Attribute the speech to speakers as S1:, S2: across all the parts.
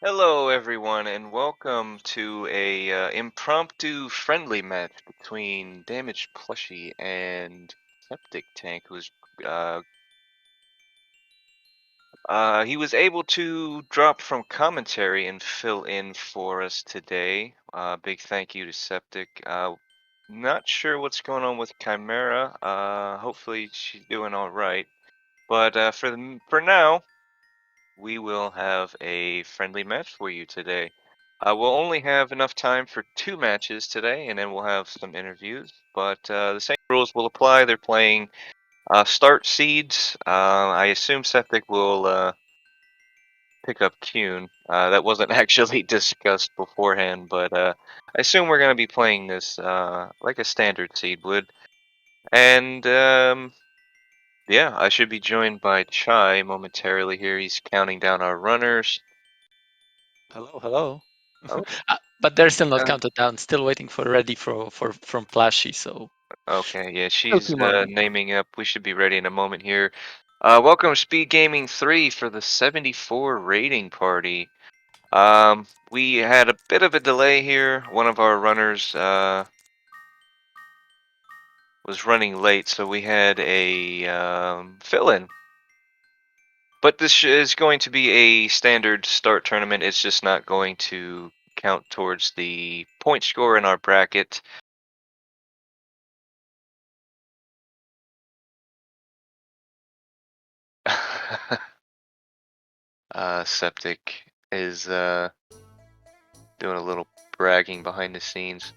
S1: Hello, everyone, and welcome to a impromptu friendly match between DamagedPlushie and Septic Tank, who's uh, he was able to drop from commentary and fill in for us today. Big thank you to Septic. Not sure what's going on with Chimera. Hopefully she's doing all right. But for now, we will have a friendly match for you today. We'll only have enough time for 2 matches today, and then we'll have some interviews. But the same rules will apply. They're playing start seeds. I assume Septic will pick up Kuhn. That wasn't actually discussed beforehand, but I assume we're going to be playing this like a standard seed would. And yeah, I should be joined by Chai momentarily here. He's counting down our runners.
S2: Hello, hello.
S1: Oh,
S2: But they're still not
S1: uh,
S2: counted down. Still waiting for ready for from Plushie. So
S1: okay, yeah,
S2: still
S1: she's
S2: 2 more.
S1: naming up. We should be ready in a moment here. Welcome Speed Gaming 3 for the 74 rating party. We had a bit of a delay here. One of our runners was running late, so we had a fill-in. But this is going to be a standard start tournament. It's just not going to count towards the point score in our bracket. Septic is doing a little bragging behind the scenes.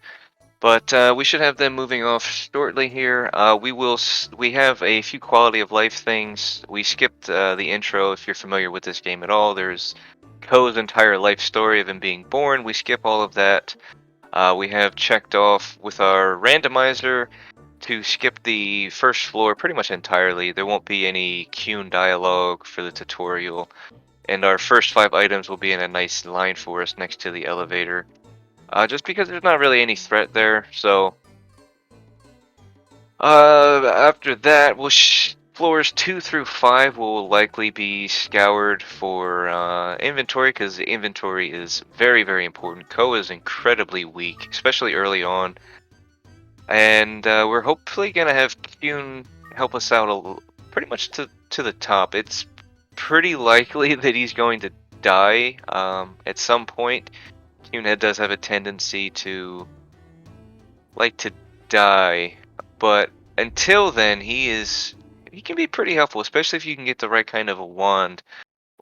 S1: But we should have them moving off shortly here. We have a few quality of life things. We skipped the intro. If you're familiar with this game at all, there's Ko's entire life story of him being born. We skip all of that. We have checked off with our randomizer to skip the first floor pretty much entirely. There won't be any Kuhn dialogue for the tutorial. And our first 5 items will be in a nice line for us next to the elevator. Just because there's not really any threat there, so after that, floors 2 through 5 will likely be scoured for inventory because the inventory is very, very important. Ko is incredibly weak, especially early on, and we're hopefully gonna have Kyun help us out pretty much to the top. It's pretty likely that he's going to die at some point. Cunehead does have a tendency to like to die, but until then, he can be pretty helpful, especially if you can get the right kind of a wand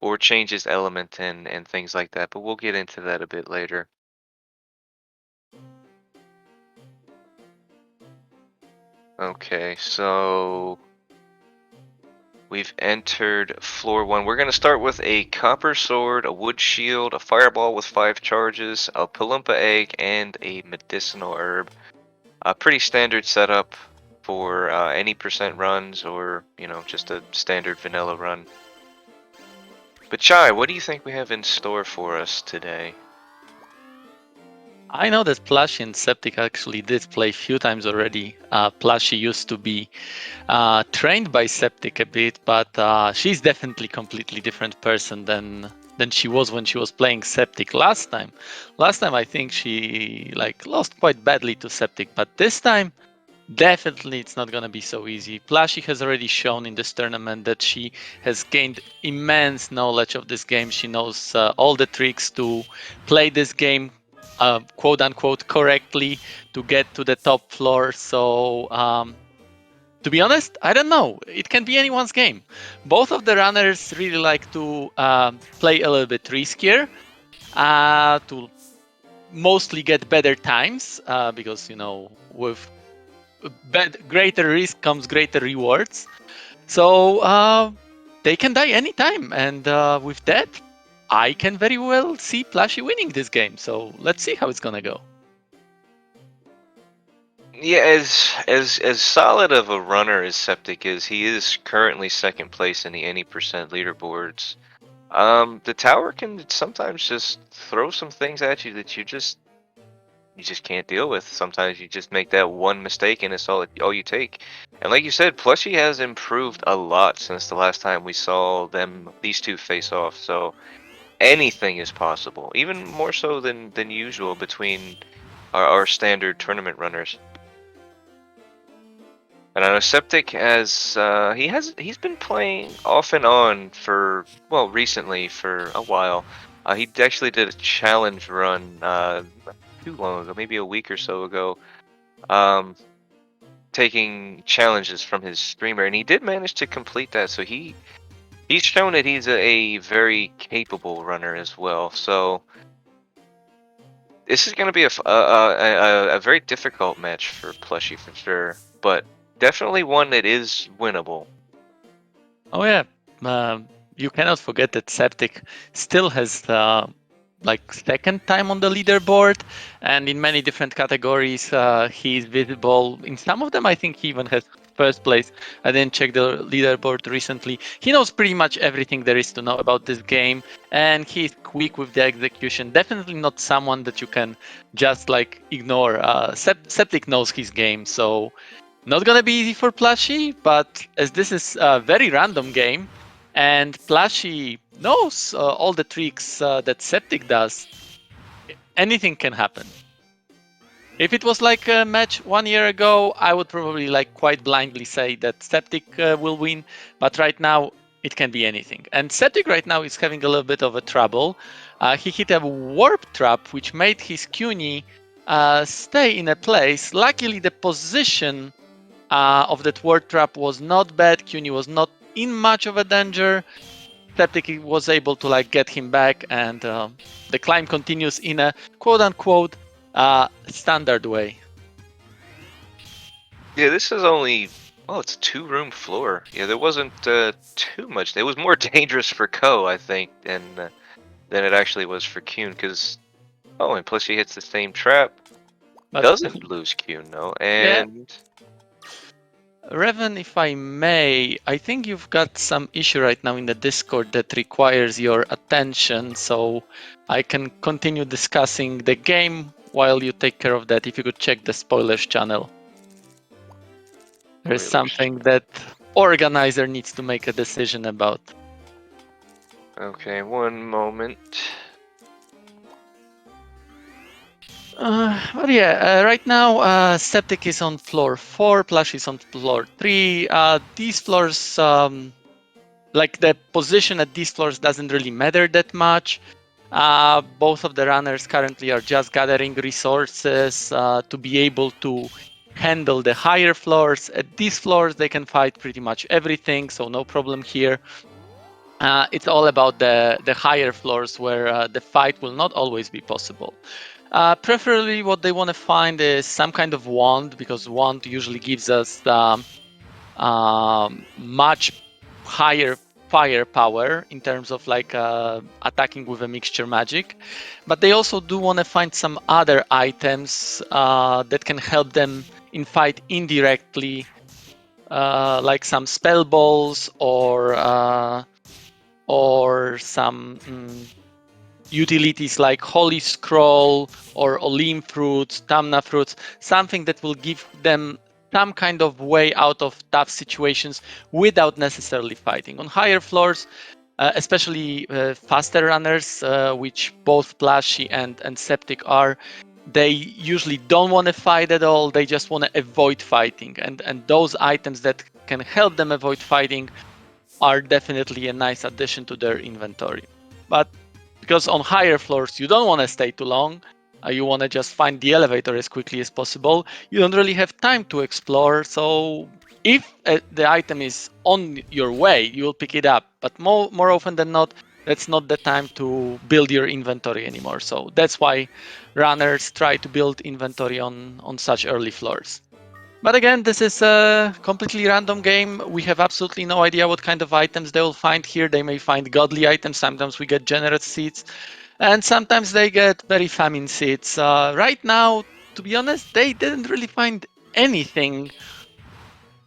S1: or change his element and things like that. But we'll get into that a bit later. Okay, so we've entered floor 1. We're going to start with a copper sword, a wood shield, a fireball with 5 charges, a palumpa egg, and a medicinal herb. A pretty standard setup for any percent runs or, just a standard vanilla run. But Chai, what do you think we have in store for us today?
S2: I know that Plushie and Septic actually did play a few times already. Plushie used to be trained by Septic a bit, but she's definitely completely different person than she was when she was playing Septic last time. Last time I think she lost quite badly to Septic, but this time definitely, it's not going to be so easy. Plushie has already shown in this tournament that she has gained immense knowledge of this game. She knows all the tricks to play this game, quote unquote, correctly to get to the top floor. So, to be honest, I don't know. It can be anyone's game. Both of the runners really like to play a little bit riskier to mostly get better times because, with greater risk comes greater rewards. So they can die anytime, and with that, I can very well see Plushie winning this game. So let's see how it's gonna go.
S1: Yeah, as solid of a runner as Septic is, he is currently second place in the any percent leaderboards. The tower can sometimes just throw some things at you that you just can't deal with. Sometimes you just make that one mistake and it's all you take. And like you said, Plushie has improved a lot since the last time we saw these two face off. So anything is possible, even more so than usual between our standard tournament runners. And I know Septic has he's been playing off and on for, well, recently for a while. He actually did a challenge run not too long ago, maybe a week or so ago, um, taking challenges from his streamer, and he did manage to complete that. So he's shown that he's a very capable runner as well. So this is going to be a very difficult match for Plushie for sure, but definitely one that is winnable.
S2: Oh yeah, you cannot forget that Septic still has like second time on the leaderboard, and in many different categories he's visible. In some of them, I think he even has first place. I didn't check the leaderboard recently. He knows pretty much everything there is to know about this game, and he's quick with the execution. Definitely not someone that you can just like ignore. Septic knows his game, so not gonna be easy for Plushie, but as this is a very random game, and Plushie knows all the tricks that Septic does, anything can happen. If it was like a match 1 year ago, I would probably like quite blindly say that Septic will win, but right now it can be anything. And Septic right now is having a little bit of a trouble. He hit a warp trap, which made his Cuny stay in a place. Luckily, the position of that warp trap was not bad. Cuny was not in much of a danger. Septic was able to like get him back, and the climb continues in a quote-unquote standard way.
S1: Yeah, this is only, well, it's a 2-room floor. Yeah, there wasn't too much. It was more dangerous for Ko, I think, than it actually was for Kuhn, because, oh, and plus he hits the same trap.
S2: But
S1: Doesn't lose Kuhn, though,
S2: yeah,
S1: and
S2: Revan, if I may, I think you've got some issue right now in the Discord that requires your attention, so I can continue discussing the game while you take care of that. If you could check the spoilers channel. There's
S1: spoilers.
S2: something that organizer needs to make a decision about.
S1: Okay, one moment.
S2: But yeah, right now Septic is on floor 4, Plush is on floor 3. These floors, like the position at these floors doesn't really matter that much. Both of the runners currently are just gathering resources to be able to handle the higher floors. At these floors, they can fight pretty much everything, so no problem here. It's all about the higher floors where the fight will not always be possible. Preferably, what they want to find is some kind of wand, because wand usually gives us much higher firepower in terms of like attacking with a mixture magic. But they also do want to find some other items that can help them in fight indirectly, like some spell balls or some utilities like Holy Scroll or Olim fruits, Tamna fruits, something that will give them some kind of way out of tough situations without necessarily fighting. On higher floors, especially faster runners, which both Plushie and Septic are, they usually don't want to fight at all. They just want to avoid fighting. And those items that can help them avoid fighting are definitely a nice addition to their inventory. But because on higher floors you don't want to stay too long, you want to just find the elevator as quickly as possible, you don't really have time to explore. So if the item is on your way, you will pick it up, but more often than not, that's not the time to build your inventory anymore. So that's why runners try to build inventory on such early floors. But again, this is a completely random game. We have absolutely no idea what kind of items they will find here. They may find godly items. Sometimes we get generous seeds, and sometimes they get very famine seeds. Right now, to be honest, they didn't really find anything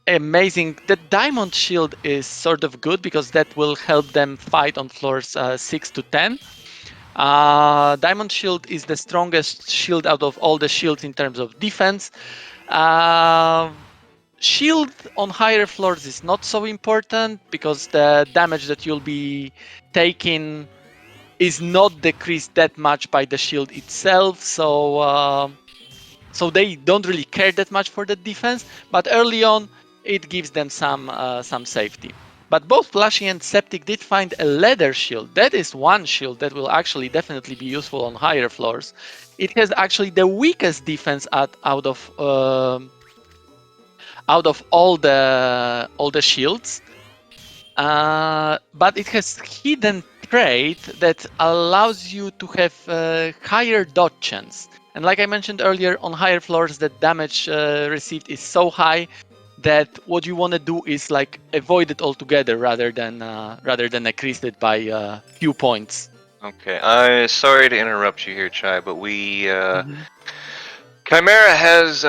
S2: amazing. The diamond shield is sort of good because that will help them fight on floors 6 to 10. Diamond shield is the strongest shield out of all the shields in terms of defense. Shield on higher floors is not so important because the damage that you'll be taking is not decreased that much by the shield itself. So they don't really care that much for the defense, but early on it gives them some safety. But both Plushie and Septic did find a leather shield. That is one shield that will actually definitely be useful on higher floors. It has actually the weakest defense out of all the shields, but it has hidden trait that allows you to have higher dodge chance. And like I mentioned earlier, on higher floors, the damage received is so high that what you want to do is like avoid it altogether rather than increase it by a few points.
S1: Okay, I sorry to interrupt you here, Chai, but we
S2: Mhm.
S1: Chimera has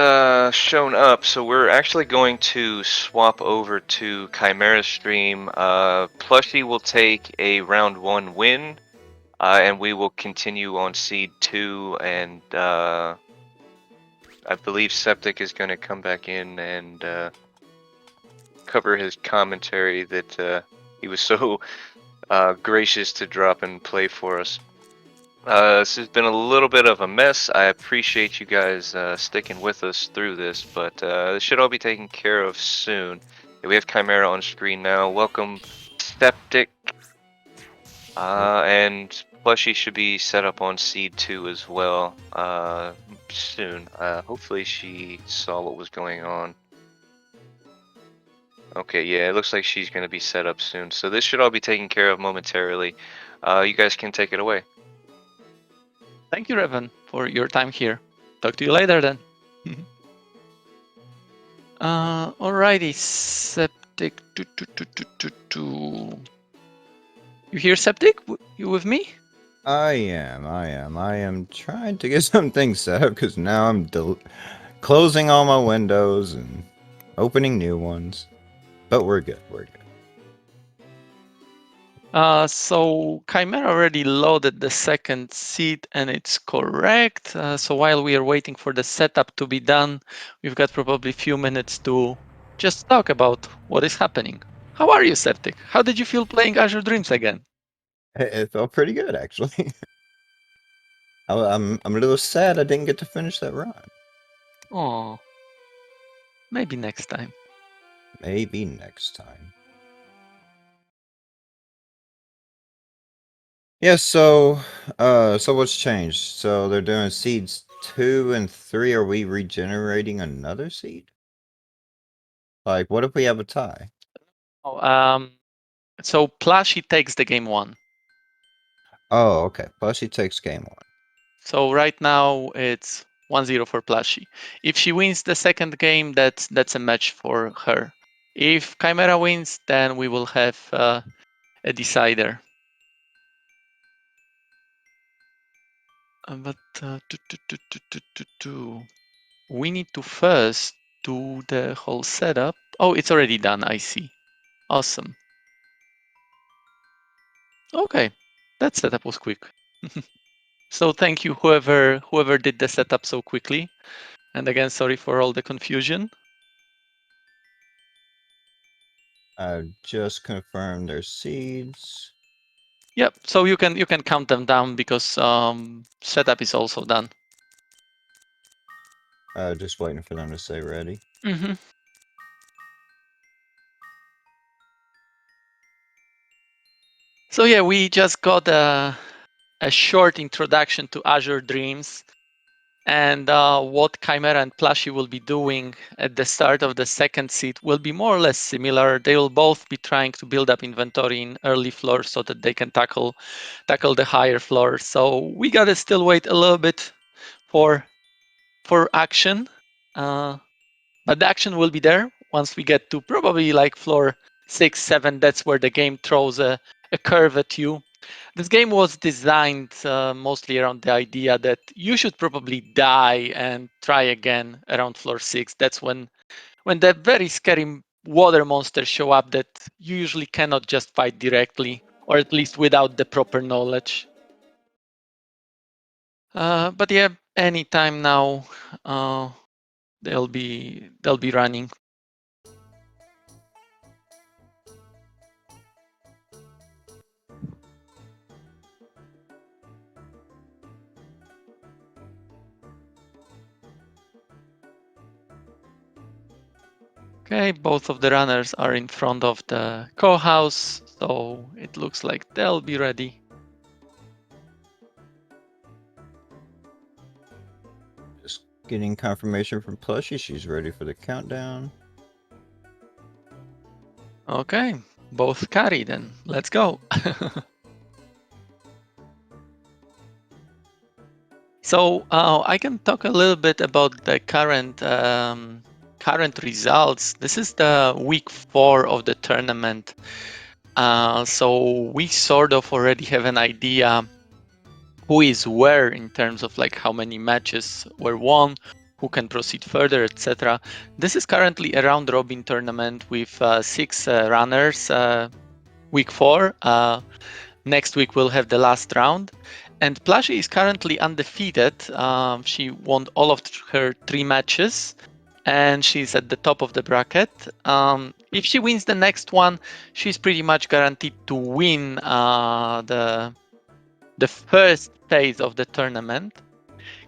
S1: shown up, so we're actually going to swap over to Chimera's stream. Plushie will take a round 1 win, and we will continue on seed 2, and I believe Septic is going to come back in and cover his commentary that he was so gracious to drop and play for us. This has been a little bit of a mess. I appreciate you guys sticking with us through this, but this should all be taken care of soon. We have Chimera on screen now. Welcome, Septic. And Plushie should be set up on Seed 2 as well soon. Hopefully she saw what was going on. Okay, yeah, it looks like she's going to be set up soon. So this should all be taken care of momentarily. You guys can take it away.
S2: Thank you, Revan, for your time here. Talk to you later then. Alrighty, Septic. You here, Septic? You with me?
S3: I am trying to get some things set up because now I'm closing all my windows and opening new ones. But we're good. We're good.
S2: So Chimera already loaded the second seed and it's correct. So while we are waiting for the setup to be done, we've got probably a few minutes to just talk about what is happening. How are you, Septic? How did you feel playing Azure Dreams again?
S3: It felt pretty good actually. I'm a little sad I didn't get to finish that run.
S2: Oh, maybe next time.
S3: Maybe next time. Yeah, so what's changed? So they're doing seeds 2 and 3. Are we regenerating another seed? Like, what if we have a tie?
S2: Oh, so Plushie takes the game one.
S3: Oh, okay. Plus he takes game 1.
S2: So right now it's 1-0 for Plushie. If she wins the second game, that's a match for her. If Chimera wins, then we will have a decider. But we need to first do the whole setup. Oh, it's already done. I see. Awesome. Okay, that setup was quick. So thank you, whoever did the setup so quickly. And again, sorry for all the confusion.
S3: I've just confirmed their seeds.
S2: Yep. So you can count them down because setup is also done.
S3: Just waiting for them to say ready.
S2: Mm-hmm. So yeah, we just got a short introduction to Azure Dreams and what Chimera and Plushie will be doing at the start of the second seed will be more or less similar. They will both be trying to build up inventory in early floors so that they can tackle the higher floors. So we gotta still wait a little bit for action. But the action will be there once we get to probably like floor 6, 7. That's where the game throws a curve at you. This game was designed mostly around the idea that you should probably die and try again around floor 6. That's when the very scary water monsters show up that you usually cannot just fight directly, or at least without the proper knowledge. But yeah, anytime now, uh, they'll be running. Okay, both of the runners are in front of the co-house, so it looks like they'll be ready.
S3: Just getting confirmation from Plushie. She's ready for the countdown.
S2: Okay, both carry then. Let's go. So I can talk a little bit about the current results. This is the week 4 of the tournament. So we sort of already have an idea who is where in terms of like how many matches were won, who can proceed further, etc. This is currently a round robin tournament with 6 runners. Week 4. Next week we'll have the last round. And Plushie is currently undefeated. She won all of her 3 matches, and she's at the top of the bracket. If she wins the next one, she's pretty much guaranteed to win the first phase of the tournament.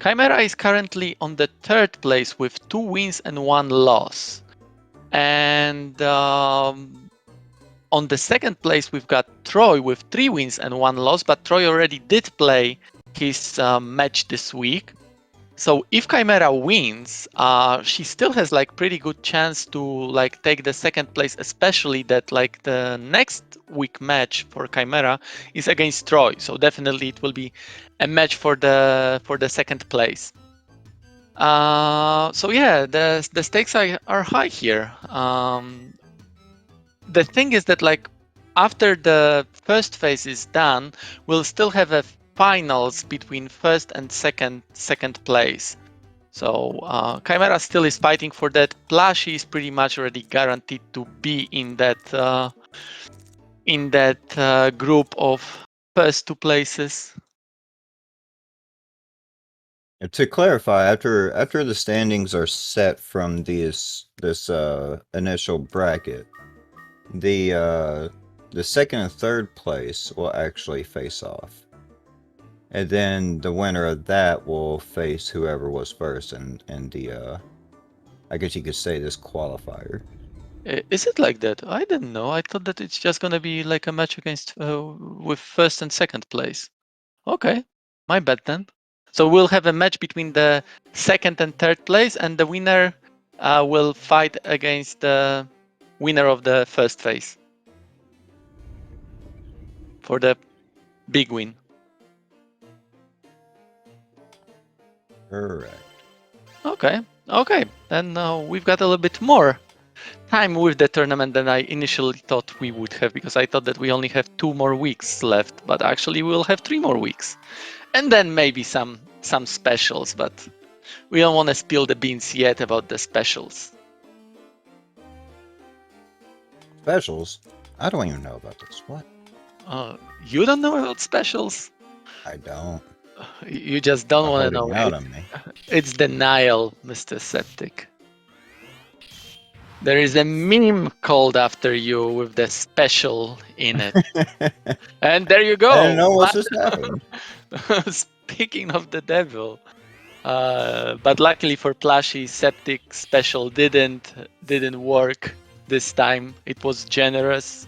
S2: Chimera is currently on the 3rd place with 2 wins and 1 loss. And on the 2nd place, we've got Troy with 3 wins and 1 loss, but Troy already did play his match this week. So if Chimera wins, she still has like pretty good chance to like take the 2nd place, especially that like the next week match for Chimera is against Troy. So definitely it will be a match for the 2nd place. So yeah, the stakes are high here. The thing is that like after the first phase is done, we'll still have a finals between first and second place. So Chimera still is fighting for that. Plushie is pretty much already guaranteed to be in that group of first 2 places.
S3: To clarify, after the standings are set from this initial bracket, the 2nd and 3rd place will actually face off, and then the winner of that will face whoever was first in the I guess you could say this qualifier.
S2: Is it like that? I didn't know. I thought that it's just gonna be like a match against with first and 2nd place. Okay, my bad then. So we'll have a match between the 2nd and 3rd place, and the winner will fight against the winner of the first phase for the big win.
S3: Correct.
S2: Okay. Then we've got a little bit more time with the tournament than I initially thought we would have, because I thought that we only have 2 more weeks left, but actually we'll have 3 more weeks. And then maybe some specials, but we don't want to spill the beans yet about the specials.
S3: Specials? I don't even know about this. What?
S2: You don't know about specials?
S3: I don't.
S2: You just don't want to know.
S3: Out on me.
S2: It's denial, Mr. Septic. There is a meme called after you with the special in it. And there you go.
S3: I didn't know what just happened.
S2: Speaking of the devil. But luckily for Plushie, Septic special didn't work this time. It was generous.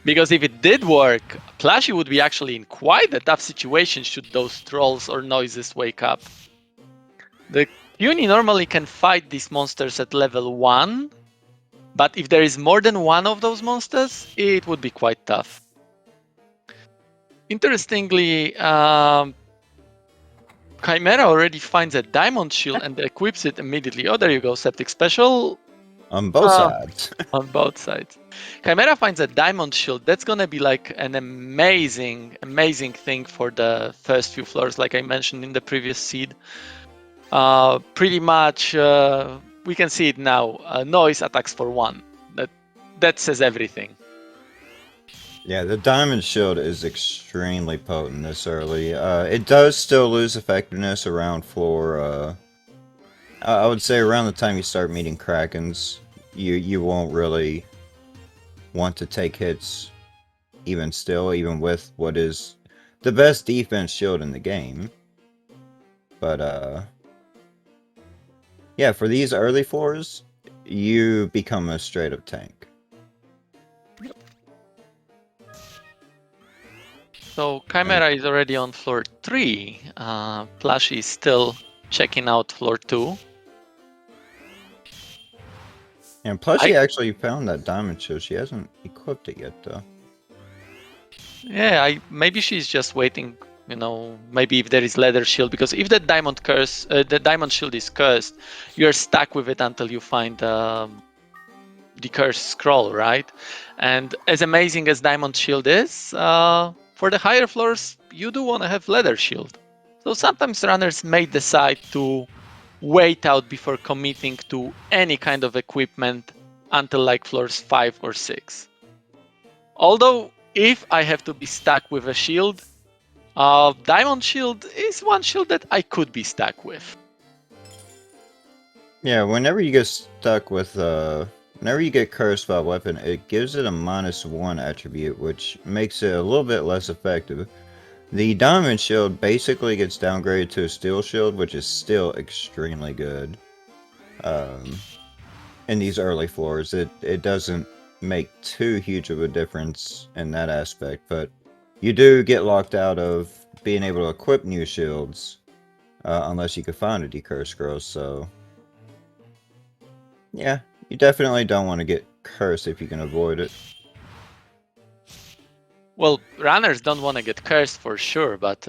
S2: Because if it did work, Plushie would be actually in quite a tough situation should those trolls or noises wake up. The Uni normally can fight these monsters at level 1, but if there is more than one of those monsters, it would be quite tough. Interestingly, Chimera already finds a diamond shield and equips it immediately. Oh, there you go, Septic special.
S3: On both sides.
S2: On both sides. Chimera finds a diamond shield. That's gonna be like an amazing thing for the first few floors, like I mentioned in the previous seed. Pretty much, we can see it now. Noise attacks for 1. That says everything.
S3: Yeah, the diamond shield is extremely potent this early. It does still lose effectiveness around floor. I would say around the time you start meeting Krakens, you won't really want to take hits, even with what is the best defense shield in the game. But yeah, for these early floors, you become a straight up tank.
S2: So Chimera is already on floor 3. Plushie is still checking out floor 2.
S3: And Plushie actually found that diamond shield. She hasn't equipped it yet, though.
S2: Yeah, maybe she's just waiting. Maybe if there is leather shield, because if the diamond shield is cursed, you're stuck with it until you find the cursed scroll, right? And as amazing as diamond shield is, for the higher floors, you do want to have leather shield. So sometimes runners may decide to wait out before committing to any kind of equipment until like floors 5 or 6. Although, if I have to be stuck with a shield, Diamond Shield is one shield that I could be stuck with.
S3: Yeah, whenever you get stuck with, whenever you get cursed by a weapon, it gives it a -1 attribute, which makes it a little bit less effective. The Diamond Shield basically gets downgraded to a Steel Shield, which is still extremely good. In these early floors, it doesn't make too huge of a difference in that aspect, but you do get locked out of being able to equip new shields, unless you can find a decurse scroll, so yeah, you definitely don't want to get cursed if you can avoid it.
S2: Well, runners don't want to get cursed for sure, but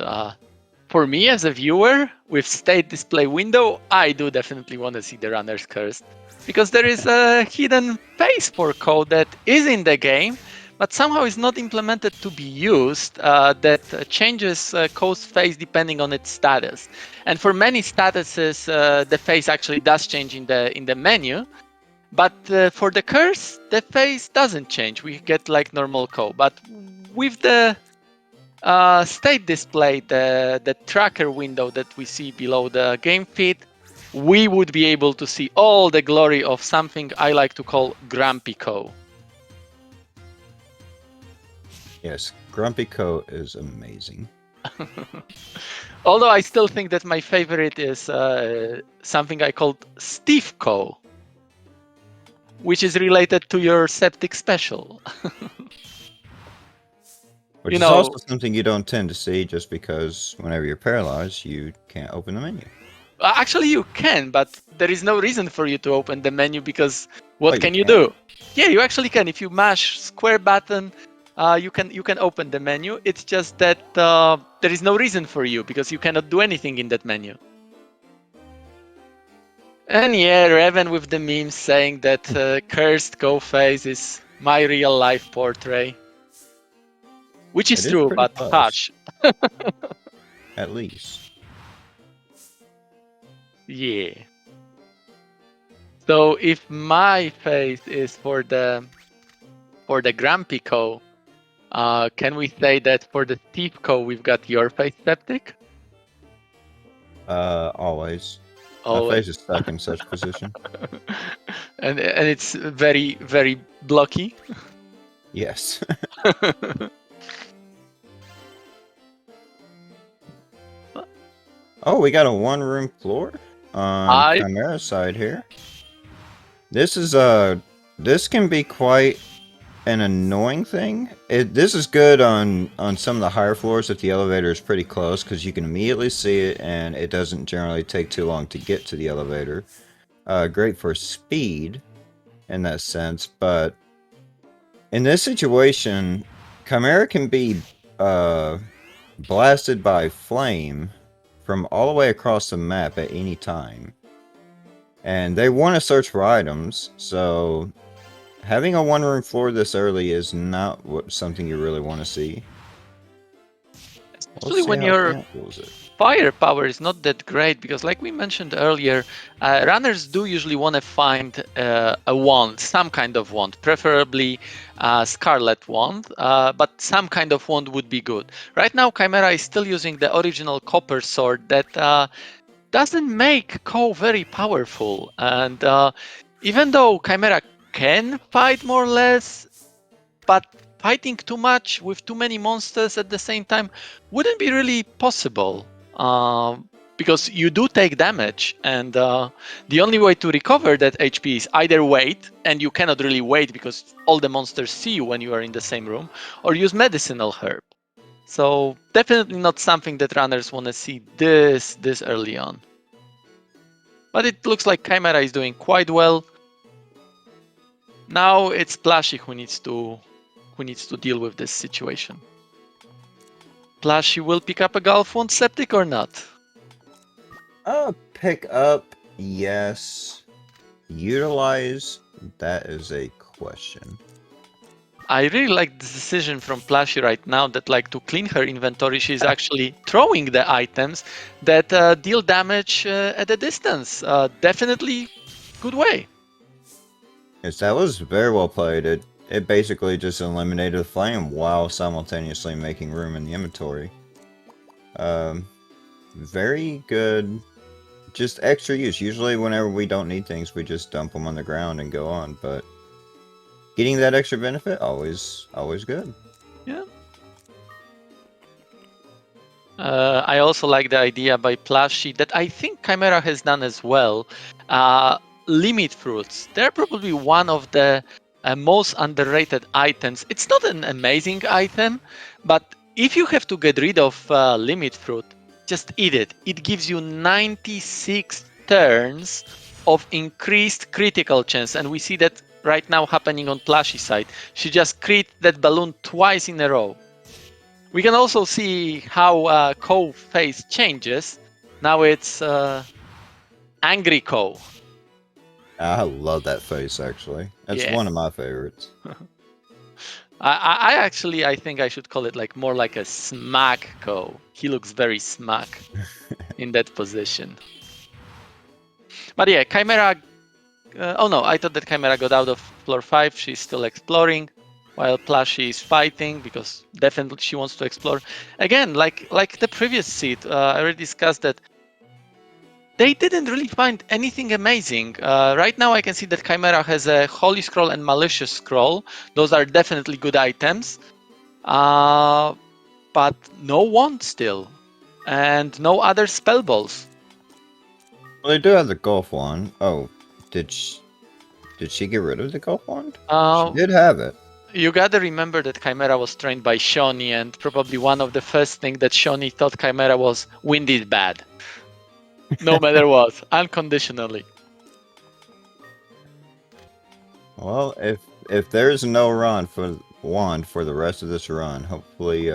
S2: for me as a viewer with state display window, I do definitely want to see the runners cursed, because there is a hidden phase for code that is in the game, but somehow is not implemented to be used, that changes code's phase depending on its status. And for many statuses, the phase actually does change in the menu. But for the curse, the phase doesn't change. We get like normal code. But with the state display, the tracker window that we see below the game feed, we would be able to see all the glory of something I like to call Grumpy Co.
S3: Yes, Grumpy Co is amazing.
S2: Although I still think that my favorite is something I called Steve Co, which is related to your septic special.
S3: Which is also something you don't tend to see, just because whenever you're paralyzed, you can't open the menu.
S2: Actually, you can, but there is no reason for you to open the menu, because what can you
S3: can?
S2: do? Yeah, you actually can. If you mash square button, you can open the menu. It's just that there is no reason for you, because you cannot do anything in that menu. And yeah, Revan with the memes saying that cursed Go phase is my real life portrait. Which is true, but hush.
S3: At least.
S2: Yeah. So if my face is for the Grumpy Co, can we say that for the Steve Co we've got your face, Septic?
S3: Always.
S2: Always.
S3: My face is stuck in such position.
S2: and it's very, very blocky.
S3: Yes. Oh, we got a one-room floor on Chimera side here. This is this can be quite an annoying thing. This is good on some of the higher floors if the elevator is pretty close, because you can immediately see it and it doesn't generally take too long to get to the elevator. Great for speed in that sense, but in this situation, Chimera can be blasted by flame from all the way across the map at any time. And they want to search for items, so having a one-room floor this early is not something you really want to see.
S2: Especially when your firepower is not that great, because like we mentioned earlier, runners do usually want to find a wand, some kind of wand, preferably Scarlet wand, but some kind of wand would be good. Right now, Chimera is still using the original copper sword that doesn't make Ko very powerful. And even though Chimera can fight more or less, but fighting too much with too many monsters at the same time wouldn't be really possible. because you do take damage, and the only way to recover that HP is either wait, and you cannot really wait because all the monsters see you when you are in the same room, or use medicinal herb. So definitely not something that runners want to see this early on. But it looks like Chimera is doing quite well. Now it's Plushie who needs to deal with this situation. Plushie will pick up a Golf Wand, Septic, or not?
S3: Pick up, yes. Utilize, that is a question.
S2: I really like this decision from Plushie right now that, like, to clean her inventory, she's actually throwing the items that deal damage at a distance. Definitely good way.
S3: Yes, that was very well played. It basically just eliminated the flame while simultaneously making room in the inventory. Very good. Just extra use. Usually whenever we don't need things, we just dump them on the ground and go on, but getting that extra benefit, always good.
S2: Yeah. I also like the idea by Plushie that I think Chimera has done as well. Limit fruits. They're probably one of the most underrated items. It's not an amazing item, but if you have to get rid of limit fruit, just eat it. It gives you 96 turns of increased critical chance, and we see that right now happening on Plushie's side. She just crit that balloon twice in a row. We can also see how Ko face changes. Now it's angry Ko.
S3: I love that face, actually. That's
S2: Yeah.
S3: one of my favorites.
S2: I think I should call it like more like a smack Ko. He looks very smack in that position. But yeah, Chimera. Oh no, I thought that Chimera got out of floor 5. She's still exploring, while Plushie is fighting because definitely she wants to explore. Again, like the previous seed, I already discussed that they didn't really find anything amazing. Right now I can see that Chimera has a Holy Scroll and Malicious Scroll. Those are definitely good items. But no wand still. And no other spell balls.
S3: Well, they do have the golf wand. Oh, did she get rid of the golf wand? She did have it.
S2: You gotta remember that Chimera was trained by Shoni, and probably one of the first things that Shoni thought Chimera was wind is bad. No matter what, unconditionally.
S3: Well, if there's no wand for the rest of this run, hopefully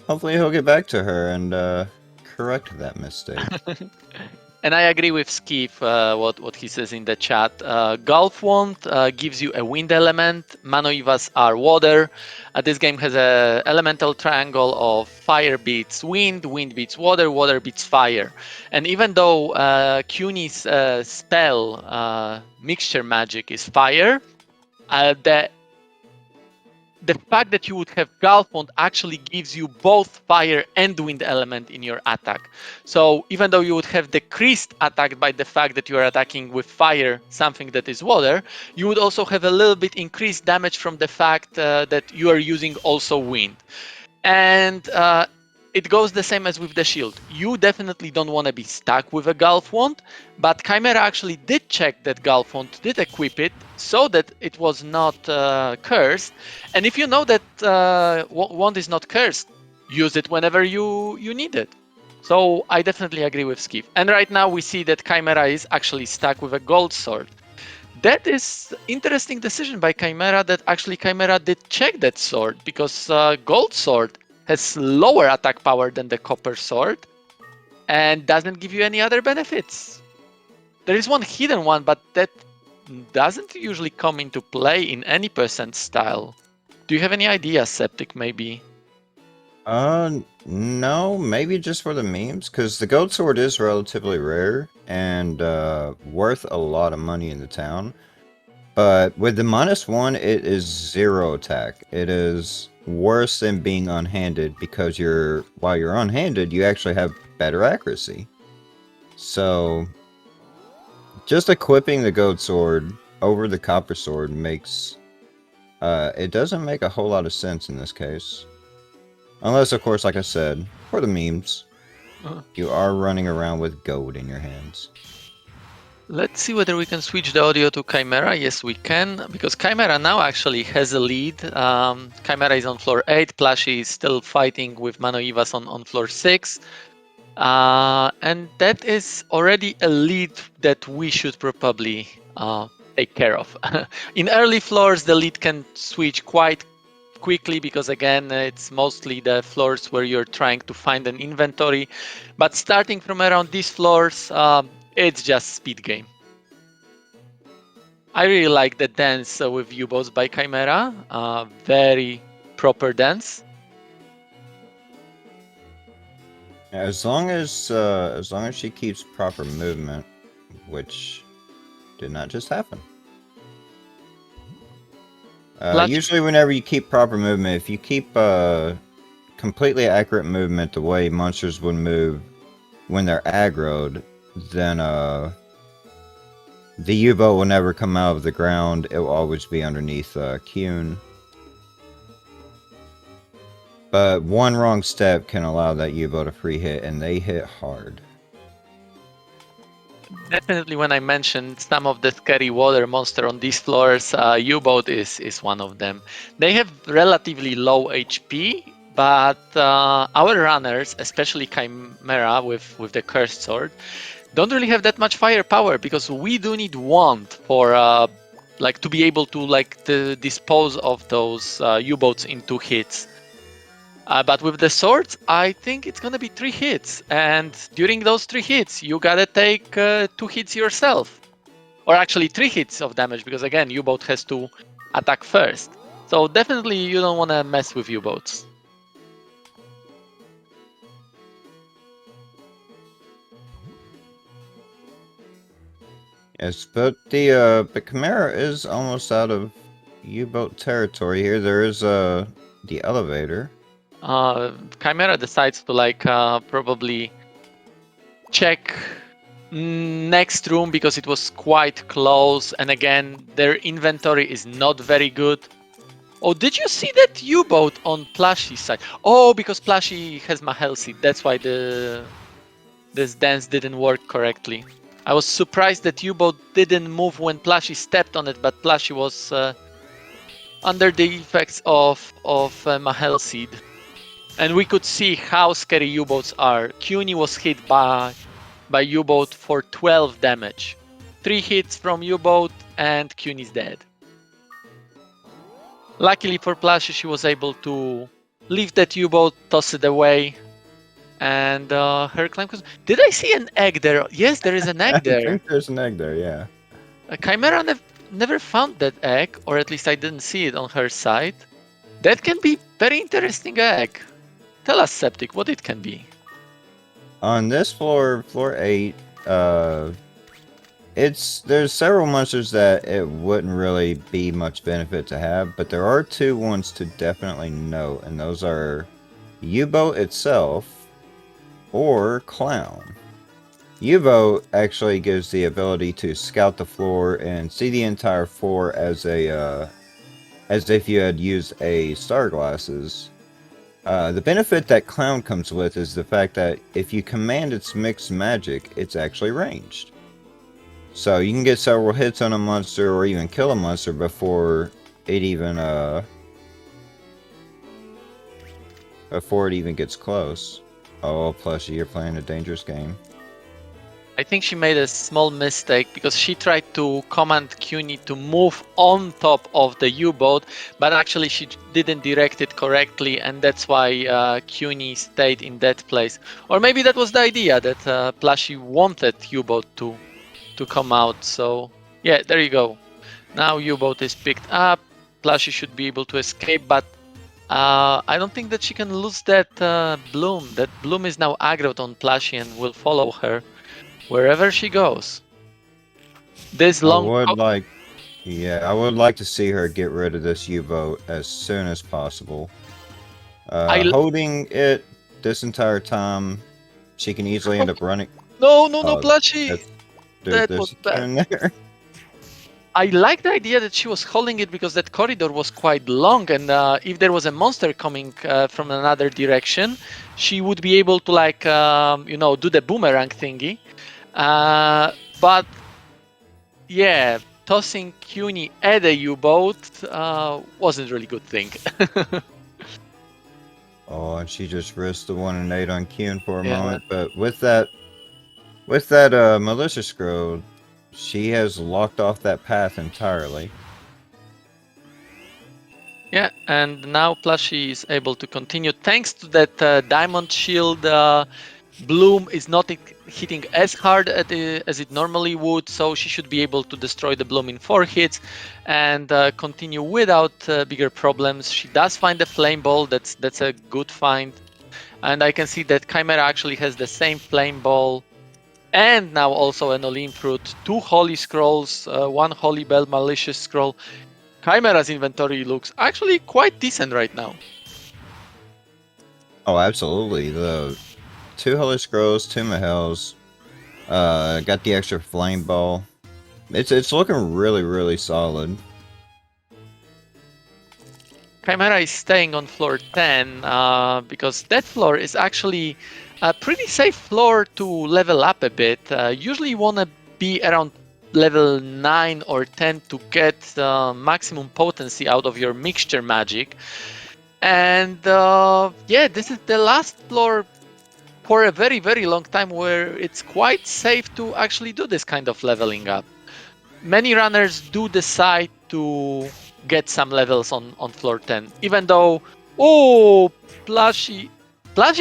S3: he'll get back to her and correct that mistake.
S2: And I agree with Skiff, what he says in the chat. Golf Wand gives you a wind element. Manoivas are water. This game has a elemental triangle of fire beats wind, wind beats water, water beats fire. And even though Cuny's spell, Mixture Magic, is fire, the fact that you would have Golf Wand actually gives you both fire and wind element in your attack. So even though you would have decreased attack by the fact that you are attacking with fire, something that is water, you would also have a little bit increased damage from the fact that you are using also wind. And it goes the same as with the shield. You definitely don't want to be stuck with a Golf Wand, but Chimera actually did check that Golf Wand, did equip it, so that it was not cursed. And if you know that wand is not cursed, use it whenever you need it. So I definitely agree with Skiff. And right now we see that Chimera is actually stuck with a gold sword. That is interesting decision by Chimera, that actually Chimera did check that sword, because gold sword has lower attack power than the copper sword and doesn't give you any other benefits. There is one hidden one, but that doesn't usually come into play in any percent style. Do you have any idea, Septic, maybe?
S3: No, maybe just for the memes, because the gold sword is relatively rare and worth a lot of money in the town. But with the -1, it is 0 attack. It is worse than being unhanded, because while you're unhanded, you actually have better accuracy. So just equipping the gold sword over the copper sword makes it doesn't make a whole lot of sense in this case. Unless, of course, like I said, for the memes. You are running around with gold in your hands.
S2: Let's see whether we can switch the audio to Chimera. Yes, we can, because Chimera now actually has a lead. Chimera is on floor 8. Plushie is still fighting with Manoivas on floor 6. And that is already a lead that we should probably take care of. In early floors, the lead can switch quite quickly because, again, it's mostly the floors where you're trying to find an inventory. But starting from around these floors, it's just speed game. I really like the dance with U-boats by Chimera. Very proper dance.
S3: As long as she keeps proper movement, which did not just happen. Usually, whenever you keep proper movement, if you keep completely accurate movement the way monsters would move when they're aggroed, then the U-boat will never come out of the ground. It will always be underneath Kuhn. But one wrong step can allow that U-boat a free hit, and they hit hard.
S2: Definitely, when I mentioned some of the scary water monster on these floors, U-boat is one of them. They have relatively low HP, but our runners, especially Chimera with the cursed sword, don't really have that much firepower because we do need wand for like to be able to dispose of those U-boats in 2 hits. But with the swords, I think it's gonna be 3 hits, and during those 3 hits, you gotta take 2 hits yourself, or actually 3 hits of damage because again, U-boat has to attack first. So definitely, you don't want to mess with U-boats.
S3: Yes, but the Chimera is almost out of U-boat territory here. There is the elevator.
S2: Chimera decides to probably check next room because it was quite close, and again, their inventory is not very good. Oh, did you see that U-boat on Plushie's side? Oh, because Plushie has Mahelsi. That's why this dance didn't work correctly. I was surprised that U-boat didn't move when Plushie stepped on it, but Plushie was under the effects of Mahel Seed. And we could see how scary U-boats are. Cuny was hit by U-boat for 12 damage. 3 hits from U-boat and Cuny's dead. Luckily for Plushie, she was able to leave that U-boat, toss it away, and her climb. Did I see an egg there? Yes, there is an egg there.
S3: I think there's an egg there, yeah.
S2: Chimera never found that egg, or at least I didn't see it on her side. That can be very interesting egg. Tell us, Septic, what it can be.
S3: On this floor, floor 8, there's several monsters that it wouldn't really be much benefit to have, but there are 2 ones to definitely note, and those are U-boat itself or Clown. U-boat actually gives the ability to scout the floor and see the entire floor as if you had used a star glasses. The benefit that Clown comes with is the fact that if you command its mixed magic, it's actually ranged. So you can get several hits on a monster or even kill a monster before it even gets close. Oh, Plushie, you're playing a dangerous game.
S2: I think she made a small mistake because she tried to command Cuny to move on top of the U-boat, but actually she didn't direct it correctly, and that's why Cuny stayed in that place. Or maybe that was the idea, that Plushie wanted U-boat to come out. So yeah, there you go. Now U-boat is picked up. Plushie should be able to escape, but I don't think that she can lose that bloom. That bloom is now aggroed on Plushie and will follow her wherever she goes. This long.
S3: I would like to see her get rid of this U-boat as soon as possible. Holding it this entire time, she can easily end up running.
S2: No, Plushie.
S3: That was bad.
S2: I like the idea that she was holding it because that corridor was quite long, and if there was a monster coming from another direction, she would be able to do the boomerang thingy. But yeah, tossing CUNY at a U-boat wasn't really good thing.
S3: Oh, and she just risked the 1 and 8 on Kuhn for a
S2: Yeah.
S3: moment, but with that militia scroll, she has locked off that path entirely.
S2: Yeah, and now Plushie is able to continue thanks to that diamond shield. Bloom is not hitting as hard as it normally would, so she should be able to destroy the Bloom in 4 hits and continue without bigger problems. She does find the flame ball. That's a good find, and I can see that Chimera actually has the same flame ball. And now also an Olim Fruit, 2 Holy Scrolls, 1 Holy Bell Malicious Scroll. Chimera's inventory looks actually quite decent right now.
S3: Oh, absolutely. The 2 Holy Scrolls, 2 Mahels, got the extra flame ball. It's looking really, really solid.
S2: Chimera is staying on floor 10 because that floor is actually a pretty safe floor to level up a bit. Usually you want to be around level 9 or 10 to get maximum potency out of your mixture magic. And yeah, this is the last floor for a very, very long time where it's quite safe to actually do this kind of leveling up. Many runners do decide to get some levels on floor 10, even though, oh, Plushie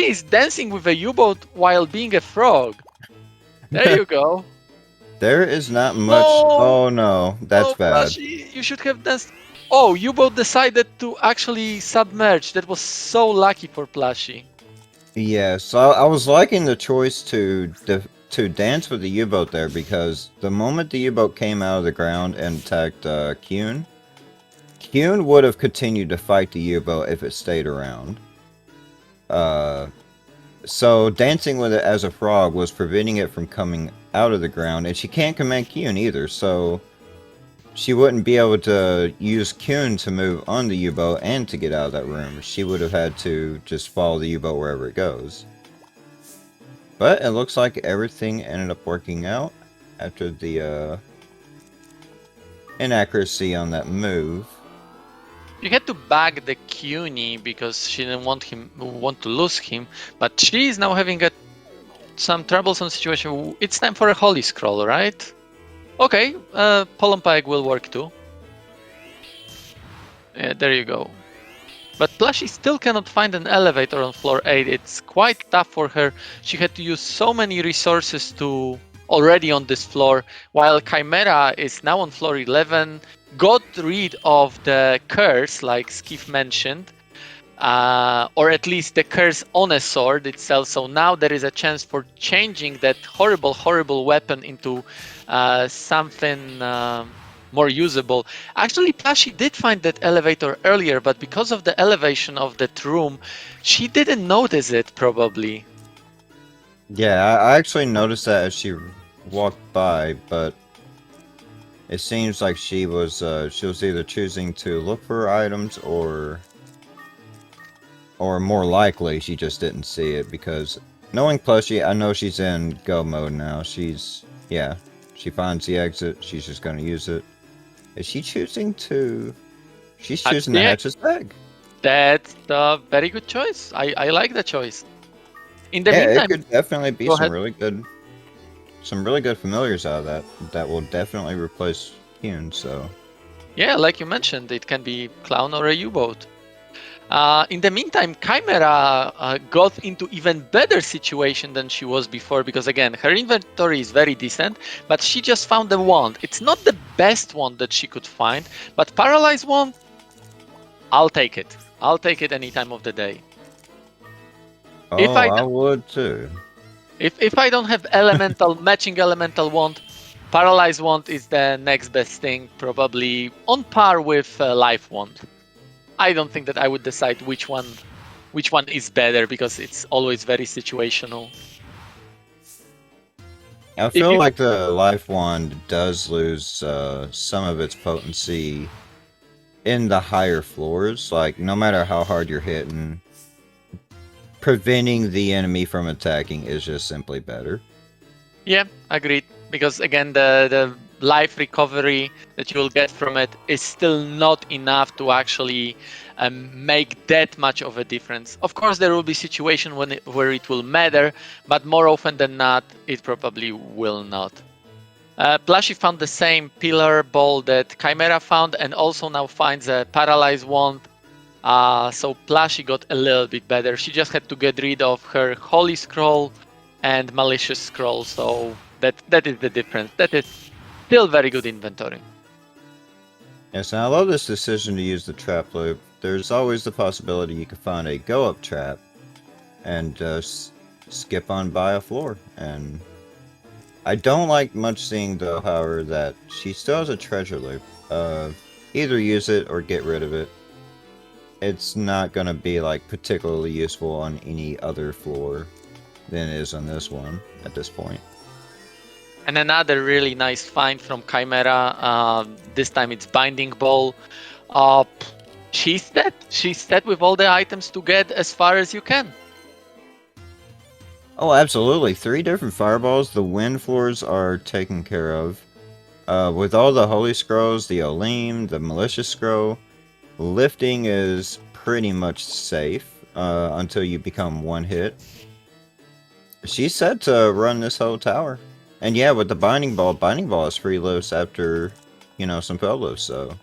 S2: is dancing with a U-boat while being a frog. There you go.
S3: There is not much.
S2: No,
S3: Oh no, that's bad.
S2: Plushie, you should have danced. Oh, U-boat decided to actually submerge. That was so lucky for Plushie.
S3: Yeah, so I was liking the choice to dance with the U-boat there, because the moment the U-boat came out of the ground and attacked Kuhn would have continued to fight the U-boat if it stayed around. So dancing with it as a frog was preventing it from coming out of the ground, and she can't command Kuhn either, so she wouldn't be able to use Kuhn to move on the U-boat and to get out of that room. She would have had to just follow the U-boat wherever it goes. But it looks like everything ended up working out after the inaccuracy on that move.
S2: You had to bag the CUNY because she didn't want to lose him, but she is now having some troublesome situation. It's time for a Holy Scroll, right? Okay, Polompike will work too. Yeah, there you go. But Plushie still cannot find an elevator on floor 8. It's quite tough for her. She had to use so many resources already on this floor, while Chimera is now on floor 11, got rid of the curse, like Skiff mentioned, or at least the curse on a sword itself. So now there is a chance for changing that horrible, horrible weapon into something more usable. Actually, Plushie did find that elevator earlier, but because of the elevation of that room, she didn't notice it probably.
S3: Yeah, I actually noticed that as she walked by, but it seems like she was either choosing to look for items, or more likely she just didn't see it, because knowing Plushie, I know she's in go mode now. She finds the exit, she's just gonna use it. Is she choosing to... She's choosing to hatch his egg.
S2: That's a very good choice. I like the choice. In the
S3: Yeah,
S2: meantime,
S3: it could definitely be
S2: go
S3: some
S2: ahead.
S3: really good familiars out of that. That will definitely replace Kuhn, so...
S2: Yeah, like you mentioned, it can be Clown or a U-boat. In the meantime, Chimera got into even better situation than she was before, because again, her inventory is very decent, but she just found a wand. It's not the best wand that she could find, but Paralyze wand, I'll take it. I'll take it any time of the day.
S3: Oh,
S2: If
S3: I would too.
S2: If I don't have matching elemental wand, Paralyze wand is the next best thing, probably on par with Life wand. I don't think that I would decide which one is better, because it's always very situational.
S3: I
S2: If
S3: feel
S2: you
S3: like the life wand does lose some of its potency in the higher floors. Like, no matter how hard you're hitting, preventing the enemy from attacking is just simply better.
S2: Yeah, agreed. Because again, the life recovery that you will get from it is still not enough to actually make that much of a difference. Of course, there will be situations where it will matter, but more often than not, it probably will not. Plushie found the same pillar ball that Chimera found, and also now finds a paralyzed wand. So Plushie got a little bit better. She just had to get rid of her Holy Scroll and Malicious Scroll. So that is the difference. That is still very good inventory.
S3: Yes, and I love this decision to use the trap loop. There's always the possibility you could find a go-up trap and just skip on by a floor. And I don't like much seeing, though, however, that she still has a treasure loop. Either use it or get rid of it. It's not gonna be like particularly useful on any other floor than it is on this one at this point.
S2: And another really nice find from Chimera. This time it's Binding Ball. She's set. She's set with all the items to get as far as you can.
S3: Oh, absolutely. 3 different fireballs. The wind floors are taken care of. With all the Holy Scrolls, the Olim, the Malicious Scroll, lifting is pretty much safe until you become one hit. She's set to run this whole tower. And yeah, with the Binding Ball is free lifts after, some Peldos, so...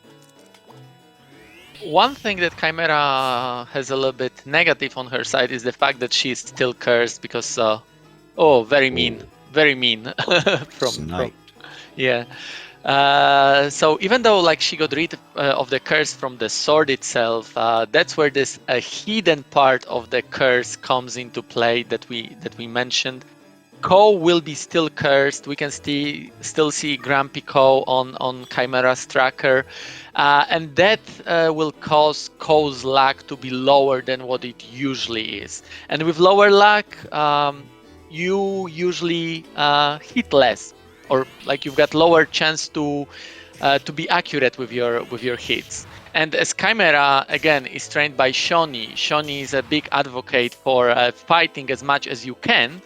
S2: One thing that Chimera has a little bit negative on her side is the fact that she's still cursed because, very mean, very mean.
S3: Sniped.
S2: Yeah. So even though like she got rid of the curse from the sword itself, that's where this hidden part of the curse comes into play that we mentioned. Ko will be still cursed. We can still see Grumpy Ko on Chimera's tracker, and that will cause Ko's luck to be lower than what it usually is. And with lower luck, you usually hit less, or like you've got lower chance to be accurate with your hits. And as Chimera again is trained by Shoni is a big advocate for fighting as much as you can.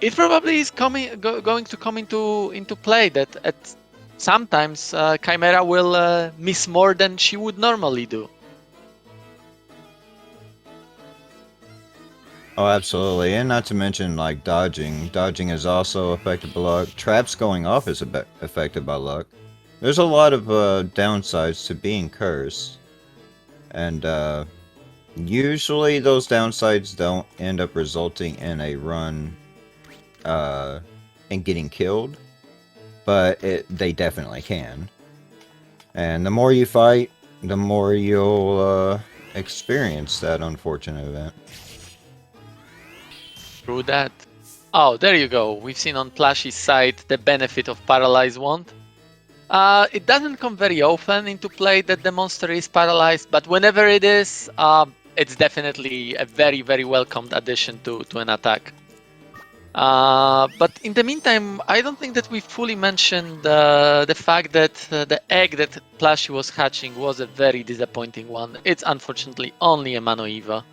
S2: It probably is going to come into play that at sometimes Chimera will miss more than she would normally do.
S3: Oh, absolutely. And not to mention, like, dodging. Dodging is also affected by luck. Traps going off is affected by luck. There's a lot of downsides to being cursed. And usually those downsides don't end up resulting in a run and getting killed. But they definitely can. And the more you fight, the more you'll experience that unfortunate event.
S2: True that. Oh, there you go. We've seen on Plushie's side the benefit of Paralyzed Wand. It doesn't come very often into play that the monster is paralyzed, but whenever it is, it's definitely a very, very welcomed addition to an attack. But in the meantime, I don't think that we fully mentioned the fact that the egg that Plushie was hatching was a very disappointing one. It's unfortunately only a Mano Eva.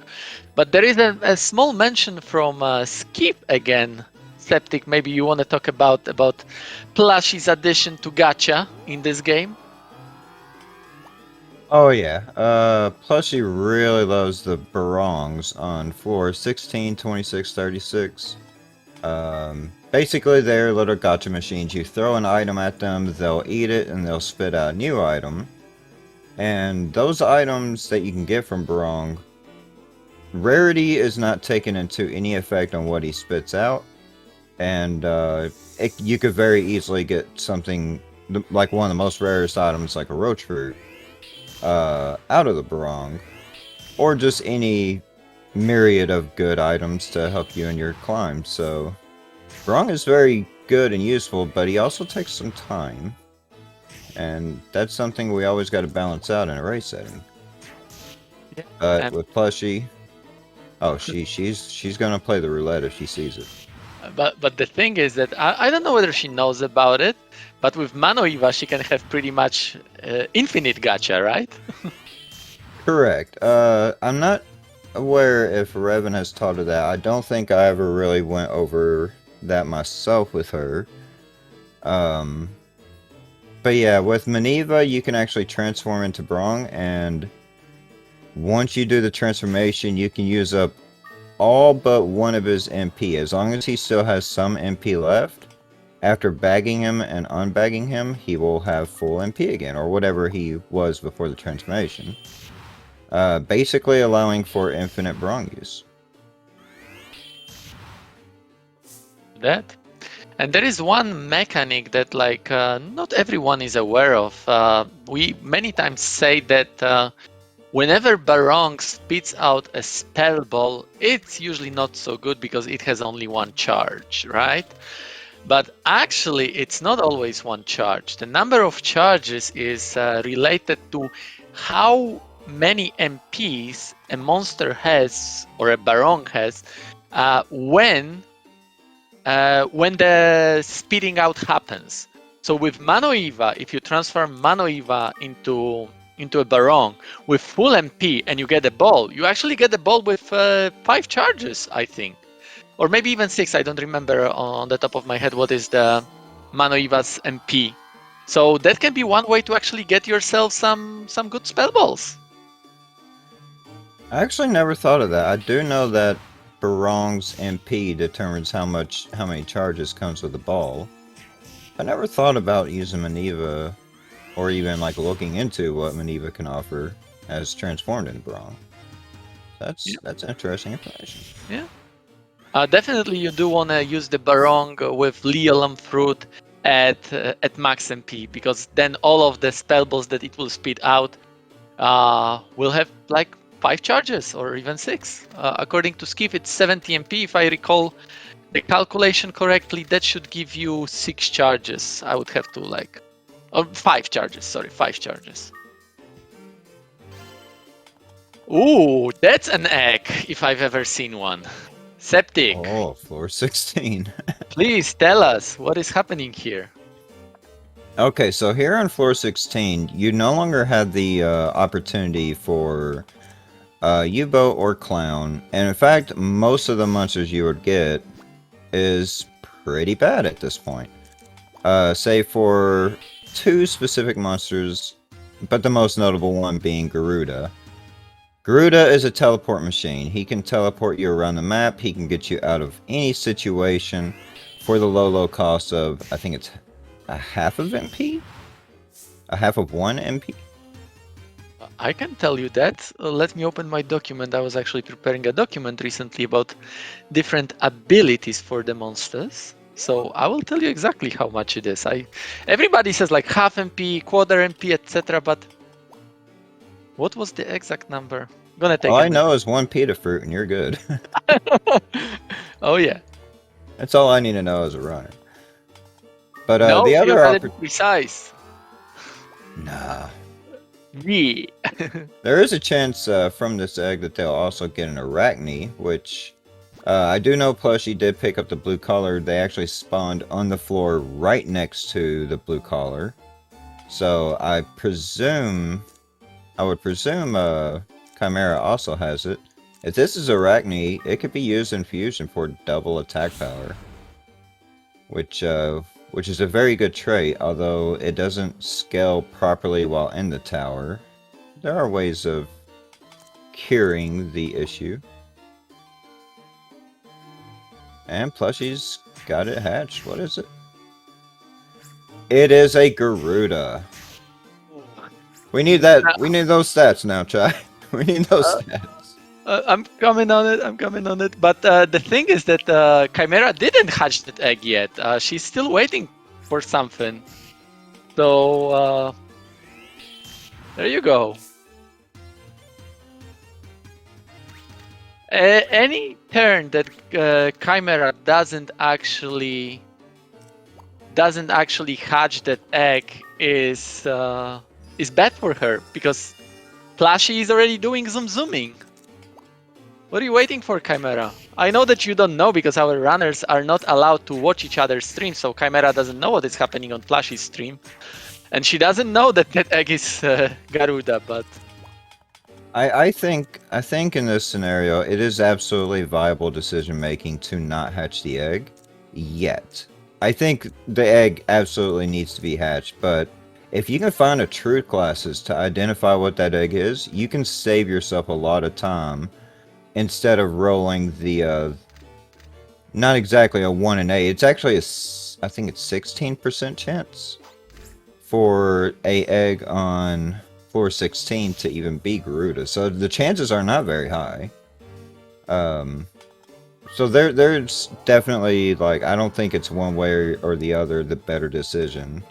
S2: But there is a small mention from Skip again. Septic, maybe you want to talk about Plushie's addition to Gacha in this game?
S3: Oh yeah, Plushie really loves the barongs on floor 16, 26, 36. Basically they're little gacha machines. You throw an item at them, they'll eat it, and they'll spit out a new item. And those items that you can get from barong, rarity is not taken into any effect on what he spits out. And you could very easily get something like one of the most rarest items, like a roach fruit, out of the barong, or just any myriad of good items to help you in your climb. So barong is very good and useful, but he also takes some time, and that's something we always got to balance out in a race setting.
S2: Yeah.
S3: But with Plushie, oh, she's gonna play the roulette if she sees it.
S2: But the thing is that I don't know whether she knows about it, but with Manoiva she can have pretty much infinite gacha, right?
S3: Correct. I'm not aware if Revan has taught her that. I don't think I ever really went over that myself with her. Um, but yeah, with Maniva, you can actually transform into Brong, and once you do the transformation, you can use up all but one of his MP. As long as he still has some MP left, after bagging him and unbagging him, he will have full MP again, or whatever he was before the transformation. Basically allowing for infinite Brong use.
S2: That. And there is one mechanic that not everyone is aware of. We many times say that whenever Barong spits out a spell ball, it's usually not so good because it has only one charge, right? But actually, it's not always one charge. The number of charges is related to how many MPs a monster has or a Barong has when the spitting out happens. So with Manoiva, if you transform Manoiva into a Barong with full MP and you get a ball, you actually get a ball with 5 charges, I think. Or maybe even 6, I don't remember on the top of my head what is the Manoiva's MP. So that can be one way to actually get yourself some good spell balls.
S3: I actually never thought of that. I do know that Barong's MP determines how many charges comes with the ball. I never thought about using Maniva, or even like looking into what Maniva can offer as transformed into Barong. That's interesting information.
S2: Yeah. Definitely, you do want to use the Barong with Leolam Fruit at max MP, because then all of the spell balls that it will spit out will have like 5 charges or even 6. According to Skiff, it's 70 MP. If I recall the calculation correctly, that should give you 6 charges. I would have to 5 charges. Sorry, 5 charges. Ooh, that's an egg if I've ever seen one. Septic.
S3: Oh, floor 16.
S2: Please tell us what is happening here.
S3: Okay, so here on floor 16, you no longer have the opportunity for U-boat or clown, and in fact, most of the monsters you would get is pretty bad at this point. Save for 2 specific monsters, but the most notable one being Garuda. Garuda is a teleport machine. He can teleport you around the map. He can get you out of any situation for the low cost of, I think it's a half of MP? A half of 1 MP?
S2: I can tell you that. Let me open my document. I was actually preparing a document recently about different abilities for the monsters. So I will tell you exactly how much it is. Everybody says like half MP, quarter MP, etc. But what was the exact number? I'm gonna take
S3: All
S2: a
S3: I know is 1 pita fruit and you're good.
S2: Oh yeah.
S3: That's all I need to know as a runner. But
S2: No,
S3: the
S2: you
S3: other
S2: gotta be precise.
S3: Nah.
S2: Yeah.
S3: There is a chance from this egg that they'll also get an Arachne, which I do know Plushie did pick up the blue collar. They actually spawned on the floor right next to the blue collar. So I would presume Chimera also has it. If this is Arachne, it could be used in fusion for double attack power. Which is a very good trait, although it doesn't scale properly while in the tower. There are ways of curing the issue. And Plushie's got it hatched. What is it? It is a Garuda. We need that. We need those stats now, Chai. We need those stats.
S2: I'm coming on it. But the thing is that Chimera didn't hatch that egg yet. She's still waiting for something. So there you go. Any turn that Chimera doesn't actually hatch that egg is bad for her, because Plushie is already doing zooming. What are you waiting for, Chimera? I know that you don't know because our runners are not allowed to watch each other's stream, so Chimera doesn't know what is happening on Plushie's stream. And she doesn't know that that egg is Garuda, but...
S3: I think in this scenario, it is absolutely viable decision making to not hatch the egg yet. I think the egg absolutely needs to be hatched, but if you can find a truth glasses to identify what that egg is, you can save yourself a lot of time instead of rolling the not exactly a 1 in 8. It's actually I think it's 16% chance for a egg on floor 16 to even be Garuda. So the chances are not very high. So there's definitely, like, I don't think it's one way or the other the better decision.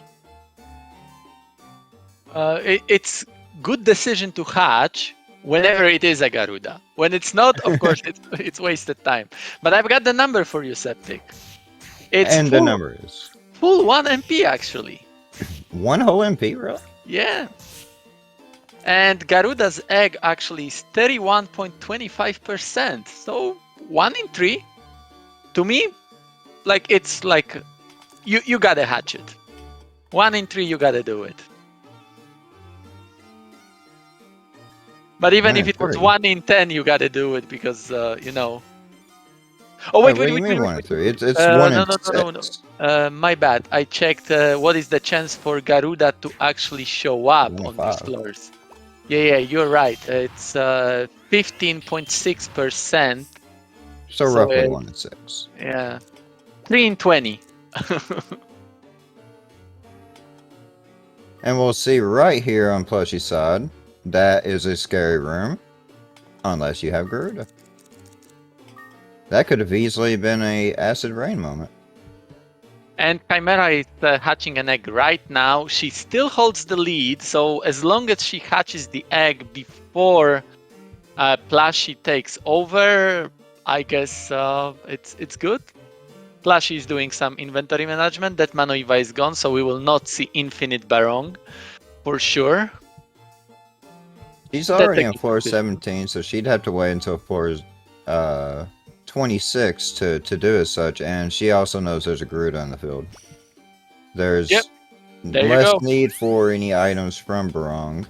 S2: It's good decision to hatch whenever it is a Garuda. When it's not, of course, it's wasted time. But I've got the number for you, Septic. It's
S3: And the number is
S2: full 1 MP, actually.
S3: 1 whole MP, really?
S2: Yeah. And Garuda's egg actually is 31.25%. So 1 in 3. To me, like, it's like you gotta hatch it. 1 in 3, you gotta do it. But even if it was 1 in 10, you gotta do it because you know. Oh wait,
S3: What do you mean 1 in 3? It's 1
S2: no,
S3: in 6.
S2: My bad. I checked what is the chance for Garuda to actually show up on these floors. Yeah, you're right. It's 15.6%.
S3: So roughly 1 in 6.
S2: Yeah. 3 in 20.
S3: And we'll see right here on Plushie's side, that is a scary room, unless you have Garuda. That could have easily been a acid rain moment.
S2: And Chimera is hatching an egg right now. She still holds the lead, so as long as she hatches the egg before Plushie takes over, I guess it's good. Plushie is doing some inventory management. That Manoiva is gone, so we will not see Infinite Barong for sure.
S3: She's already on floor 17, so she'd have to wait until floor 26 to do as such, and she also knows there's a Garuda on the field. There's less need for any items from Barong,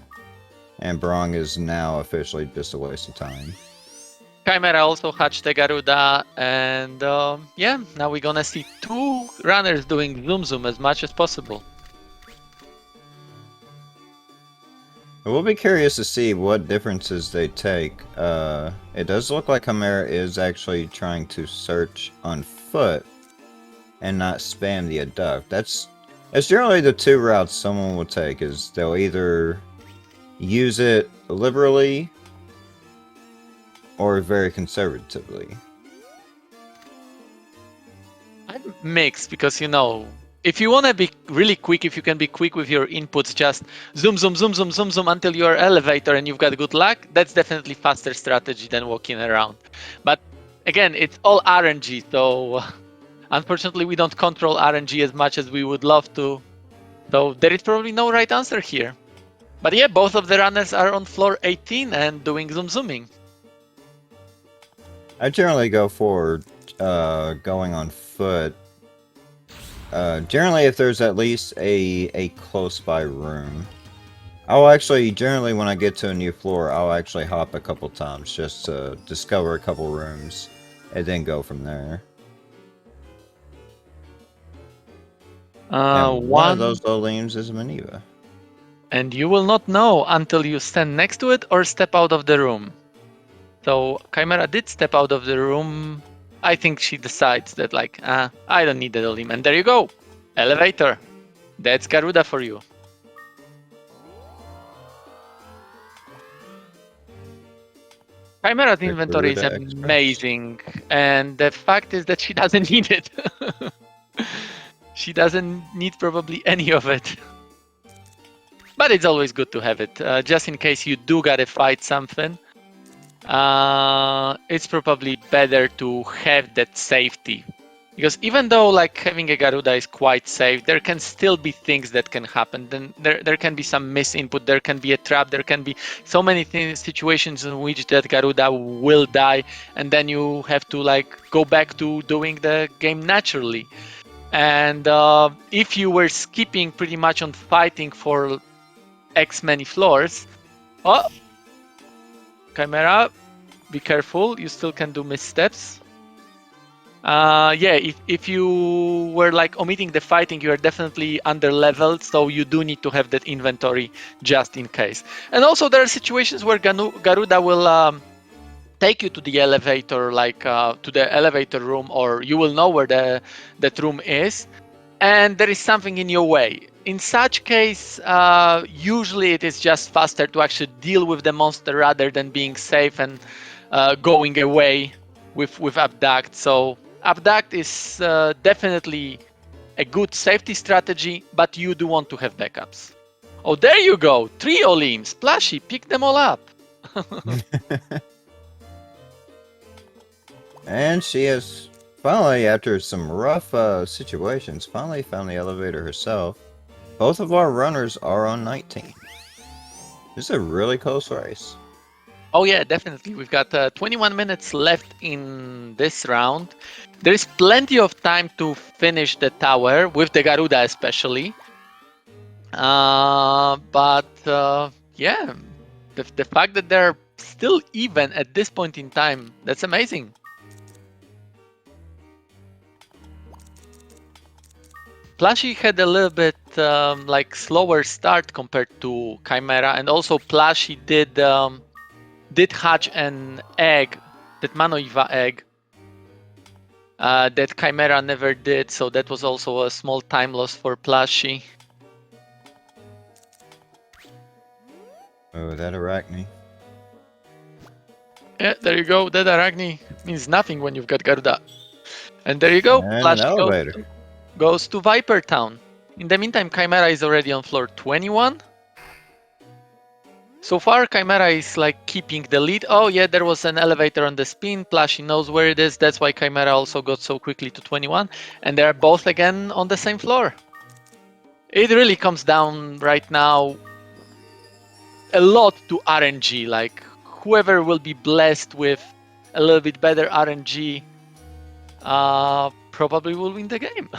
S3: and Barong is now officially just a waste of time.
S2: Chimera also hatched the Garuda, and yeah, now we're gonna see 2 runners doing zoom as much as possible.
S3: We'll be curious to see what differences they take. It does look like Chimera is actually trying to search on foot and not spam the abduct. That's generally the 2 routes someone will take, is they'll either use it liberally or very conservatively.
S2: I'm mixed because, you know, if you want to be really quick, if you can be quick with your inputs, just zoom until you're elevator and you've got good luck, that's definitely faster strategy than walking around. But again, it's all RNG, so unfortunately we don't control RNG as much as we would love to. So there is probably no right answer here. But yeah, both of the runners are on floor 18 and doing zooming.
S3: I generally go for going on foot. Generally, if there's at least a close by room. I'll actually, generally when I get to a new floor, I'll actually hop a couple times just to discover a couple rooms and then go from there. One of those Lolems is Manoiva.
S2: And you will not know until you stand next to it or step out of the room. So Chimera did step out of the room. I think she decides that, like, I don't need the Lolem. And there you go. Elevator. That's Garuda for you. Chimera's inventory is amazing. And the fact is that she doesn't need it. She doesn't need probably any of it. But it's always good to have it. Just in case you do gotta fight something. It's probably better to have that safety Because even though like having a Garuda is quite safe, there can still be things that can happen. Then there can be some misinput, there can be a trap, there can be so many things, situations in which that Garuda will die, and then you have to like go back to doing the game naturally. And if you were skipping pretty much on fighting for X many floors, oh, Chimera, be careful, you still can do missteps. Yeah, if you were like omitting the fighting, you are definitely under leveled, so you do need to have that inventory just in case. And also there are situations where Garuda will take you to the elevator, like to the elevator room, or you will know where that room is, and there is something in your way. In such case, usually it is just faster to actually deal with the monster rather than being safe and going away with abduct. So abduct is definitely a good safety strategy, but you do want to have backups. Oh, there you go. 3 Olims. Plushie, pick them all up.
S3: And she has finally, after some rough situations, finally found the elevator herself. Both of our runners are on 19. This is a really close race.
S2: Oh yeah, definitely. We've got 21 minutes left in this round. There is plenty of time to finish the tower, with the Garuda especially. But yeah, the fact that they're still even at this point in time, that's amazing. Plushie had a little bit like slower start compared to Chimera, and also Plushie did hatch an egg, that Manoiva egg, that Chimera never did, so that was also a small time loss for Plushie.
S3: Oh, that Arachne.
S2: Yeah, there you go. That Arachne means nothing when you've got Garuda. And there you go.
S3: And an
S2: Plushie
S3: elevator.
S2: goes to Viper Town. In the meantime, Chimera is already on floor 21. So far, Chimera is like keeping the lead. Oh yeah, there was an elevator on the spin. Plushie knows where it is. That's why Chimera also got so quickly to 21. And they're both again on the same floor. It really comes down right now a lot to RNG. Like whoever will be blessed with a little bit better RNG probably will win the game.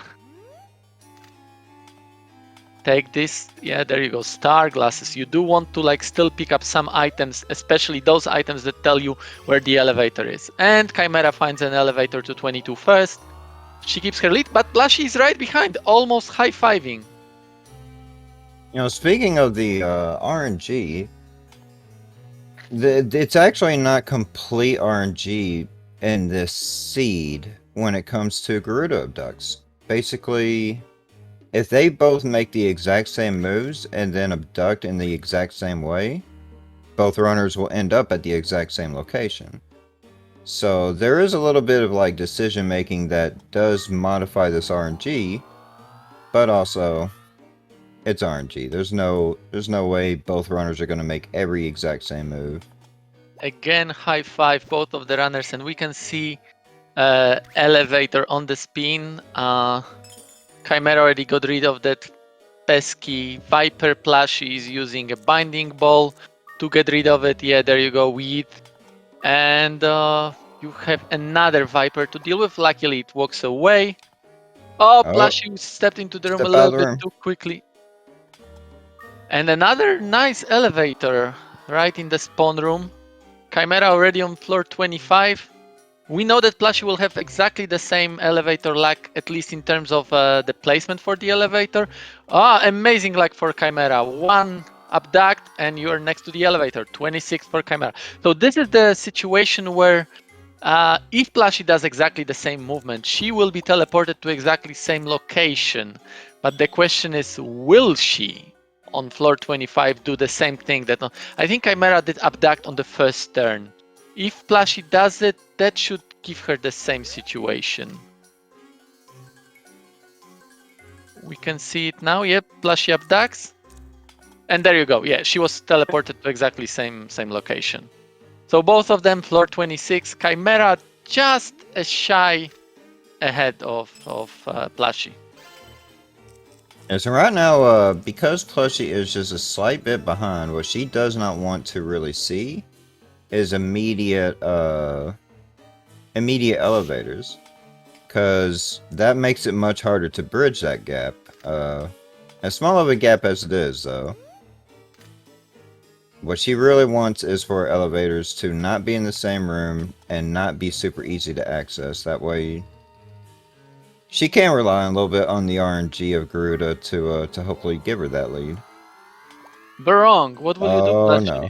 S2: Take this. Yeah, there you go. Star glasses. You do want to like still pick up some items, especially those items that tell you where the elevator is. And Chimera finds an elevator to 22 first. She keeps her lead, but Plushie is right behind, almost high-fiving.
S3: You know, speaking of the RNG, it's actually not complete RNG in this seed when it comes to Garuda abducts. Basically, if they both make the exact same moves and then abduct in the exact same way, both runners will end up at the exact same location. So there is a little bit of like decision making that does modify this RNG, but also it's RNG. There's no way both runners are going to make every exact same move.
S2: Again, high five both of the runners, and we can see elevator on the spin. Chimera already got rid of that pesky Viper. Plushie is using a binding ball to get rid of it. Yeah, there you go, weed. And you have another Viper to deal with. Luckily, it walks away. Oh, Plushie stepped into the room a little bit too quickly. And another nice elevator right in the spawn room. Chimera already on floor 25. We know that Plushie will have exactly the same elevator luck, at least in terms of the placement for the elevator. Amazing luck for Chimera. One abduct and you're next to the elevator. 26 for Chimera. So this is the situation where if Plushie does exactly the same movement, she will be teleported to exactly same location. But the question is, will she on floor 25 do the same thing? That I think Chimera did abduct on the first turn. If Plushie does it, that should give her the same situation. We can see it now. Yep, Plushie abducts. And there you go. Yeah, she was teleported to exactly same location. So both of them, floor 26. Chimera just a shy ahead of Plushie.
S3: And so right now, because Plushie is just a slight bit behind, what she does not want to really see is immediate elevators, because that makes it much harder to bridge that gap. As small of a gap as it is, though, what she really wants is for elevators to not be in the same room and not be super easy to access. That way, she can rely a little bit on the RNG of Garuda to hopefully give her that lead.
S2: Barong, what will you do,
S3: Oh
S2: Plushie?
S3: no.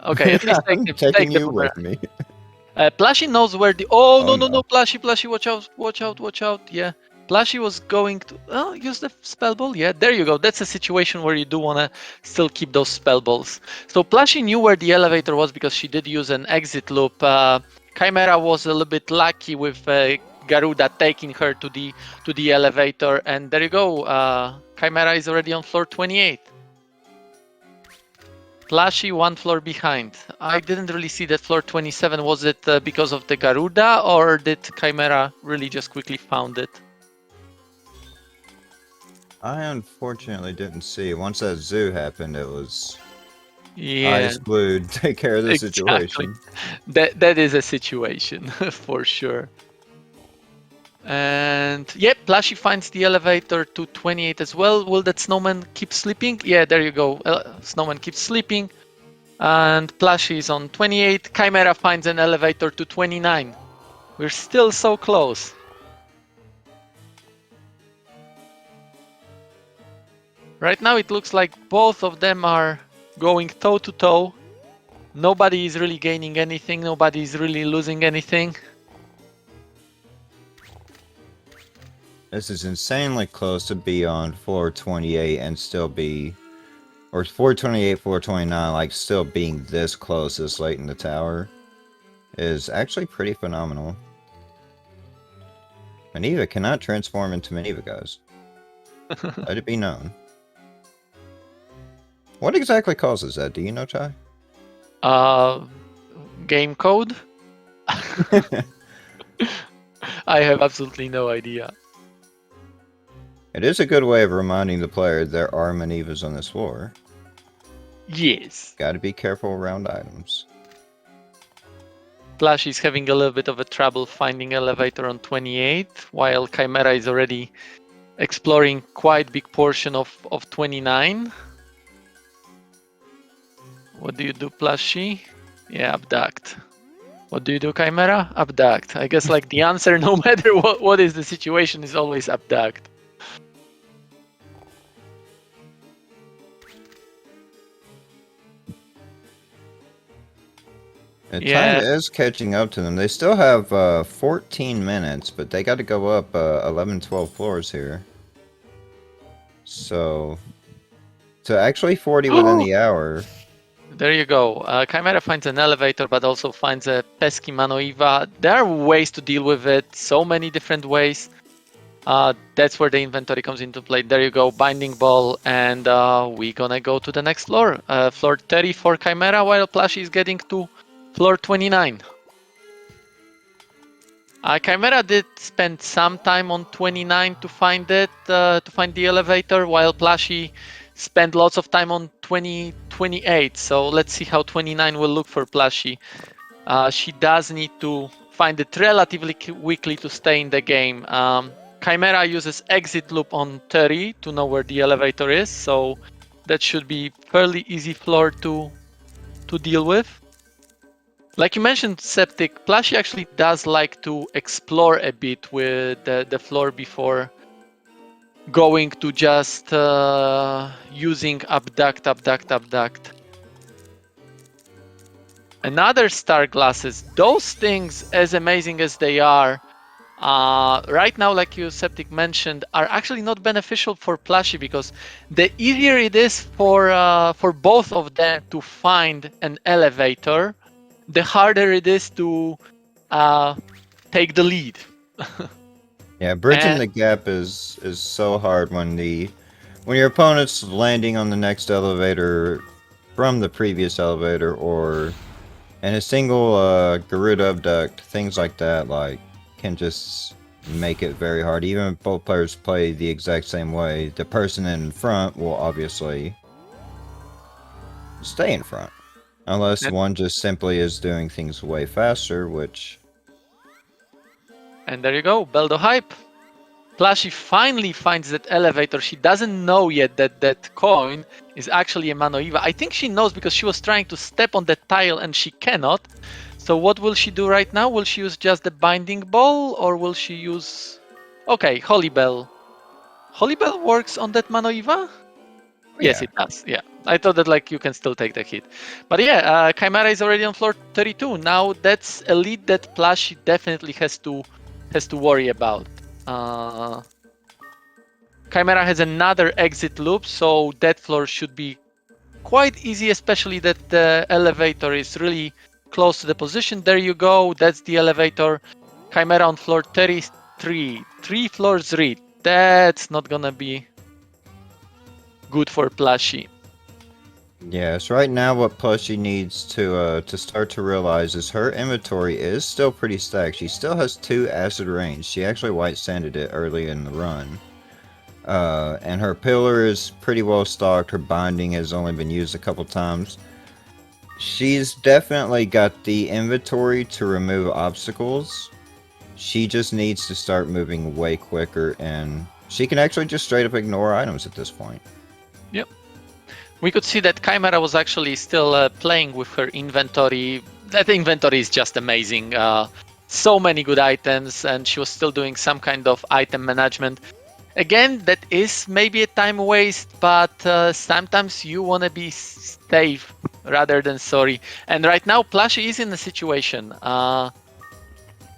S2: Okay, at least
S3: I'm
S2: take
S3: taking
S2: the
S3: you
S2: boomerang.
S3: with me.
S2: Plushie knows where the. Oh,
S3: Oh
S2: no,
S3: no.
S2: Plushie, watch out. Yeah. Plushie was going to use the spell ball. Yeah, there you go. That's a situation where you do want to still keep those spell balls. So Plushie knew where the elevator was because she did use an exit loop. Chimera was a little bit lucky with Garuda taking her to the elevator, and there you go. Chimera is already on floor 28. Plushie one floor behind. I didn't really see that floor 27. Was it because of the Garuda, or did Chimera really just quickly found it?
S3: I unfortunately didn't see. Once that zoo happened, it was
S2: Yeah,
S3: eyes glued. Take care of the
S2: exactly.
S3: situation.
S2: That is a situation for sure. And yep, Plushie finds the elevator to 28 as well. Will that snowman keep sleeping? Yeah, there you go. Snowman keeps sleeping. And Plushie is on 28. Chimera finds an elevator to 29. We're still so close. Right now it looks like both of them are going toe to toe. Nobody is really gaining anything. Nobody is really losing anything.
S3: This is insanely close to be on floor 28 and still be, or floor 28, floor 29, like still being this close this late in the tower is actually pretty phenomenal. Maneva cannot transform into Maneva, guys. Let it be known. What exactly causes that? Do you know, Chai?
S2: Game code? I have absolutely no idea.
S3: It is a good way of reminding the player there are Manevas on this floor.
S2: Yes.
S3: Gotta be careful around items.
S2: Plushie is having a little bit of a trouble finding elevator on 28, while Chimera is already exploring quite big portion of 29. What do you do, Plushie? Yeah, abduct. What do you do, Chimera? Abduct. I guess like the answer, no matter what is the situation, is always abduct.
S3: It
S2: Yeah.
S3: time is catching up to them. They still have 14 minutes, but they got to go up 11, 12 floors here. So actually 40 within the hour.
S2: There you go. Chimera finds an elevator, but also finds a pesky Manoiva. There are ways to deal with it, so many different ways. That's where the inventory comes into play. There you go, binding ball, and we're gonna go to the next floor. Floor 30 for Chimera, while Plushie is getting to floor 29. Chimera did spend some time on 29 to find it, to find the elevator, while Plushie spent lots of time on 28. So let's see how 29 will look for Plushie. She does need to find it relatively quickly to stay in the game. Chimera uses exit loop on 30 to know where the elevator is, so that should be fairly easy floor to deal with. Like you mentioned, Septic, Plushie actually does like to explore a bit with the floor before going to just using abduct. Another star glasses, those things, as amazing as they are, right now, like you, Septic, mentioned, are actually not beneficial for Plushie because the easier it is for both of them to find an elevator, the harder it is to take the lead.
S3: Yeah, bridging
S2: And
S3: the gap is so hard when your opponent's landing on the next elevator from the previous elevator, or in a single Garuda abduct, things like that, like can just make it very hard. Even if both players play the exact same way, the person in front will obviously stay in front. Unless
S2: And-
S3: one just simply is doing things way faster, which...
S2: And there you go, Beldo hype. Plushie finally finds that elevator. She doesn't know yet that that coin is actually a Manoiva. I think she knows because she was trying to step on that tile and she cannot. So what will she do right now? Will she use just the binding ball or will she use... Okay, Holy Bell. Holy Bell works on that Manoiva? Yes,
S3: Yeah.
S2: it does. Yeah, I thought that like you can still take the hit, but yeah, Chimera is already on floor 32 now. That's a lead that Plushie definitely has to worry about. Uh, Chimera has another exit loop, so that floor should be quite easy, especially that the elevator is really close to the position. There you go. That's the elevator. Chimera on floor 33, 3 floors read. That's not gonna be good for Plushie.
S3: Yes, right now what Plushie needs to start to realize is her inventory is still pretty stacked. She still has 2 acid rains. She actually white sanded it early in the run. And her pillar is pretty well stocked. Her binding has only been used a couple times. She's definitely got the inventory to remove obstacles. She just needs to start moving way quicker, and she can actually just straight up ignore items at this point.
S2: Yep. We could see that Chimera was actually still playing with her inventory. That inventory is just amazing. So many good items, and she was still doing some kind of item management. Again, that is maybe a time waste, but sometimes you want to be safe rather than sorry. And right now, Plushie is in a situation.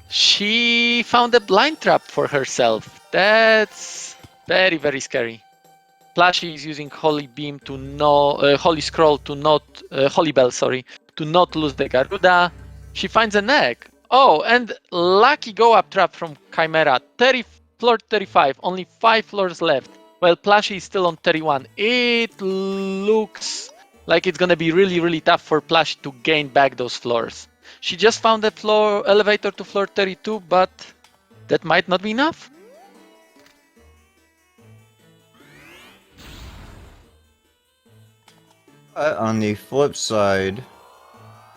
S2: She found a blind trap for herself. That's very, very scary. Plushie is using Holy Beam to Holy Scroll to not Holy Bell, sorry, to not lose the Garuda. She finds an egg. Oh, and lucky go up trap from Chimera. Floor 35, only 5 floors left. While Plushie is still on 31. It looks like it's gonna be really, really tough for Plushie to gain back those floors. She just found a floor elevator to floor 32, but that might not be enough.
S3: On the flip side,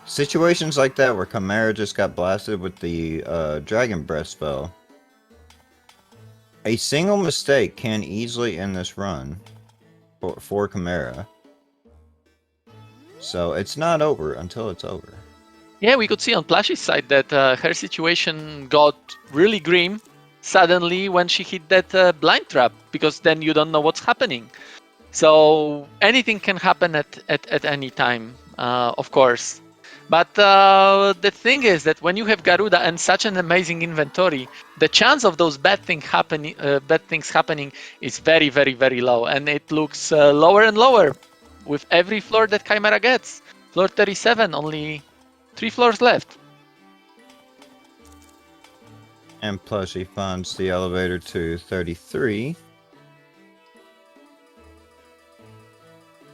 S3: situations like that where Chimera just got blasted with the Dragon Breath spell, a single mistake can easily end this run for Chimera. So it's not over until it's over.
S2: Yeah, we could see on Plushie's side that her situation got really grim suddenly when she hit that blind trap, because then you don't know what's happening. So anything can happen at any time, of course. But the thing is that when you have Garuda and such an amazing inventory, the chance of those bad things happening is very, very, very low, and it looks lower and lower with every floor that Chimera gets. Floor 37, only 3 floors left.
S3: And Plushie finds the elevator to 33.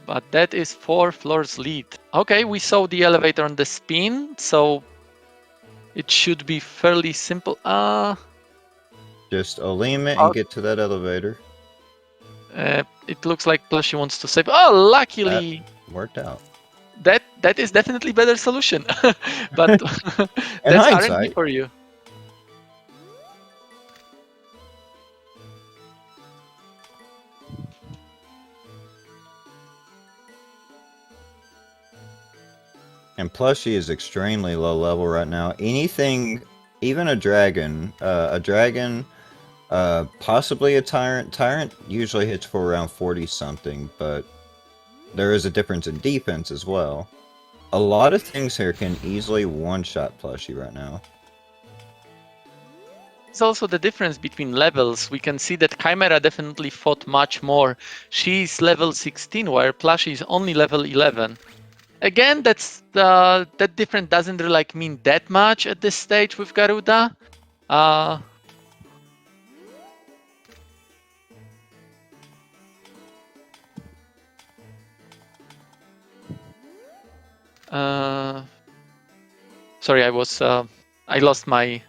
S2: But that is 4 floors lead. Okay, we saw the elevator on the spin, so it should be fairly simple.
S3: Just aim it and get to that elevator.
S2: It looks like Plushie wants to save. Oh, luckily
S3: Worked out.
S2: that is definitely better solution. But
S3: In
S2: that's
S3: hindsight.
S2: RNG for you.
S3: And Plushie is extremely low level right now. Anything, even a dragon, possibly a tyrant. Tyrant usually hits for around 40 something, but there is a difference in defense as well. A lot of things here can easily one-shot Plushie right now.
S2: It's also the difference between levels. We can see that Chimera definitely fought much more. She's level 16, while Plushie is only level 11. Again, that difference doesn't really like mean that much at this stage with Garuda. Sorry, I lost my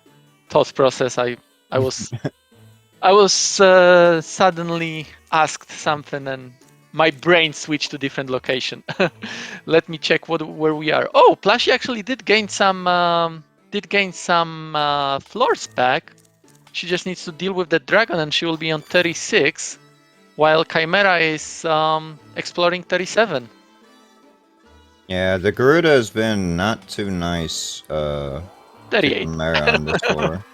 S2: thought process. I I was suddenly asked something and my brain switched to different location. Let me check where we are. Oh, Plushie actually did gain some floors back. She just needs to deal with the dragon and she will be on 36, while Chimera is exploring 37.
S3: Yeah, the Garuda has been not too nice to
S2: 38.
S3: Chimera on this floor.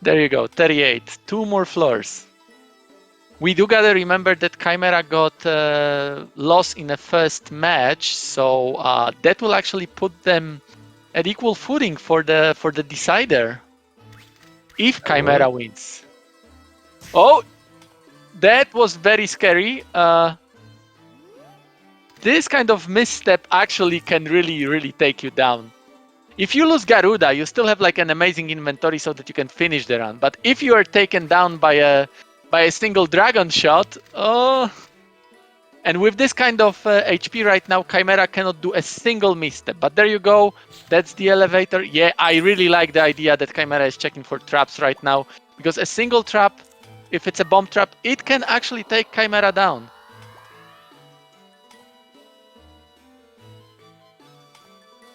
S2: There you go, 38. 2 more floors. We do gotta remember that Chimera got lost in the first match, so that will actually put them at equal footing for the decider if Chimera wins. Oh, that was very scary. This kind of misstep actually can really take you down. If you lose Garuda, you still have like an amazing inventory so that you can finish the run. But if you are taken down by a single dragon shot, and with this kind of HP right now, Chimera cannot do a single misstep. But there you go. That's the elevator. Yeah, I really like the idea that Chimera is checking for traps right now, because a single trap, if it's a bomb trap, it can actually take Chimera down.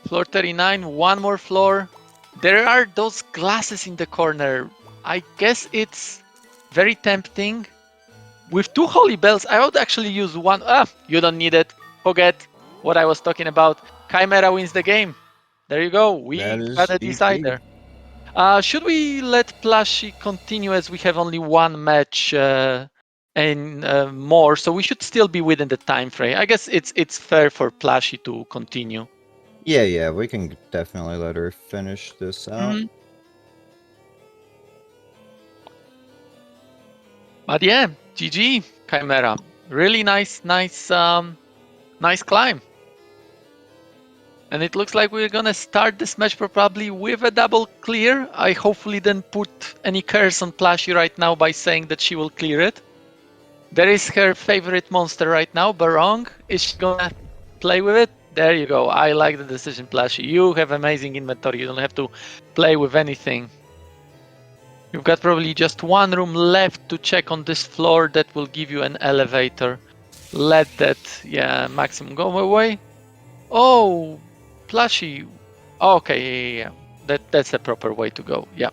S2: Floor 39, one more floor. There are those glasses in the corner. I guess it's very tempting. With 2 holy bells, I would actually use one. You don't need it. Forget what I was talking about. Chimera wins the game. There you go. We got a decider. Should we let Plushie continue, as we have only one match and more, so we should still be within the time frame. I guess it's fair for Plushie to continue.
S3: Yeah, we can definitely let her finish this out.
S2: Mm-hmm. But yeah, GG, Chimera. Really nice climb. And it looks like we're gonna start this match probably with a double clear. I hopefully didn't put any curse on Plushie right now by saying that she will clear it. There is her favorite monster right now, Barong. Is she gonna play with it? There you go. I like the decision, Plushie. You have amazing inventory. You don't have to play with anything. You've got probably just one room left to check on this floor that will give you an elevator. Let that, maximum go away. Oh, Plushie. Okay, yeah. That's the proper way to go. Yeah.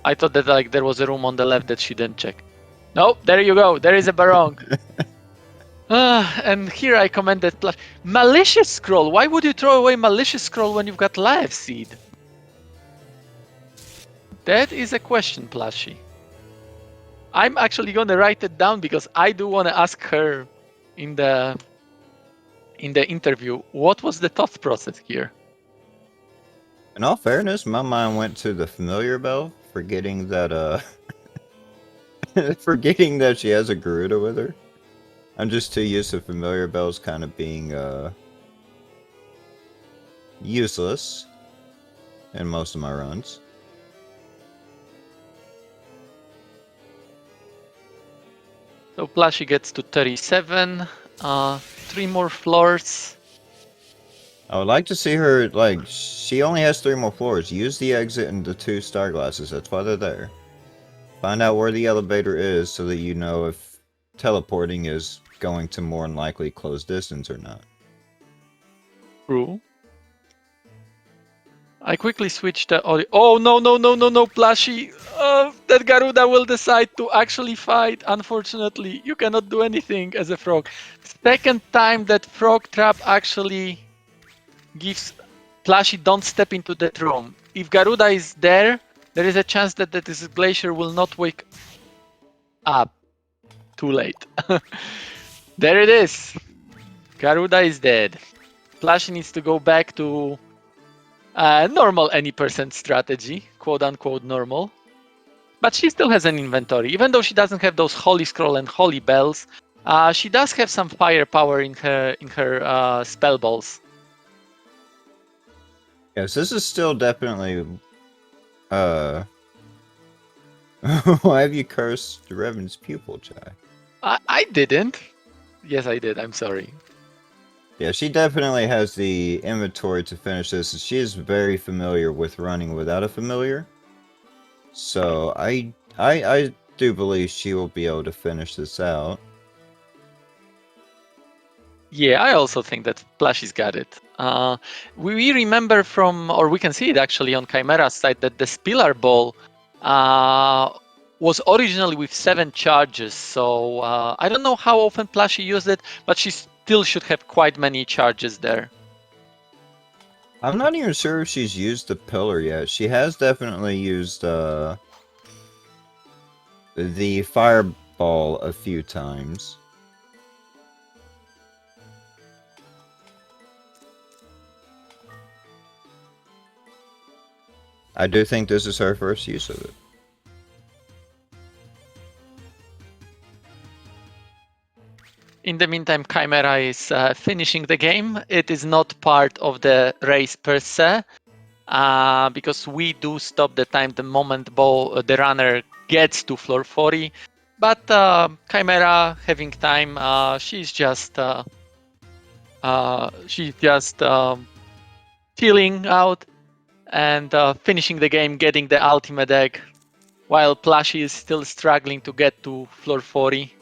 S2: I thought that like there was a room on the left that she didn't check. Nope, there you go. There is a Barong. And here I commented Plushie. Malicious Scroll. Why would you throw away Malicious Scroll when you've got Life Seed? That is a question, Plushie. I'm actually going to write it down because I do want to ask her in the interview, what was the thought process here?
S3: In all fairness, my mind went to the familiar bell, forgetting that forgetting that she has a Garuda with her. I'm just too used to familiar bells kind of being useless in most of my runs.
S2: So Plushie gets to 37, 3 more floors.
S3: I would like to see her, like, she only has 3 more floors. Use the exit and the 2 star glasses, that's why they're there. Find out where the elevator is so that you know if teleporting is going to more than likely close distance or not.
S2: True. I quickly switched the audio. Oh, no, Plushie. That Garuda will decide to actually fight. Unfortunately, you cannot do anything as a frog. Second time that frog trap actually gives Plushie don't step into that room. If Garuda is there, there is a chance that this glacier will not wake up. Too late. There it is. Garuda is dead. Plushie needs to go back to normal any percent strategy, quote unquote normal. But she still has an inventory. Even though she doesn't have those Holy Scroll and Holy Bells, she does have some firepower in her spell balls.
S3: Yes, this is still definitely why have you cursed Revan's pupil, Chai?
S2: I didn't. Yes, I did. I'm sorry.
S3: Yeah, she definitely has the inventory to finish this. She is very familiar with running without a familiar. So I do believe she will be able to finish this out.
S2: Yeah, I also think that Plushie's got it. We remember from, or we can see it actually on Chimera's side, that the Spillar Ball was originally with 7 charges. So I don't know how often Plushie used it, but she still should have quite many charges there.
S3: I'm not even sure if she's used the pillar yet. She has definitely used the fireball a few times. I do think this is her first use of it.
S2: In the meantime, Chimera is finishing the game. It is not part of the race per se, because we do stop the time the moment the runner gets to floor 40. But Chimera having time, she's just chilling out and finishing the game, getting the ultimate egg, while Plushie is still struggling to get to floor 40.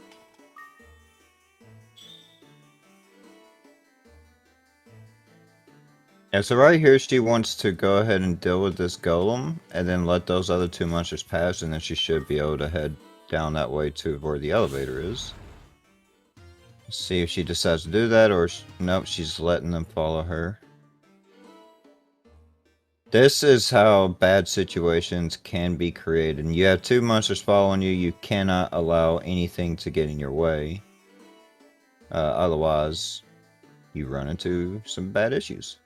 S3: Yeah, so right here she wants to go ahead and deal with this golem, and then let those other 2 monsters pass, and then she should be able to head down that way to where the elevator is. Let's see if she decides to do that, or nope, she's letting them follow her. This is how bad situations can be created. You have 2 monsters following you, you cannot allow anything to get in your way. Otherwise, you run into some bad issues.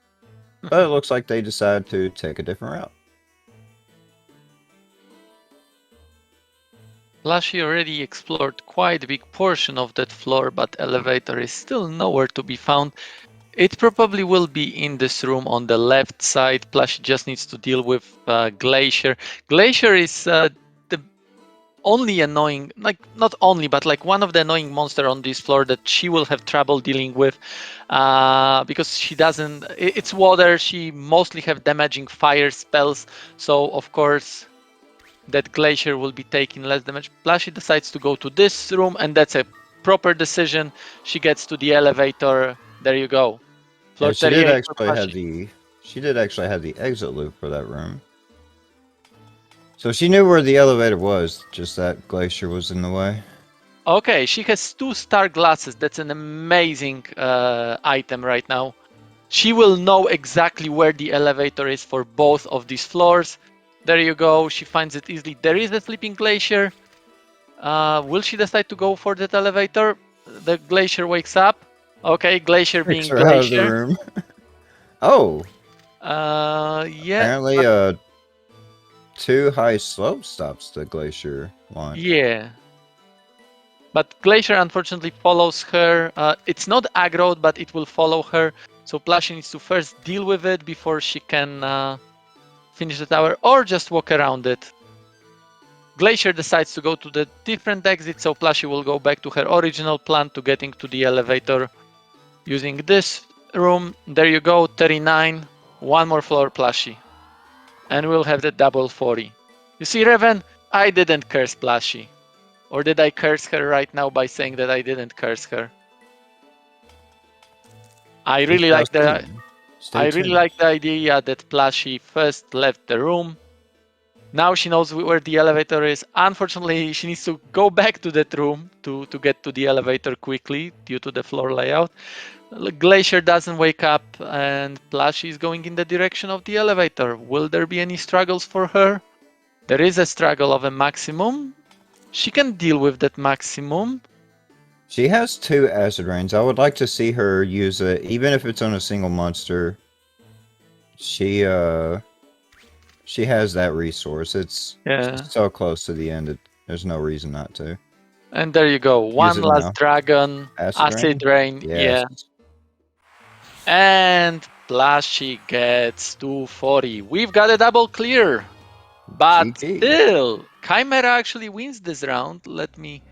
S3: But it looks like they decide to take a different route.
S2: Plushie already explored quite a big portion of that floor, but elevator is still nowhere to be found. It probably will be in this room on the left side. Plushie just needs to deal with Glacier. Glacier is the only annoying, like not only, but like one of the annoying monster on this floor that she will have trouble dealing with, because she doesn't. It's water. She mostly have damaging fire spells, so of course that Glacier will be taking less damage. Plushie decides to go to this room, and that's a proper decision. She gets to the elevator. There you go. Floor
S3: Yeah, she did
S2: 38 for
S3: actually have
S2: Plushie.
S3: the exit loop for that room. So she knew where the elevator was, just that Glacier was in the way.
S2: Okay, she has 2 star glasses. That's an amazing item right now. She will know exactly where the elevator is for both of these floors. There you go. She finds it easily. There is a sleeping Glacier. Will she decide to go for that elevator? The Glacier wakes up. Okay, Glacier
S3: Kicks
S2: being
S3: her out of the
S2: Glacier.
S3: room. Oh,
S2: Yeah,
S3: apparently, 2 high slope stops the Glacier launch.
S2: yeah. But Glacier unfortunately follows her. It's not aggroed, but it will follow her. So Plushie needs to first deal with it before she can finish the tower, or just walk around it. Glacier decides to go to the different exit, so Plushie will go back to her original plan to getting to the elevator using this room. There you go, 39. One more floor, Plushie. And we'll have the double 40. You see, Revan, I didn't curse Plushie. Or did I curse her right now by saying that I didn't curse her? I
S3: We
S2: really
S3: shall
S2: like the
S3: see. Stay tuned.
S2: idea that Plushie first left the room. Now she knows where the elevator is. Unfortunately, she needs to go back to that room to get to the elevator quickly due to the floor layout. Glacier doesn't wake up, and Plushie is going in the direction of the elevator. Will there be any struggles for her? There is a struggle of a maximum. She can deal with that maximum.
S3: She has 2 acid rains. I would like to see her use it, even if it's on a single monster. She has that resource. It's
S2: Yeah.
S3: so close to the end. There's no reason not to.
S2: And there you go.
S3: Use
S2: One
S3: it
S2: last
S3: now.
S2: dragon. Acid rain.
S3: Yes.
S2: Yeah. And Plushie gets 240. We've got a double clear. But
S3: GG.
S2: still, Chimera actually wins this round. Let me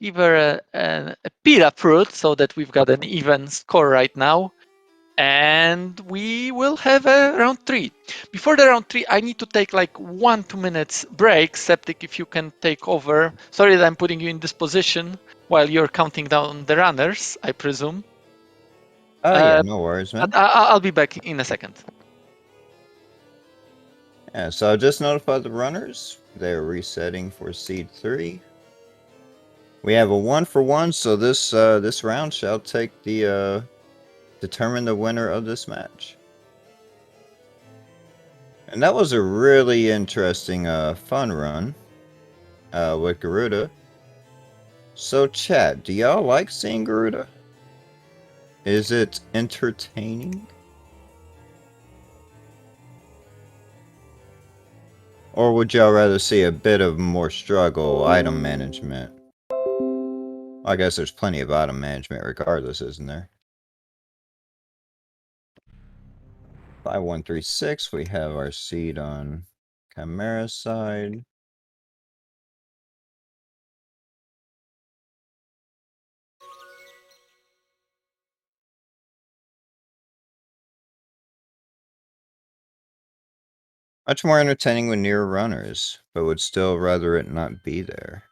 S2: give her a pita fruit so that we've got an even score right now. And we will have a round 3. Before the round 3, I need to take like 1-2 minutes break. Septic, if you can take over. Sorry that I'm putting you in this position while you're counting down the runners, I presume.
S3: Yeah, no worries, man.
S2: But I'll be back in a second.
S3: Yeah, so I just notified the runners. They're resetting for seed 3. We have a 1-for-1, so this round shall take the determine the winner of this match. And that was a really interesting fun run with Garuda. So chat, do y'all like seeing Garuda? Is it entertaining? Or would y'all rather see a bit of more struggle item management? I guess there's plenty of item management regardless, isn't there? 5136, we have our seed on Chimera's side. Much more entertaining with near runners, but would still rather it not be there.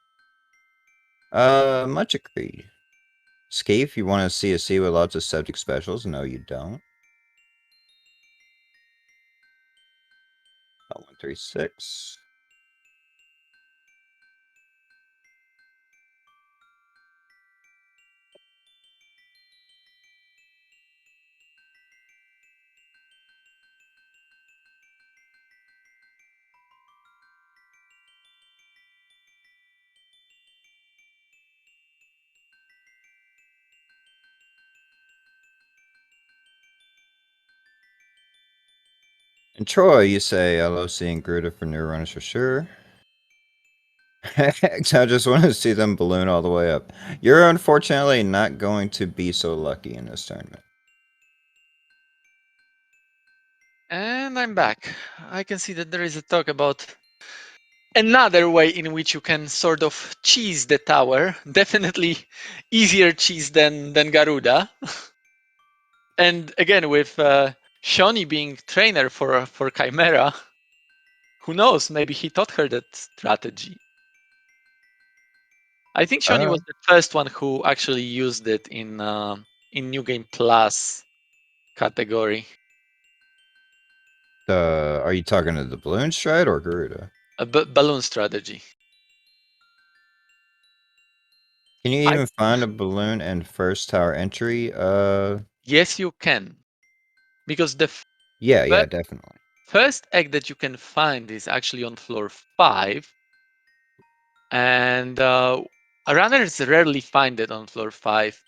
S3: Much agreed. Skeef, you want to see a sea with lots of subject specials? No, you don't. 136. And Troy, you say, I love seeing Gruta for new runners for sure. I just want to see them balloon all the way up. You're unfortunately not going to be so lucky in this tournament.
S2: And I'm back. I can see that there is a talk about another way in which you can sort of cheese the tower. Definitely easier cheese than Garuda. And again, with Shoni being trainer for Chimera, who knows? Maybe he taught her that strategy. I think Shoni was the first one who actually used it in New Game Plus category.
S3: Are you talking to the balloon stride or Garuda?
S2: A balloon strategy.
S3: Can you even find a balloon in first tower entry?
S2: Yes, you can, because the
S3: yeah, definitely.
S2: first egg that you can find is actually on floor 5, and runners rarely find it on floor 5,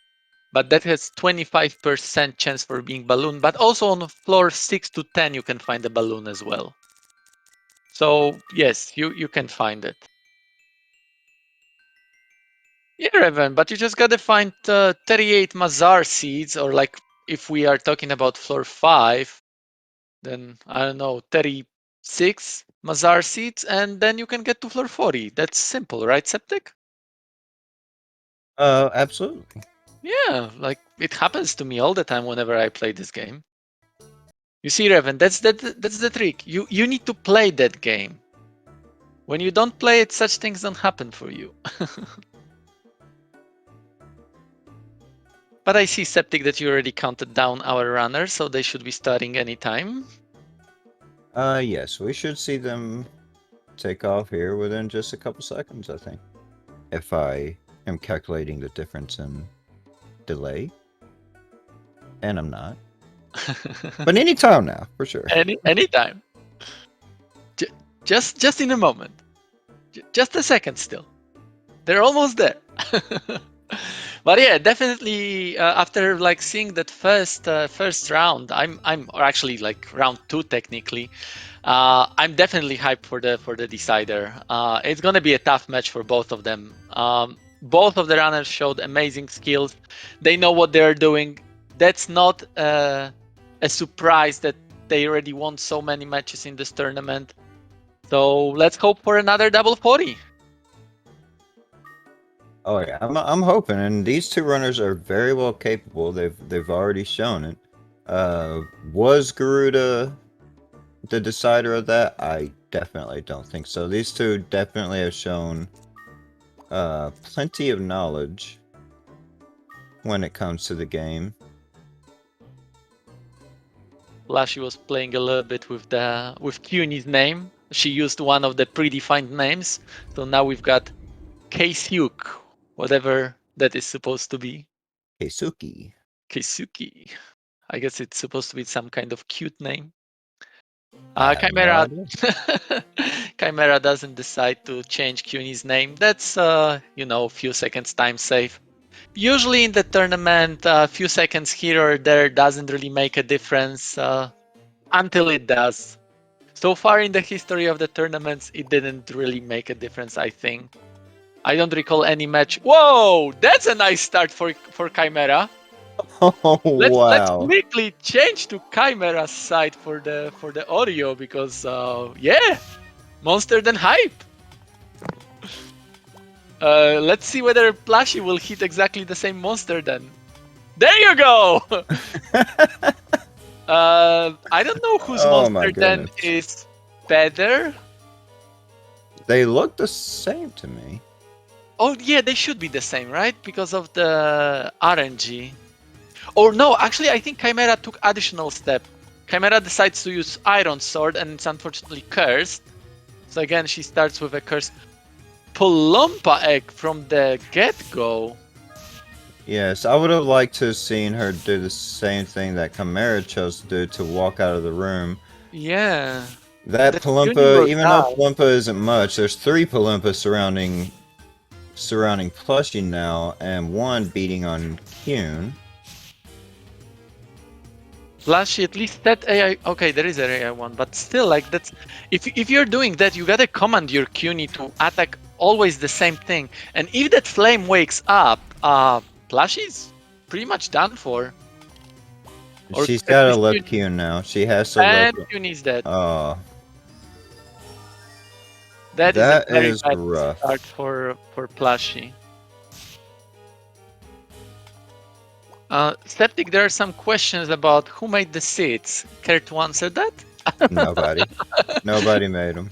S2: but that has 25% chance for being balloon. But also on floor 6 to 10, you can find a balloon as well. So yes, you can find it. Yeah, Revan, but you just gotta find 38 Mazar seeds, or like if we are talking about floor 5, then I don't know, 36 Mazar seeds, and then you can get to floor 40. That's simple, right, Septic?
S3: Absolutely.
S2: Yeah, like it happens to me all the time whenever I play this game. You see, Revan, that's the trick. You need to play that game. When you don't play it, such things don't happen for you. But I see, Septic, that you already counted down our runners, so they should be starting anytime.
S3: Yes, we should see them take off here within just a couple seconds, I think. If I am calculating the difference in delay. And I'm not. But anytime now, for sure.
S2: Anytime. Just in a moment. Just a second still. They're almost there. But yeah, definitely after like seeing that first round, or actually like round 2 technically. I'm definitely hyped for the decider. It's gonna be a tough match for both of them. Both of the runners showed amazing skills. They know what they're doing. That's not a surprise that they already won so many matches in this tournament. So let's hope for another double 40.
S3: Oh yeah, I'm hoping, and these two runners are very well capable. They've already shown it. Was Garuda the decider of that? I definitely don't think so. These two definitely have shown plenty of knowledge when it comes to the game.
S2: Plushie was playing a little bit with CUNY's name. She used one of the predefined names, so now we've got Keisuke, whatever that is supposed to be.
S3: Keisuke.
S2: Keisuke. I guess it's supposed to be some kind of cute name.
S3: I have no
S2: Chimera.
S3: idea.
S2: Chimera doesn't decide to change CUNY's name. That's few seconds time save. Usually in the tournament, a few seconds here or there doesn't really make a difference until it does. So far in the history of the tournaments, it didn't really make a difference, I think. I don't recall any match. Whoa, that's a nice start for Chimera.
S3: Oh,
S2: Let's
S3: wow.
S2: quickly change to Chimera's side for the audio because yeah, Monster than hype. Let's see whether Plushie will hit exactly the same monster then. There you go! I don't know whose
S3: Oh my
S2: monster then
S3: goodness.
S2: is better.
S3: They look the same to me.
S2: Oh yeah, they should be the same, right? Because of the RNG. Or no, actually I think Chimera took additional step. Chimera decides to use Iron Sword and it's unfortunately cursed. So again, she starts with a cursed Palumpa egg from the get-go.
S3: Yes, I would have liked to have seen her do the same thing that Chimera chose to do, to walk out of the room.
S2: Yeah.
S3: That
S2: The
S3: Palumpa,
S2: will
S3: even though
S2: die.
S3: Palumpa isn't much, there's 3 Palumpas surrounding Plushie now, and 1 beating on Kyun.
S2: Plushie, at least that AI. Okay, there is an AI one, but still, like that's if you're doing that, you gotta command your CUNY to attack always the same thing. And if that flame wakes up, Plushie's pretty much done for. Or
S3: She's
S2: at
S3: gotta
S2: least
S3: let
S2: CUNY.
S3: Kyun now. She has to let.
S2: And CUNY's dead.
S3: Oh,
S2: That is a
S3: that
S2: very
S3: is
S2: bad
S3: rough.
S2: start for Plushie. Septic, there are some questions about who made the seeds. Care to answer that?
S3: Nobody. Nobody made them.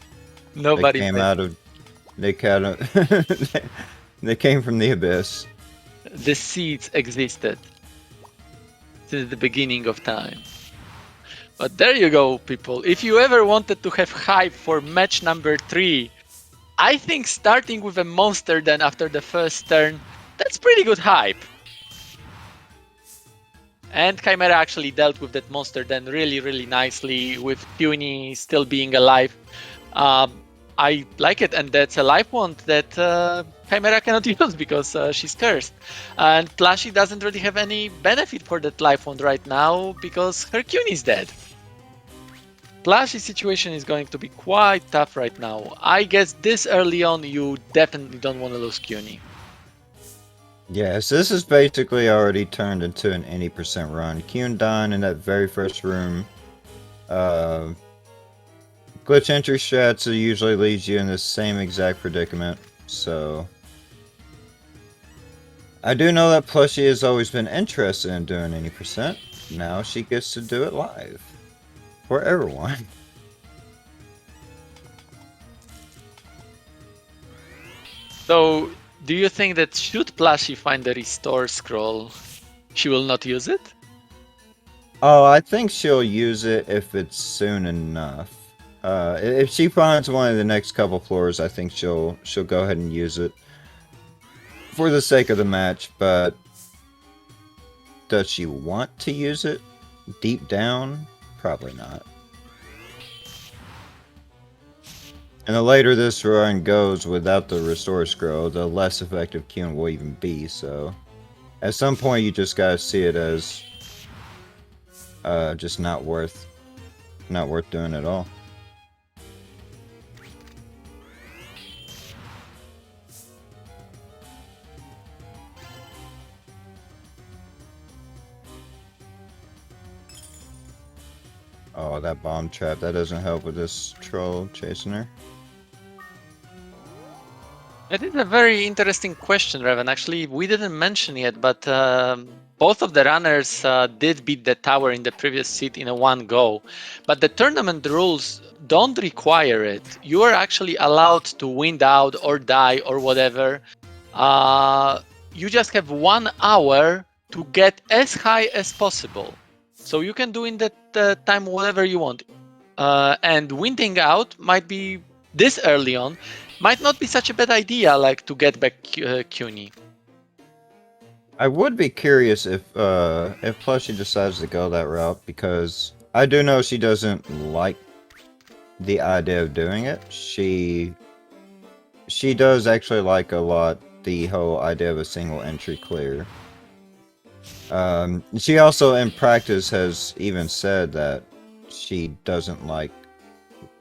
S2: Nobody
S3: Came
S2: made
S3: out of. They kind of. They came from the abyss.
S2: the seeds existed since the beginning of time. But there you go, people. If you ever wanted to have hype for match number 3, I think starting with a monster then after the first turn, that's pretty good hype. And Chimera actually dealt with that monster then really, really nicely with CUNY still being alive. I like it, and that's a life wand that Chimera cannot use because she's cursed. And Plushie doesn't really have any benefit for that life wand right now because her CUNY is dead. Plushie's situation is going to be quite tough right now. I guess this early on, you definitely don't want to lose CUNY.
S3: Yes, this is basically already turned into an 80% run. Kyun dying in that very first room. Glitch entry strats usually leads you in the same exact predicament, so... I do know that Plushie has always been interested in doing 80%. Now she gets to do it live. For everyone.
S2: So, do you think that should Plushie find the restore scroll, she will not use it?
S3: Oh, I think she'll use it if it's soon enough. If she finds one of the next couple floors, I think she'll go ahead and use it for the sake of the match. But does she want to use it deep down? Probably not. And the later this run goes without the restore scroll, the less effective Kyun will even be. So, at some point, you just gotta see it as just not worth doing at all. Oh, that bomb trap, that doesn't help with this troll chasing her.
S2: It is a very interesting question, Revan. Actually, we didn't mention yet, but both of the runners did beat the tower in the previous seat in a one go. But the tournament rules don't require it. You are actually allowed to wind out or die or whatever. You just have 1 hour to get as high as possible. So you can do in that time whatever you want. And winding out might be this early on might not be such a bad idea, like to get back CUNY.
S3: I would be curious if Plushie decides to go that route, because I do know she doesn't like the idea of doing it. She does actually like a lot the whole idea of a single entry clear. She also in practice has even said that she doesn't like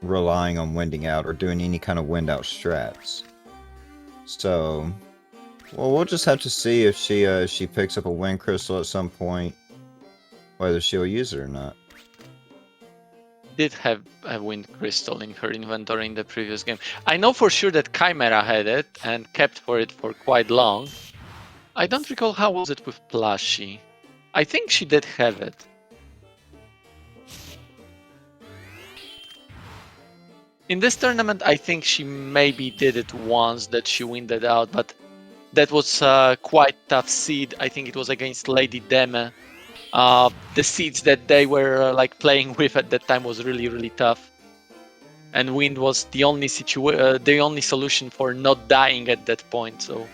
S3: relying on winding out or doing any kind of wind out strats. So, well, we'll just have to see if she picks up a wind crystal at some point, whether she'll use it or not.
S2: Did have a wind crystal in her inventory in the previous game. I know for sure that Chimera had it and kept for it for quite long. I don't recall how was it with Plushie. I think she did have it. In this tournament, I think she maybe did it once that she winded out, but that was quite tough seed. I think it was against Lady Deme. The seeds that they were like playing with at that time was really, really tough. And wind was the only solution for not dying at that point. So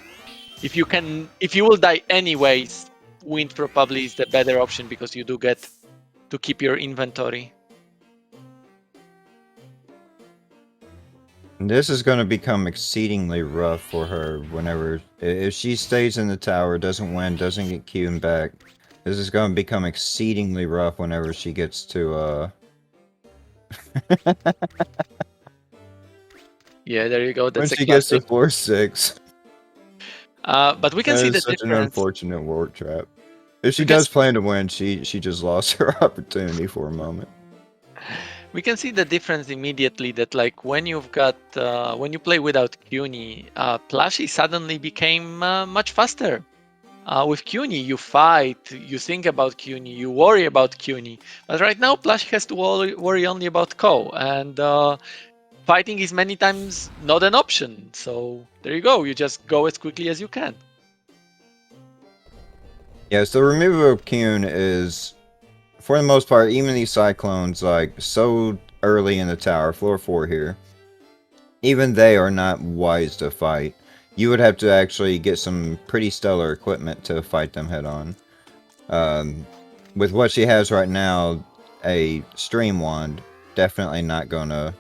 S2: if you will die anyways, wind probably is the better option because you do get to keep your inventory.
S3: This is going to become exceedingly rough for her whenever, if she stays in the tower, doesn't win, doesn't get queued back. This is going to become exceedingly rough whenever she gets to,
S2: Yeah, there you go. That's
S3: when
S2: a
S3: she gets to
S2: classic.
S3: 4-6.
S2: But we can
S3: That
S2: see the
S3: is such an
S2: difference.
S3: unfortunate warp trap. If she
S2: We can
S3: does plan to win, she just lost her opportunity for a moment.
S2: we can see the difference immediately that like when you've got when you play without CUNY, Plushie suddenly became much faster. With CUNY, you fight, you think about CUNY, you worry about CUNY. But right now, Plushie has to worry only about Co. And fighting is many times not an option. So there you go. You just go as quickly as you can.
S3: Yeah, so the removal of Kyun is, for the most part, even these cyclones, like, so early in the tower, floor 4 here, even they are not wise to fight. You would have to actually get some pretty stellar equipment to fight them head on. With what she has right now, a stream wand, definitely not gonna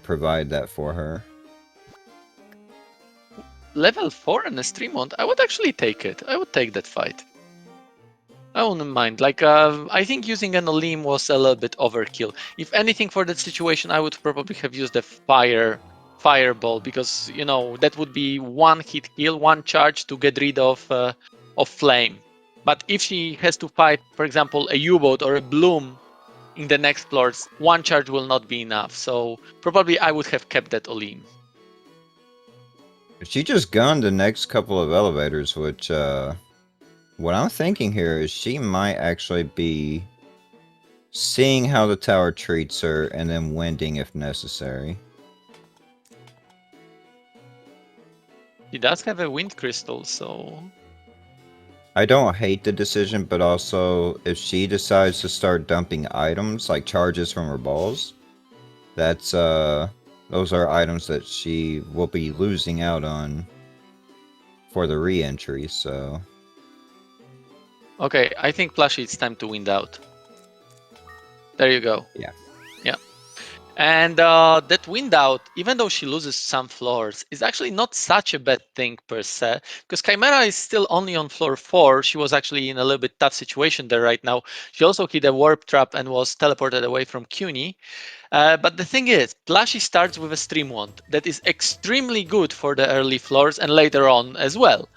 S3: provide that for her.
S2: Level 4 and a stream mount, I would actually take it. I would take that fight. I wouldn't mind. Like, I think using an Olim was a little bit overkill. If anything, for that situation, I would probably have used a fireball because that would be one hit kill, one charge to get rid of flame. But if she has to fight, for example, a U-boat or a bloom in the next floors, one charge will not be enough. So probably I would have kept that Olim.
S3: She just gunned the next couple of elevators, which, what I'm thinking here is she might actually be seeing how the tower treats her and then winding if necessary.
S2: She does have a wind crystal, so
S3: I don't hate the decision, but also if she decides to start dumping items like charges from her balls, that's those are items that she will be losing out on for the re-entry, so
S2: okay. I think Plushie, it's time to wind out. There you go.
S3: yeah.
S2: Yeah. And that wind out, even though she loses some floors, is actually not such a bad thing per se, because Chimera is still only on floor 4. She was actually in a little bit tough situation there right now. She also hit a warp trap and was teleported away from CUNY. But the thing is, Plushie starts with a stream wand that is extremely good for the early floors and later on as well.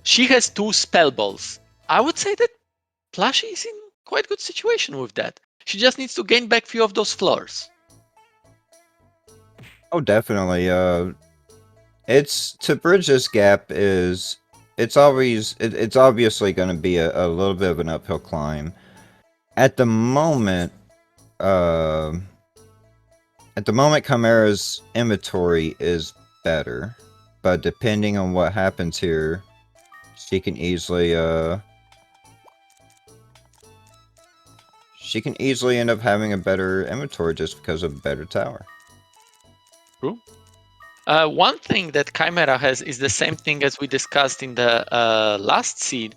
S2: She has 2 spell balls. I would say that Plushie is in quite good situation with that. She just needs to gain back few of those floors.
S3: Oh, definitely. It's to bridge this gap is it's obviously going to be a little bit of an uphill climb. At the moment, uh, Chimera's inventory is better, but depending on what happens here, she can easily end up having a better inventory just because of a better tower.
S2: True. One thing that Chimera has is the same thing as we discussed in the last seed.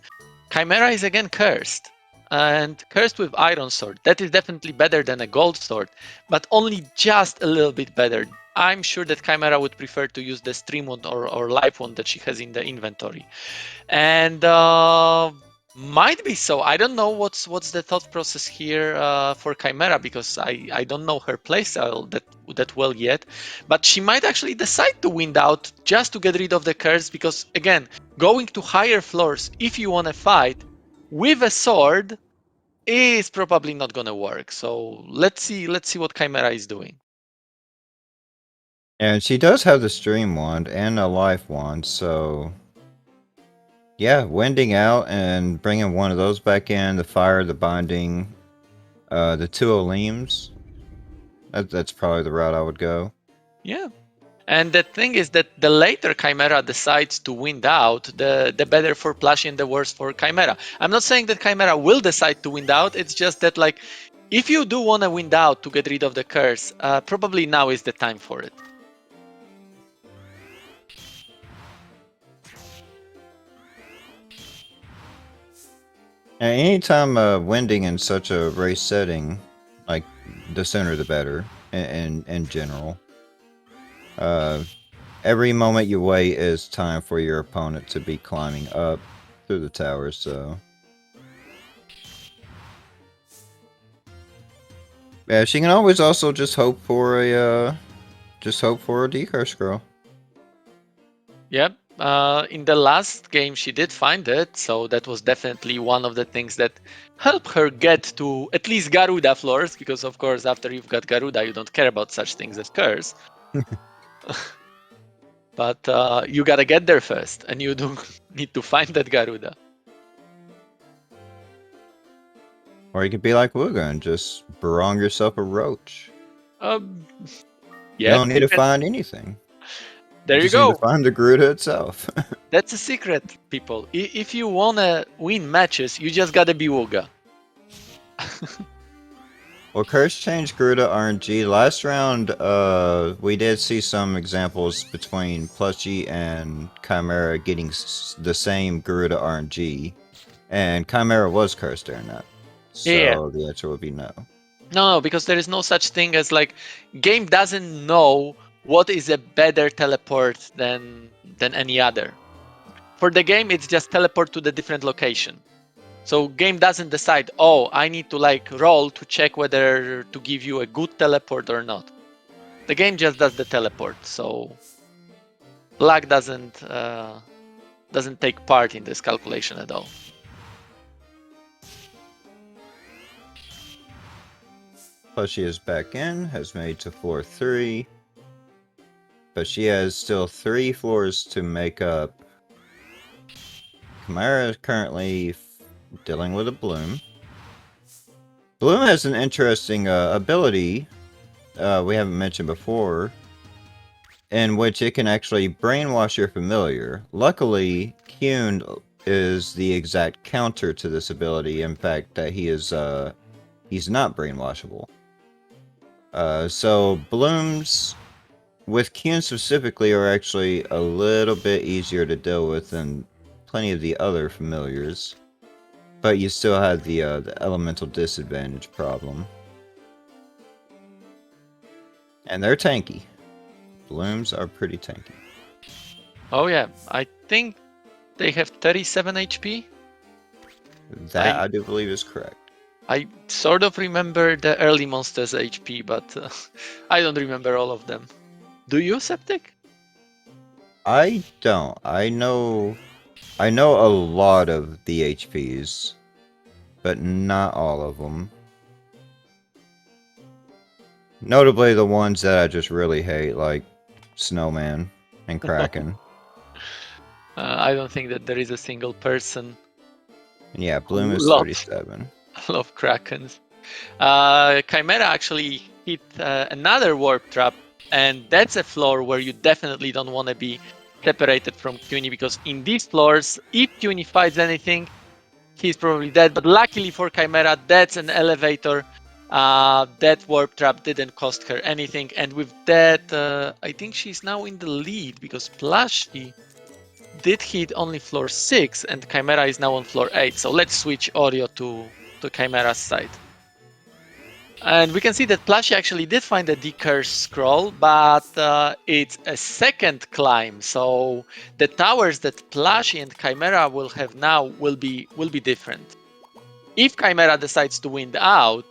S2: Chimera is again cursed, and cursed with Iron Sword. That is definitely better than a Gold Sword, but only just a little bit better. I'm sure that Chimera would prefer to use the Stream Wound or Life Wound that she has in the inventory. And might be so. I don't know what's the thought process here for Chimera, because I don't know her playstyle that well yet. But she might actually decide to wind out just to get rid of the curse, because again, going to higher floors if you want to fight with a sword is probably not gonna work. So let's see what Chimera is doing.
S3: And she does have the Stream Wand and a Life Wand, so yeah, winding out and bringing one of those back in, the Fire, the Binding, the two Oleams. That's probably the route I would go.
S2: Yeah. And the thing is that the later Chimera decides to wind out, the better for Plushie and the worse for Chimera. I'm not saying that Chimera will decide to wind out. It's just that, like, if you do want to wind out to get rid of the curse, probably now is the time for it.
S3: And anytime winding in such a race setting, like the sooner the better, in general. Every moment you wait is time for your opponent to be climbing up through the tower, so... Yeah, she can always also just hope for a decurse girl.
S2: Yep. In the last game, she did find it, so that was definitely one of the things that helped her get to at least Garuda floors, because of course, after you've got Garuda, you don't care about such things as curse. But you gotta get there first, and you do need to find that Garuda.
S3: Or you could be like Wuga and just barong yourself a roach.
S2: Um,
S3: You
S2: yeah,
S3: don't need to find anything.
S2: there you
S3: just need
S2: go.
S3: to find the Garuda itself.
S2: That's a secret, people. If you wanna win matches, you just gotta be Wuga.
S3: Well, Curse changed Garuda RNG. Last round, we did see some examples between Plushie and Chimera getting the same Garuda RNG. And Chimera was cursed during that. So
S2: Yeah.
S3: the answer would be no.
S2: No, because there is no such thing as, like, game doesn't know what is a better teleport than any other. For the game, it's just teleport to the different location. So game doesn't decide, oh, I need to like roll to check whether to give you a good teleport or not. The game just does the teleport, so luck doesn't take part in this calculation at all.
S3: Plushie is back in, has made to floor 3. But she has still 3 floors to make up. Chimera is currently dealing with a Bloom. Bloom has an interesting ability we haven't mentioned before, in which it can actually brainwash your familiar. Luckily, Kyun is the exact counter to this ability. In fact, that he's not brainwashable. So Blooms with Kyun specifically are actually a little bit easier to deal with than plenty of the other familiars. But you still have the elemental disadvantage problem. And they're tanky. Blooms are pretty tanky.
S2: Oh yeah, I think they have 37 HP.
S3: That I do believe is correct.
S2: I sort of remember the early monsters' HP, but I don't remember all of them. Do you, Septic?
S3: I don't. I know a lot of the HPs, but not all of them. Notably the ones that I just really hate, like Snowman. and Kraken.
S2: I don't think that there is a single person
S3: And yeah, Bloom
S2: who
S3: is 37.
S2: love Krakens. Chimera actually hit another warp trap, and that's a floor where you definitely don't want to be separated from CUNY, because in these floors, if CUNY finds anything, he's probably dead. But luckily for Chimera, that's an elevator. That warp trap didn't cost her anything, and with that, I think she's now in the lead, because Plushie did hit only floor 6, and Chimera is now on floor 8. So let's switch audio to Chimera's side. And we can see that Plushie actually did find a decurse scroll, but it's a second climb. So the towers that Plushie and Chimera will have now will be different. If Chimera decides to wind out,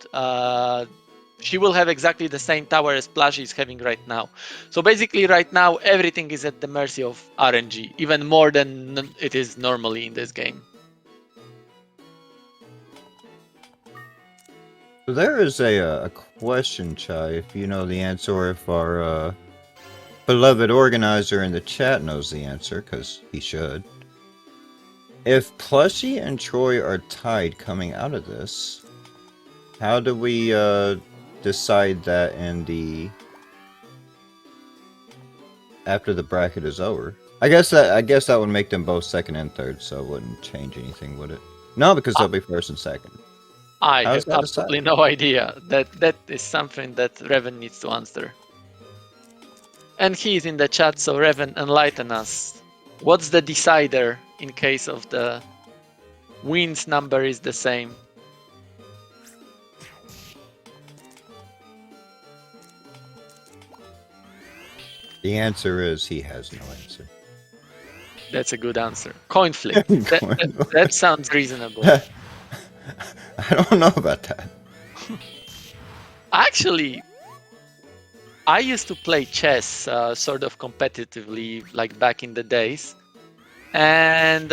S2: she will have exactly the same tower as Plushie is having right now. So basically right now, everything is at the mercy of RNG, even more than it is normally in this game.
S3: So there is a question, Chai, if you know the answer, or if our beloved organizer in the chat knows the answer, because he should. If Plushie and Troy are tied coming out of this, how do we decide that in the after the bracket is over? I guess that would make them both second and third, so it wouldn't change anything, would it? No, because they'll be first and second.
S2: I
S3: How's
S2: have
S3: that
S2: absolutely
S3: decided?
S2: no idea. That is something that Revan needs to answer. And he's in the chat, so Revan, enlighten us. What's the decider in case of the wins number is the same?
S3: The answer is he has no answer.
S2: That's a good answer. Coin flip. That sounds reasonable.
S3: I don't know about that.
S2: Actually, I used to play chess sort of competitively, like back in the days. And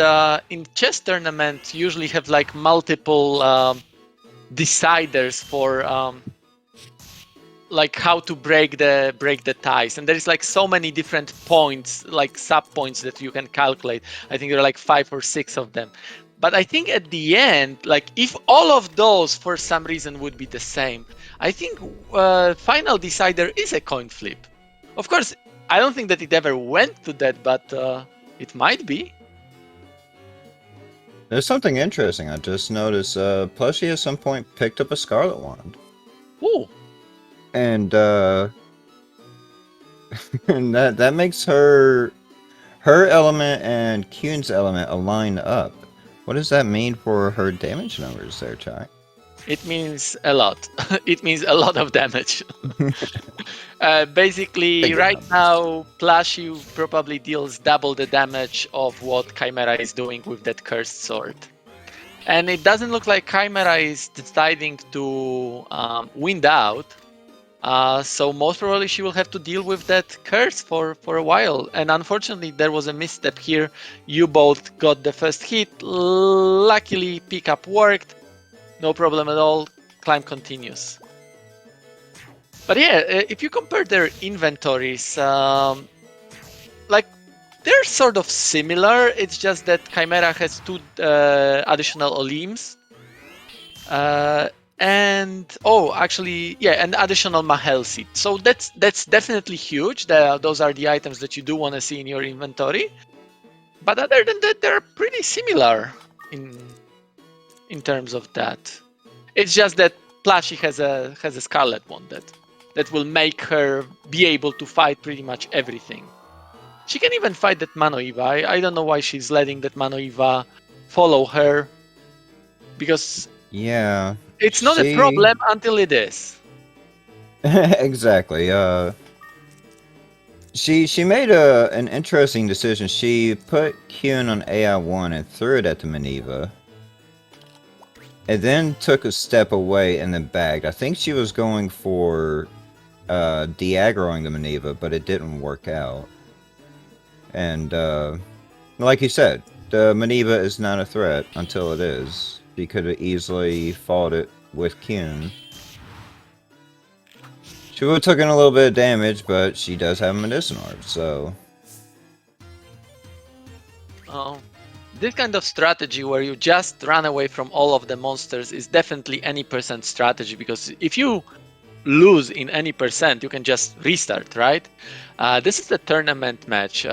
S2: in chess tournaments, usually have like multiple deciders for like how to break the ties. And there is like so many different points, like sub points that you can calculate. I think there are like 5 or 6 of them. But I think at the end, like if all of those for some reason would be the same, I think final decider is a coin flip. Of course, I don't think that it ever went to that, but it might be.
S3: There's something interesting. I just noticed Plushie at some point picked up a Scarlet Wand.
S2: Ooh.
S3: And and that makes her element and Kuhn's element align up. What does that mean for her damage numbers there, Chai?
S2: It means a lot. It means a lot of damage. Basically,
S3: Bigger
S2: right
S3: numbers.
S2: now, Plushie probably deals double the damage of what Chimera is doing with that cursed sword. And it doesn't look like Chimera is deciding to wind out. So most probably she will have to deal with that curse for a while. And unfortunately, there was a misstep here. You both got the first hit. Luckily, pickup worked. No problem at all. Climb continues. But yeah, if you compare their inventories, like they're sort of similar. It's just that Chimera has 2 additional Olims. And an additional Mahel seed. So that's definitely huge. Those are the items that you do want to see in your inventory. But other than that, they're pretty similar in terms of that. It's just that Plushie has a Scarlet Wand that will make her be able to fight pretty much everything. She can even fight that Mano Eva. I don't know why she's letting that Mano Eva follow her, because
S3: Yeah.
S2: it's not a problem until it is.
S3: Exactly. She made an interesting decision. She put Kuhn on AI1 and threw it at the Maneva. And then took a step away and then bagged. I think she was going for de-aggroing the Maneva, but it didn't work out. And like you said, the Maneva is not a threat until it is. She could have easily fought it with Kuhn. She would have taken a little bit of damage, but she does have a Medicine Orb, so
S2: This kind of strategy where you just run away from all of the monsters is definitely any percent strategy, because if you lose in any percent, you can just restart, right? This is the tournament match.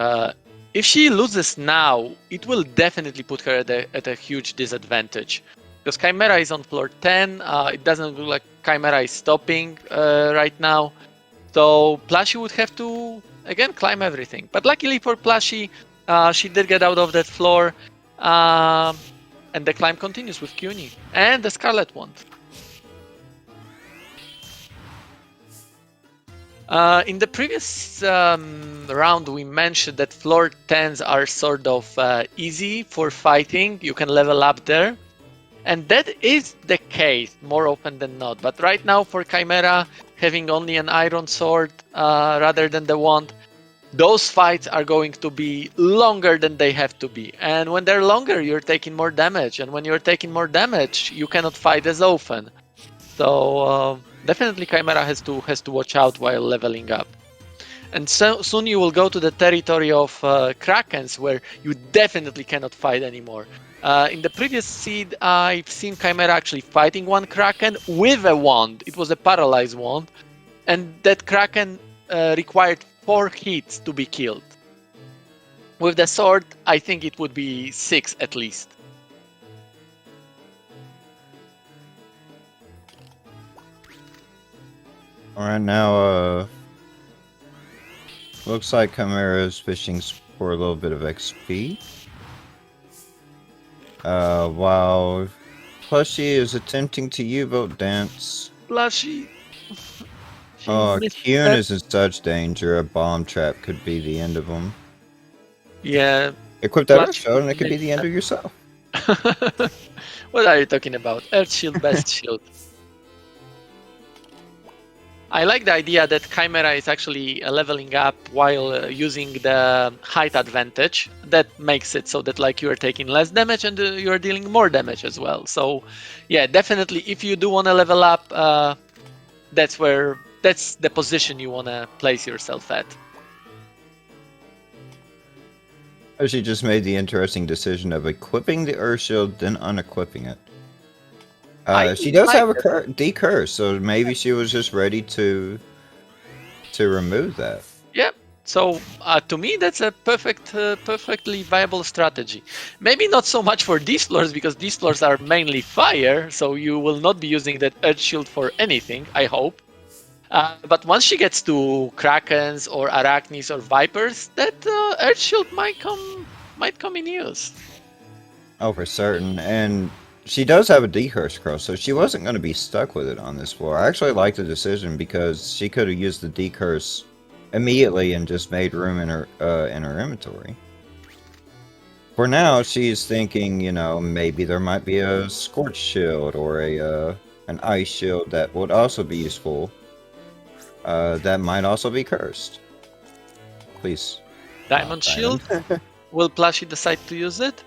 S2: If she loses now, it will definitely put her at a huge disadvantage. Because Chimera is on floor 10. It doesn't look like Chimera is stopping right now. So Plushie would have to, again, climb everything. But luckily for Plushie, she did get out of that floor. And the climb continues with Cuny and the Scarlet Wand. In the previous round, we mentioned that floor 10s are sort of easy for fighting. You can level up there. And that is the case more often than not. But right now for Chimera, having only an iron sword rather than the wand, those fights are going to be longer than they have to be. And when they're longer, you're taking more damage. And when you're taking more damage, you cannot fight as often. So definitely Chimera has to watch out while leveling up. And so soon you will go to the territory of Krakens, where you definitely cannot fight anymore. In the previous seed, I've seen Chimera actually fighting one Kraken with a wand. It was a paralyzed wand. And that Kraken required 4 hits to be killed. With the sword, I think it would be 6 at least.
S3: Alright, now, looks like Chimera is fishing for a little bit of XP. While Plushie is attempting to U-boat dance.
S2: Plushie.
S3: Oh, Kuhn is in such danger. A bomb trap could be the end of him.
S2: Yeah.
S3: Equip that Earth Shield and it could be the end of yourself.
S2: What are you talking about? Earth Shield, best shield. I like the idea that Chimera is actually leveling up while using the height advantage. That makes it so that like you are taking less damage and you are dealing more damage as well. So yeah, definitely if you do want to level up, that's the position you want to place yourself at.
S3: She just made the interesting decision of equipping the Earth Shield, then unequipping it. She does have a decurse, so maybe she was just ready to remove that.
S2: Yeah. So to me, that's a perfectly viable strategy. Maybe not so much for these floors, because these floors are mainly fire, so you will not be using that Earth Shield for anything, I hope. But once she gets to Krakens or Arachnes or Vipers, that Earth Shield might come in use.
S3: Oh, for certain. And she does have a decurse cross, so she wasn't going to be stuck with it on this floor. I actually like the decision because she could have used the decurse immediately and just made room in her inventory. For now, she's thinking, you know, maybe there might be a Scorch Shield or an Ice Shield that would also be useful. That might also be cursed. Please.
S2: Diamond Shield? Will Plushie decide to use it?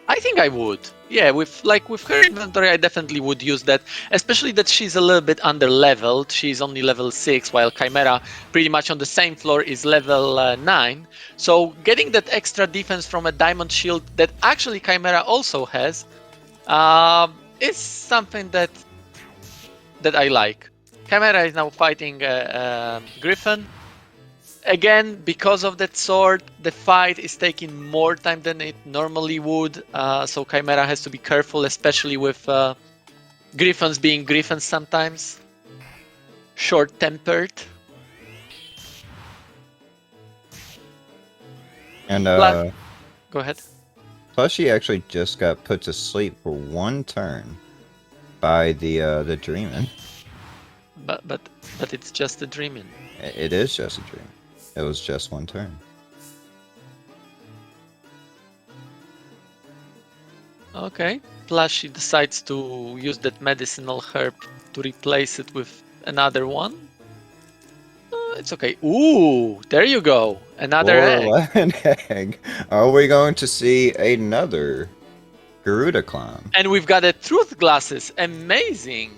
S2: I think I would. Yeah, with her inventory, I definitely would use that. Especially that she's a little bit under-leveled. She's only level 6, while Chimera, pretty much on the same floor, is level 9. So getting that extra defense from a Diamond Shield that actually Chimera also has is something that I like. Chimera is now fighting Griffin. Again, because of that sword, the fight is taking more time than it normally would. So Chimera has to be careful, especially with Griffins being Griffins sometimes. Short-tempered.
S3: And
S2: go ahead.
S3: Plushie actually just got put to sleep for 1 turn by the Dreamin'.
S2: But it's just a Dreamin'.
S3: It is just a dream. It was just 1 turn.
S2: Okay. Plushie decides to use that medicinal herb to replace it with another one. It's okay. Ooh, there you go. Another
S3: egg. Are we going to see another Garuda clown?
S2: And we've got a truth glasses. Amazing.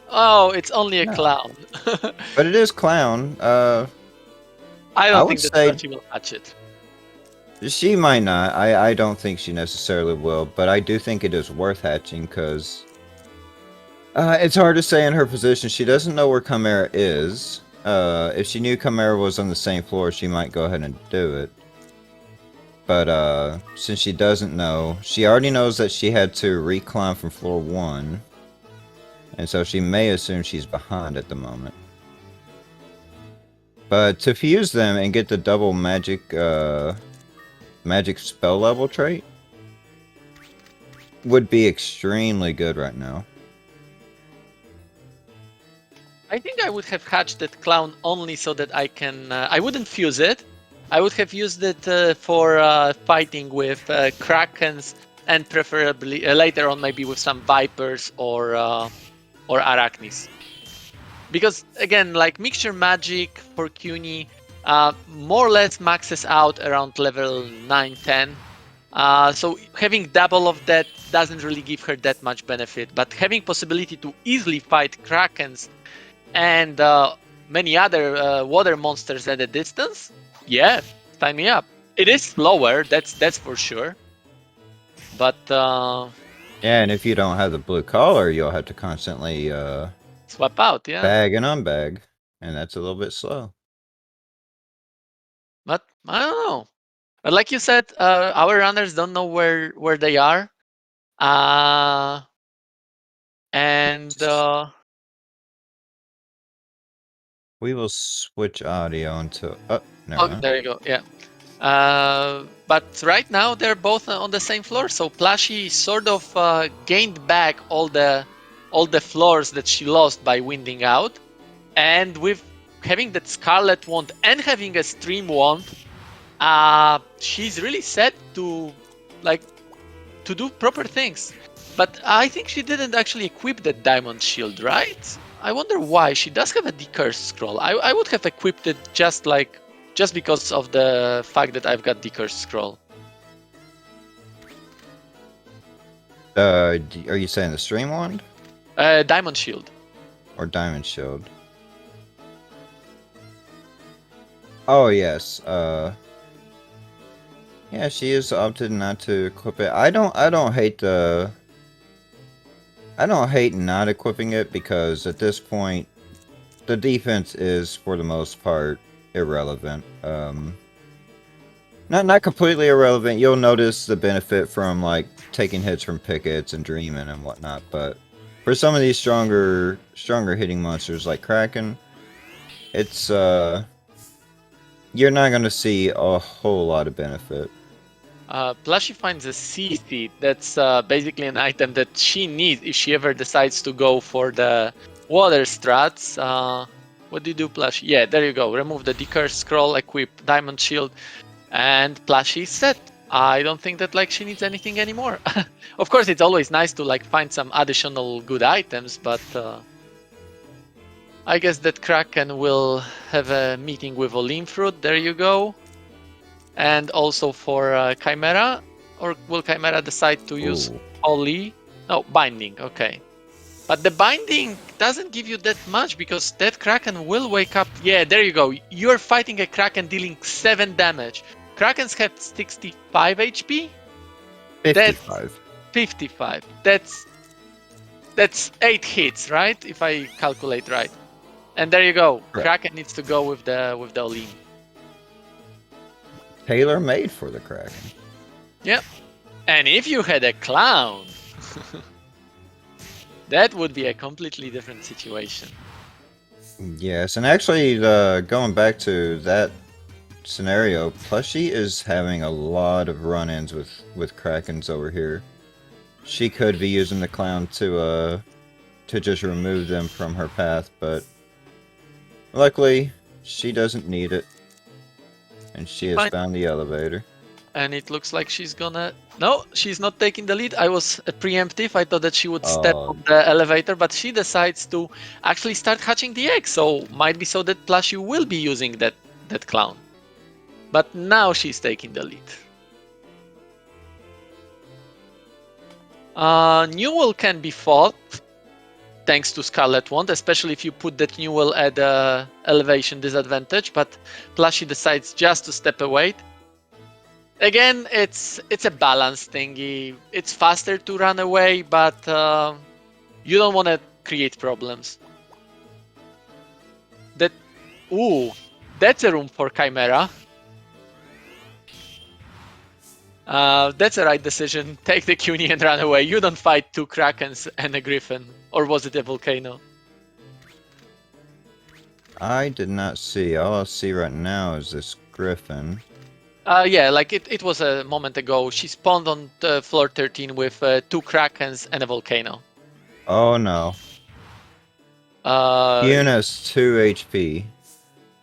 S2: Oh, it's only a clown.
S3: But it is clown.
S2: I don't think that Plushie will catch it.
S3: She might not. I don't think she necessarily will, but I do think it is worth hatching because it's hard to say in her position. She doesn't know where Chimera is. If she knew Chimera was on the same floor, she might go ahead and do it. But since she doesn't know, she already knows that she had to reclimb from floor 1. And so she may assume she's behind at the moment. But to fuse them and get the double magic spell level trait would be extremely good right now.
S2: I think I would have hatched that clown only so that I can. I wouldn't fuse it. I would have used it for fighting with krakens and preferably later on maybe with some vipers or arachnis. Because again, like mixture magic for CUNY, more or less maxes out around level 9-10. So having double of that doesn't really give her that much benefit. But having possibility to easily fight krakens and many other water monsters at a distance, yeah, sign me up. It is slower, that's for sure. But
S3: yeah, and if you don't have the blue collar, you'll have to constantly
S2: swap out, yeah.
S3: bag and unbag, and that's a little bit slow.
S2: But I don't know. But like you said, our runners don't know where they are, and
S3: we will switch audio until. Oh, never
S2: oh,
S3: mind.
S2: there you go. Yeah. But right now they're both on the same floor, so Plushie sort of gained back all the floors that she lost by winding out, and with having that Scarlet Wand and having a Stream Wand, she's really set to do proper things. But I think she didn't actually equip that Diamond Shield, right? I wonder why. She does have a Decurse Scroll. I would have equipped it just because of the fact that I've got Decurse Scroll.
S3: Are you saying the Stream Wand?
S2: Diamond Shield.
S3: Or Diamond Shield? Oh, yes. Yeah, she is opted not to equip it. I don't hate not equipping it because at this point, the defense is for the most part irrelevant. Not completely irrelevant. You'll notice the benefit from like taking hits from pickets and dreaming and whatnot, but for some of these stronger hitting monsters like Kraken, it's you're not gonna see a whole lot of benefit.
S2: Plushie finds a sea seed. That's basically an item that she needs if she ever decides to go for the water strats. What do you do, Plushie? Yeah, there you go. Remove the Decurse Scroll, equip Diamond Shield, and Plushie's set. I don't think that she needs anything anymore. Of course, it's always nice to find some additional good items, but I guess that Kraken will have a meeting with Olim Fruit. There you go. And also for Chimera, or will Chimera decide to use Holy? No, Binding, okay. But the Binding doesn't give you that much because that Kraken will wake up. Yeah, there you go. You're fighting a Kraken dealing 7 damage. Krakens have 65 HP?
S3: 55.
S2: 55. That's 8 hits, right? If I calculate right. And there you go.
S3: Right.
S2: Kraken needs to go with the Olim.
S3: Tailor-made for the Kraken.
S2: Yep. And if you had a clown, that would be a completely different situation.
S3: Yes, and actually, going back to that scenario, Plushie is having a lot of run-ins with Krakens over here. She could be using the clown to just remove them from her path, but luckily, she doesn't need it. And she has found the elevator.
S2: And it looks like she's gonna... No, she's not taking the lead. I was preemptive. I thought that she would step on the elevator, but she decides to actually start hatching the egg. So might be so that Plushie will be using that clown. But now she's taking the lead. Newell can be fought thanks to Scarlet Wand, especially if you put that Newell at elevation disadvantage, but Plushie decides just to step away. Again, it's a balance thingy. It's faster to run away, but you don't want to create problems. That ooh, that's a room for Chimera. That's a right decision. Take the CUNY and run away. You don't fight two Krakens and a Griffin. Or was it a volcano?
S3: I did not see. All I see right now is this griffin.
S2: Yeah, like it was a moment ago. She spawned on floor 13 with two Krakens and a volcano.
S3: Oh no. Yuna's 2 HP.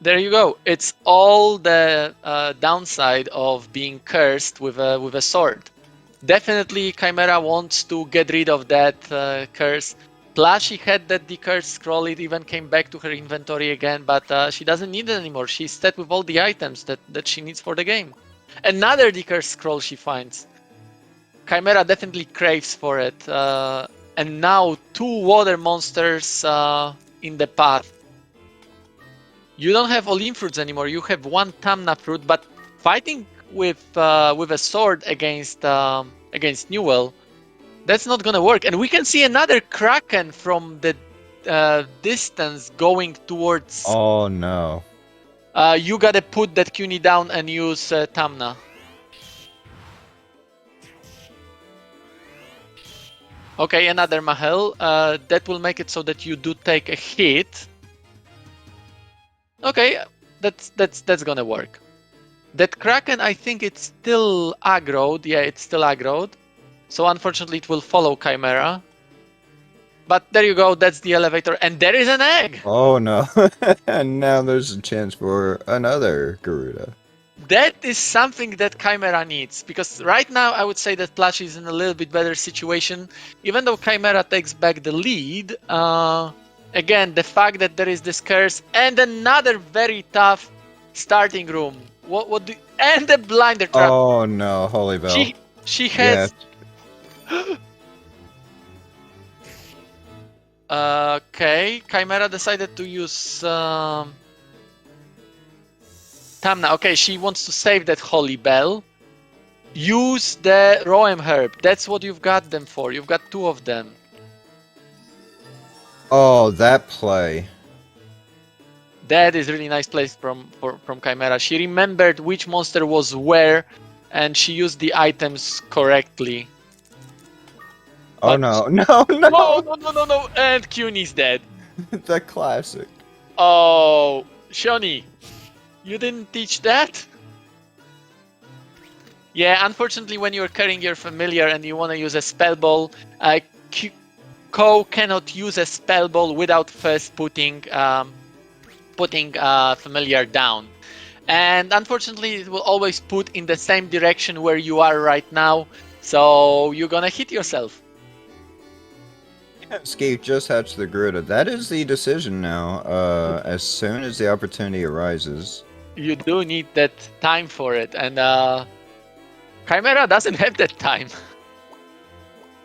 S2: There you go. It's all the downside of being cursed with a sword. Definitely, Chimera wants to get rid of that curse. Plus, she had that decurse scroll. It even came back to her inventory again, but she doesn't need it anymore. She's set with all the items that she needs for the game. Another decurse scroll she finds. Chimera definitely craves for it. And now two water monsters in the path. You don't have Olim fruits anymore. You have one Tamna fruit, but fighting with a sword against Newell, that's not gonna work. And we can see another Kraken from the distance going towards.
S3: Oh no.
S2: You gotta put that CUNY down and use Tamna. Okay, another Mahel. That will make it so that you do take a hit. Okay, that's gonna work. That Kraken, I think it's still aggroed. Yeah, it's still aggroed. So unfortunately, it will follow Chimera. But there you go. That's the elevator, and there is an egg.
S3: Oh no. And now there's a chance for another Garuda.
S2: That is something that Chimera needs, because right now I would say that Plushie is in a little bit better situation. Even though Chimera takes back the lead, again, the fact that there is this curse and another very tough starting room. What do and the blinder trap.
S3: Oh no, Holy Bell.
S2: She has. Okay, Chimera decided to use Tamna. Okay, she wants to save that Holy Bell. Use the Roem Herb. That's what you've got them for. You've got two of them.
S3: Oh, that play.
S2: That is really nice place from Chimera. She remembered which monster was where, and she used the items correctly.
S3: Oh no, no, no!
S2: No! And CUNY's dead.
S3: The classic.
S2: Oh, Shoni, you didn't teach that? Yeah, unfortunately, when you're carrying your familiar and you want to use a spell ball, Ko cannot use a spell ball without first putting familiar down. And unfortunately, it will always put in the same direction where you are right now, so you're gonna hit yourself.
S3: Skeet just hatched the Garuda. That is the decision now. As soon as the opportunity arises.
S2: You do need that time for it, and Chimera doesn't have that time.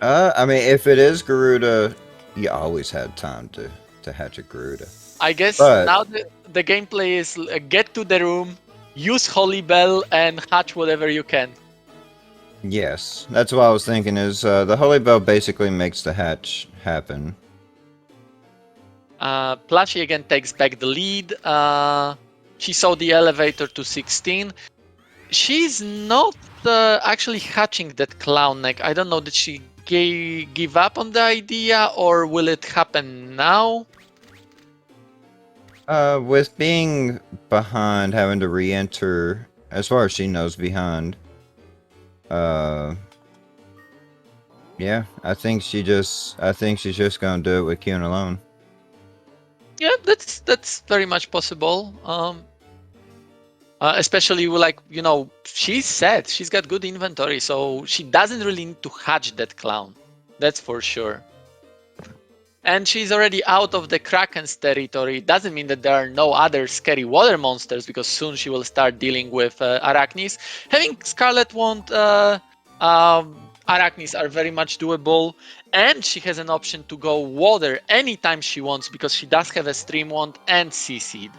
S3: I mean, if it is Garuda, you always had time to hatch a Garuda.
S2: I guess now the gameplay is get to the room, use Holy Bell, and hatch whatever you can.
S3: Yes, that's what I was thinking. Is the Holy Bell basically makes the hatch happen.
S2: Plushie again takes back the lead. She saw the elevator to 16. She's not actually hatching that clown neck. I don't know, did she give up on the idea, or will it happen now?
S3: With being behind, having to re-enter, as far as she knows, behind. Yeah, I think she's just gonna do it with Kyun alone.
S2: Yeah, that's very much possible. Especially like, you know, she's set. She's got good inventory, so she doesn't really need to hatch that clown. That's for sure. And she's already out of the Kraken's territory. Doesn't mean that there are no other scary water monsters, because soon she will start dealing with Arachnis. Having Scarlet Wand, Arachnis are very much doable. And she has an option to go water anytime she wants, because she does have a Stream Wand and Sea Seed.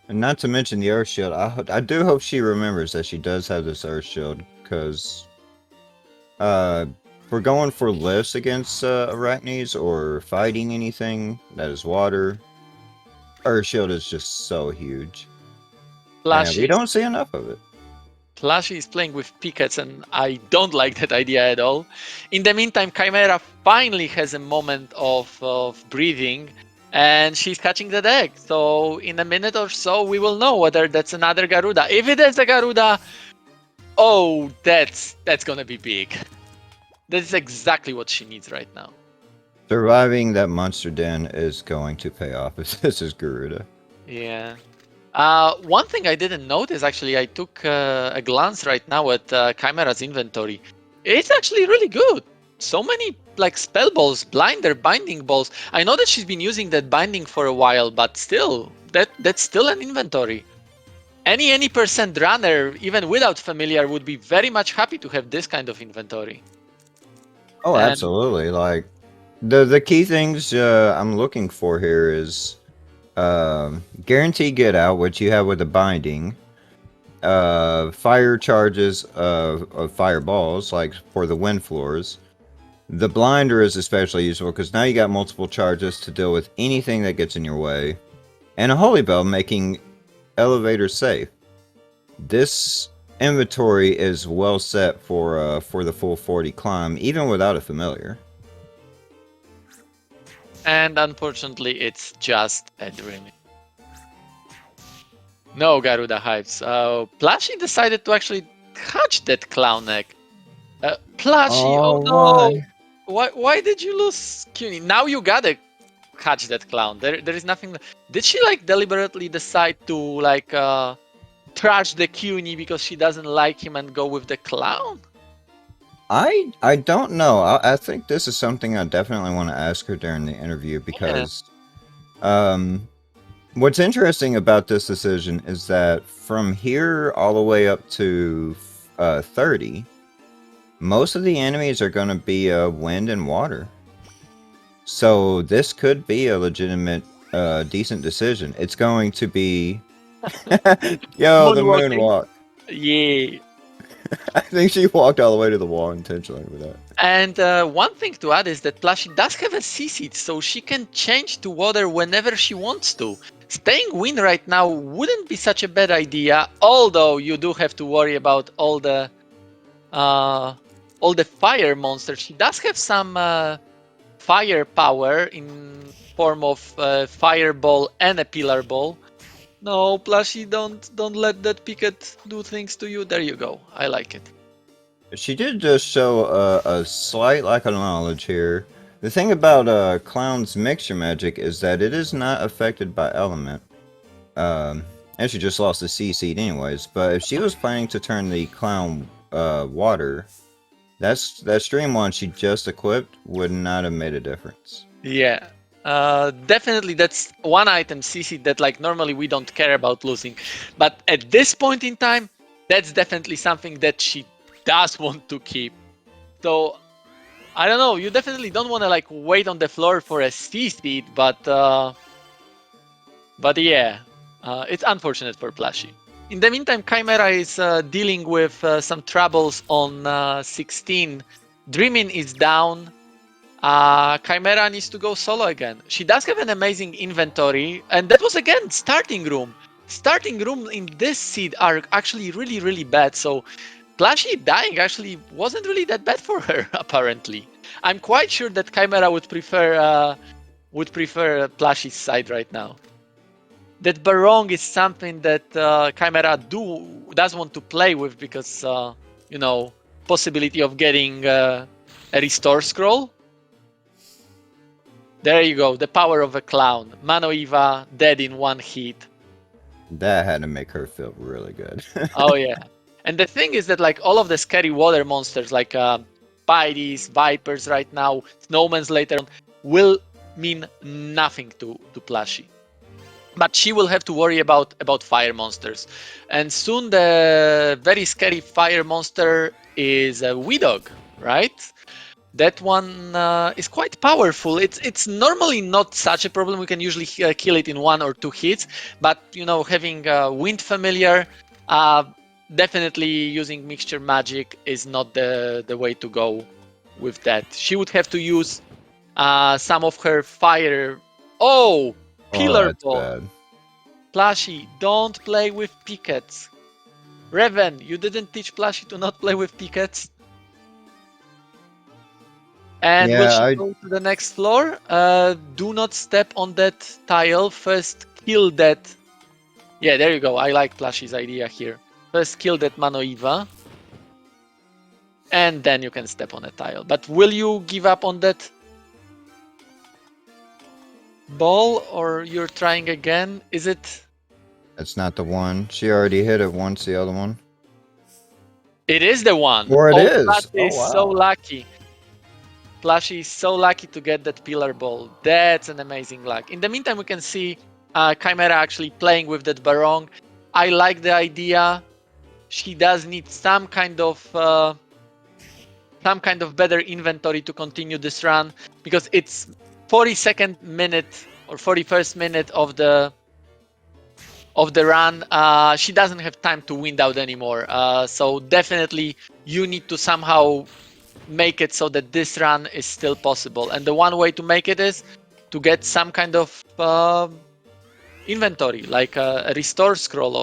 S3: And not to mention the Earth Shield. I do hope she remembers that she does have this Earth Shield, because if we're going for lifts against Arachnes or fighting anything that is water, Earth Shield is just so huge. And we
S2: Plushie,
S3: don't see enough of it.
S2: Plushie is playing with pickets, and I don't like that idea at all. In the meantime, Chimera finally has a moment of breathing, and she's catching the deck. So in a minute or so, we will know whether that's another Garuda. If it is a Garuda, oh, that's gonna be big. That is exactly what she needs right now.
S3: Surviving that monster den is going to pay off if this is Garuda.
S2: Yeah. One thing I didn't notice, actually, I took a glance right now at Chimera's inventory. It's actually really good. So many like spell balls, blinder, binding balls. I know that she's been using that binding for a while, but still, that's still an inventory. Any percent runner, even without familiar, would be very much happy to have this kind of inventory.
S3: Oh,
S2: And
S3: absolutely. Like the key things I'm looking for here is guarantee get out, which you have with the binding. Fire charges of fireballs, like for the wind floors. The blinder is especially useful because now you got multiple charges to deal with anything that gets in your way. And a holy bell making elevators safe. This inventory is well set for the full 40 climb, even without a familiar.
S2: unfortunately, it's just a dream. No Garuda Hives. Plushie decided to actually catch that clown neck. Plushie, oh no! Why did you lose Cuny? Now you gotta catch that clown. There is nothing. Did she like deliberately decide to like trash the Cuny because she doesn't like him and go with the clown?
S3: I don't know. I think this is something I definitely want to ask her during the interview because what's interesting about this decision is that from here all the way up to 30, most of the enemies are going to be wind and water. So this could be a legitimate, decent decision. It's going to be... Yo, the
S2: Moonwalking.
S3: moonwalk.
S2: Yeah.
S3: I think she walked all the way to the wall intentionally with that.
S2: And one thing to add is that Plushie does have a C-seat, so she can change to water whenever she wants to. Staying wind right now wouldn't be such a bad idea, although you do have to worry about all the fire monsters. She does have some fire power in form of fireball and a pillar ball. No, Plushie, don't let that picket do things to you. There you go. I like it.
S3: She did just show a slight lack of knowledge here. The thing about Clown's mixture magic is that it is not affected by element. And she just lost the C-seed anyways, but if she was planning to turn the Clown water, that stream one she just equipped would not have made a difference.
S2: Yeah. Definitely that's one item CC that like normally we don't care about losing. But at this point in time, that's definitely something that she does want to keep. So I don't know, you definitely don't want to like wait on the floor for a C-seed, but yeah, it's unfortunate for Plushie. In the meantime, Chimera is dealing with some troubles on 16. Dreaming is down. Chimera needs to go solo again. She does have an amazing inventory, and that was again starting room. Starting room in this seed are actually really, really bad. So Plushie dying actually wasn't really that bad for her, apparently. I'm quite sure that Chimera would prefer Plushie's side right now. That Barong is something that Chimera does want to play with because possibility of getting a restore scroll. There you go, the power of a clown. Mano Eva dead in one hit.
S3: That had to make her feel really good.
S2: Oh yeah. And the thing is that like all of the scary water monsters like Pides, Vipers right now, Snowmans later on will mean nothing to Plushie. But she will have to worry about fire monsters. And soon the very scary fire monster is a Widog, right? That one is quite powerful. It's normally not such a problem. We can usually kill it in 1 or 2 hits, but having Wind Familiar, definitely using Mixture Magic is not the way to go with that. She would have to use some of her fire. Oh,
S3: Oh,
S2: Pillar
S3: that's
S2: Ball.
S3: bad.
S2: Plushie, don't play with pickets. Reven, you didn't teach Plushie to not play with pickets? And will
S3: Yeah,
S2: she
S3: I
S2: go to the next floor? Do not step on that tile. First, kill that. Yeah, there you go. I like Plushie's idea here. First, kill that Manoiva. And then you can step on a tile. But will you give up on that ball or you're trying again? Is it?
S3: That's not the one. She already hit it once. The other one.
S2: It is the one.
S3: Or it
S2: Oh,
S3: is.
S2: Plushie
S3: Oh
S2: is so
S3: wow.
S2: lucky. Plushie is so lucky to get that pillar ball. That's an amazing luck. In the meantime, we can see Chimera actually playing with that Barong. I like the idea. She does need some kind of better inventory to continue this run because it's 42nd minute or 41st minute of the run. She doesn't have time to wind out anymore. So definitely you need to somehow make it so that this run is still possible. And the one way to make it is to get some kind of inventory, like a restore scroll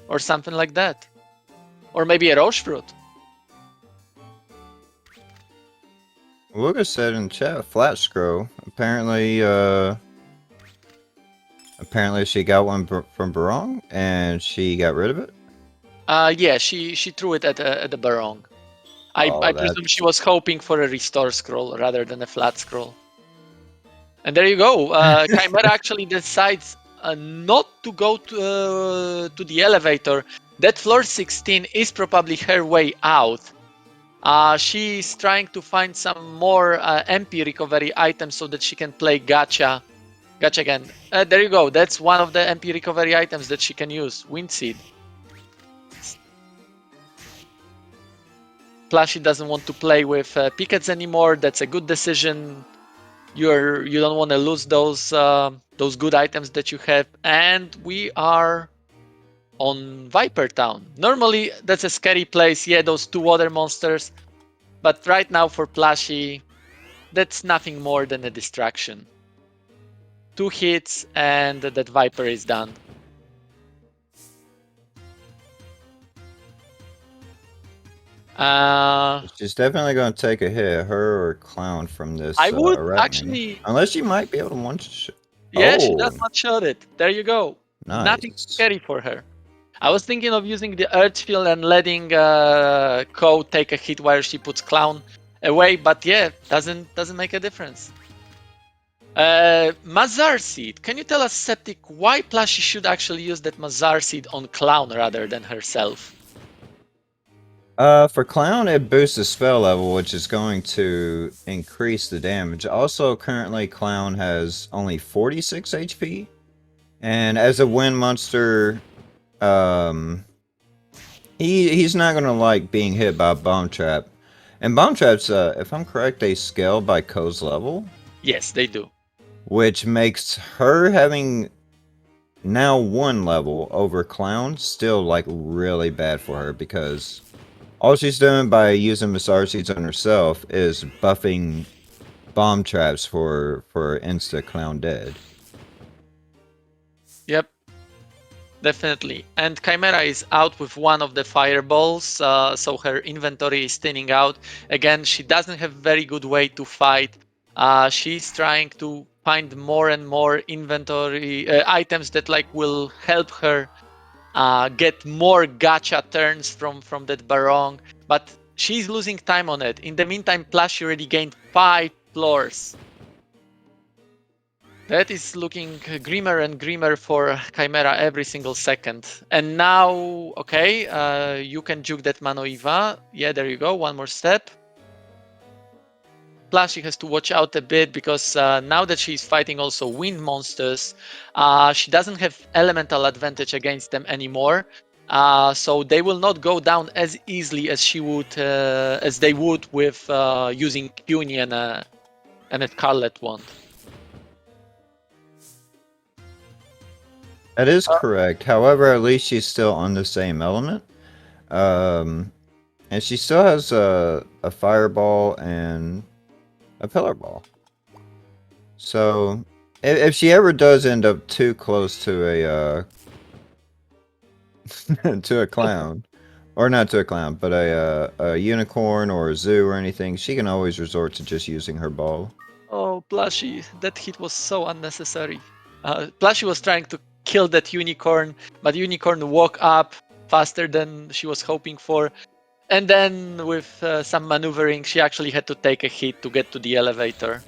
S2: or something like that, or maybe a roche fruit.
S3: Lucas said in chat, flat scroll. Apparently she got one from Barong and she got rid of it.
S2: Yeah, she threw it at the Barong.
S3: Oh,
S2: I presume she was hoping for a restore scroll rather than a flat scroll. And there you go. Chimera actually decides not to go to the elevator. That floor 16 is probably her way out. She's trying to find some more MP recovery items so that she can play gacha. Gacha again. There you go. That's one of the MP recovery items that she can use. Windseed. Plushie doesn't want to play with pickets anymore. That's a good decision. You don't want to lose those good items that you have. And we are on Viper Town. Normally that's a scary place. Yeah, those 2 water monsters. But right now for Plushie, that's nothing more than a distraction. 2 hits and that Viper is done.
S3: She's definitely going to take a hit, her or Clown, from this
S2: I would
S3: arachne.
S2: actually.
S3: Unless she might be able to one shot.
S2: Yeah, she
S3: Oh,
S2: does not shot it. There you go. Nothing
S3: nice.
S2: scary for her. I was thinking of using the Earth Field and letting Ko take a hit while she puts Clown away, but yeah, doesn't make a difference. Mazar Seed. Can you tell us, Septic, why Plushie should actually use that Mazar Seed on Clown rather than herself?
S3: For Clown, it boosts the spell level, which is going to increase the damage. Also, currently, Clown has only 46 HP. And as a wind monster, he's not going to like being hit by a bomb trap. And bomb traps, if I'm correct, they scale by Ko's level.
S2: Yes, they do.
S3: Which makes her having now 1 level over Clown still like really bad for her because all she's doing by using Masar Seeds on herself is buffing bomb traps for insta Clown dead.
S2: Yep, definitely. And Chimera is out with one of the fireballs, so her inventory is thinning out. Again, she doesn't have very good way to fight. She's trying to find more and more inventory items that like will help her get more gacha turns from that Barong, but she's losing time on it. In the meantime, Plushie already gained 5 floors. That is looking grimmer and grimmer for Chimera every single second. And now, okay, you can juke that Manoiva. Yeah, there you go, one more step. Plushie has to watch out a bit because now that she's fighting also wind monsters, she doesn't have elemental advantage against them anymore. So they will not go down as easily as as they would with using Puny and a Scarlet wand.
S3: That is correct. However, at least she's still on the same element. And she still has a fireball and a pillar ball. So, if she ever does end up too close to a to a clown, or not to a clown, but a unicorn or a zoo or anything, she can always resort to just using her ball.
S2: Oh, Plushie, that hit was so unnecessary. Plushie was trying to kill that unicorn, but unicorn woke up faster than she was hoping for. And then with some maneuvering, she actually had to take a hit to get to the elevator.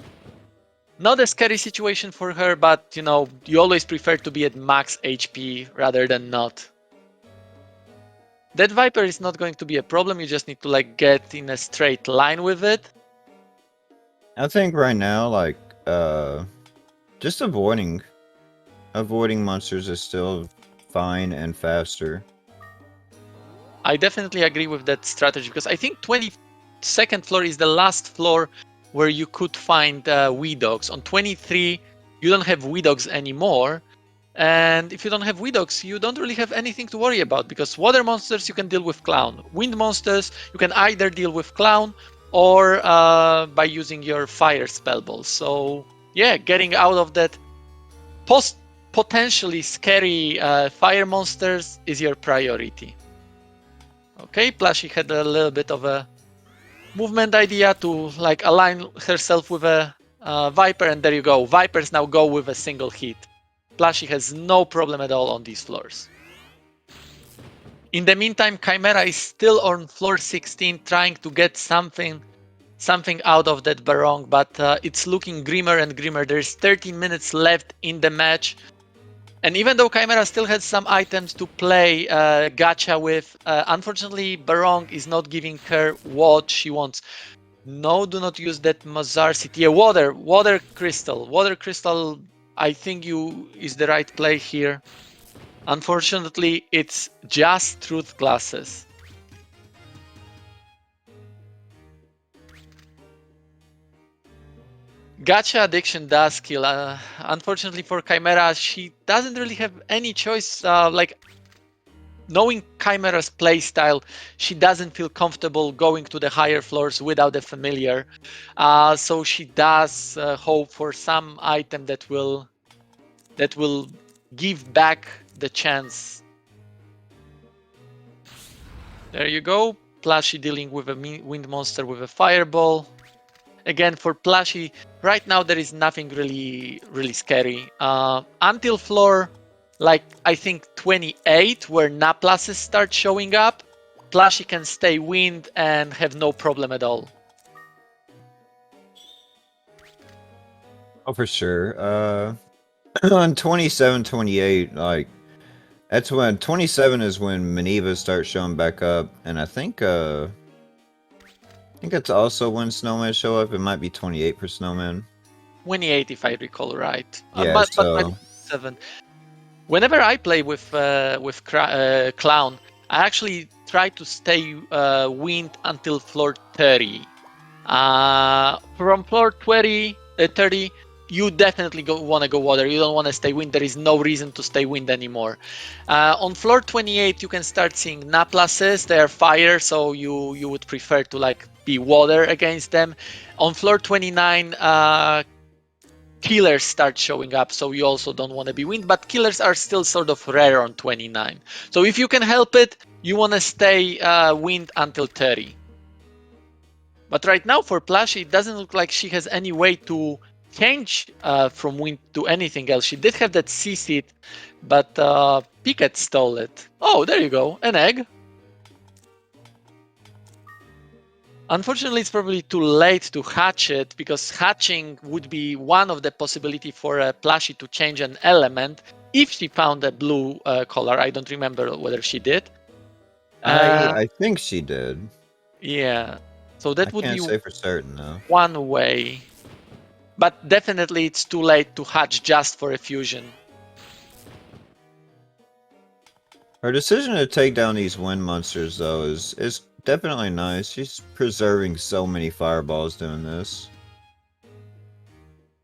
S2: Not a scary situation for her, but you know, you always prefer to be at max HP rather than not. That Viper is not going to be a problem, you just need to like get in a straight line with it.
S3: I think right now, like, just avoiding monsters is still fine and faster.
S2: I definitely agree with that strategy because I think 22nd floor is the last floor where you could find Wee Dogs. On 23, you don't have Wee Dogs anymore. And if you don't have Wee Dogs, you don't really have anything to worry about because water monsters you can deal with Clown. Wind monsters you can either deal with Clown or by using your fire spell ball. So yeah, getting out of that potentially scary fire monsters is your priority. Okay, Plushie had a little bit of a movement idea to like align herself with a Viper, and there you go. Vipers now go with a single hit. Plushie has no problem at all on these floors. In the meantime, Chimera is still on floor 16 trying to get something out of that barong, but it's looking grimmer and grimmer. There's 13 minutes left in the match. And even though Chimera still has some items to play gacha with, unfortunately, Barong is not giving her what she wants. No, do not use that Mazar City. Yeah, water crystal. Water crystal, I think is the right play here. Unfortunately, it's just truth glasses. Gacha addiction does kill. Unfortunately for Chimera, she doesn't really have any choice. Like knowing Chimera's playstyle, she doesn't feel comfortable going to the higher floors without a familiar. So she does hope for some item that will give back the chance. There you go. Plushie dealing with a wind monster with a fireball. Again, for Plushie, right now there is nothing really scary. Until floor, like I think 28, where Naplasses start showing up, Plushie can stay wind and have no problem at all.
S3: Oh, for sure. On 27, 28, like, that's when 27 is when Maneva starts showing back up, and I think that's also when snowmen show up. It might be 28 for snowmen.
S2: 28, if I recall right.
S3: Yeah,
S2: But
S3: so
S2: 7. Whenever I play with Clown, I actually try to stay wind until floor 30. From floor 30, you definitely want to go water. You don't want to stay wind. There is no reason to stay wind anymore. On floor 28, you can start seeing Naplasses. They are fire, so you would prefer to like be water against them. On floor 29, killers start showing up, so you also don't want to be wind, but killers are still sort of rare on 29. So if you can help it, you want to stay wind until 30. But right now for Plushie, it doesn't look like she has any way to change from wind to anything else. She did have that C-seat, but Picket stole it. Oh, there you go, an egg. Unfortunately, it's probably too late to hatch it because hatching would be one of the possibility for a Plushie to change an element if she found a blue color. I don't remember whether she did.
S3: I think she did.
S2: Yeah, so that
S3: I
S2: would
S3: can't
S2: be
S3: say for certain though.
S2: one way. But definitely it's too late to hatch just for a fusion.
S3: Her decision to take down these wind monsters, though, is definitely nice. She's preserving so many fireballs doing this.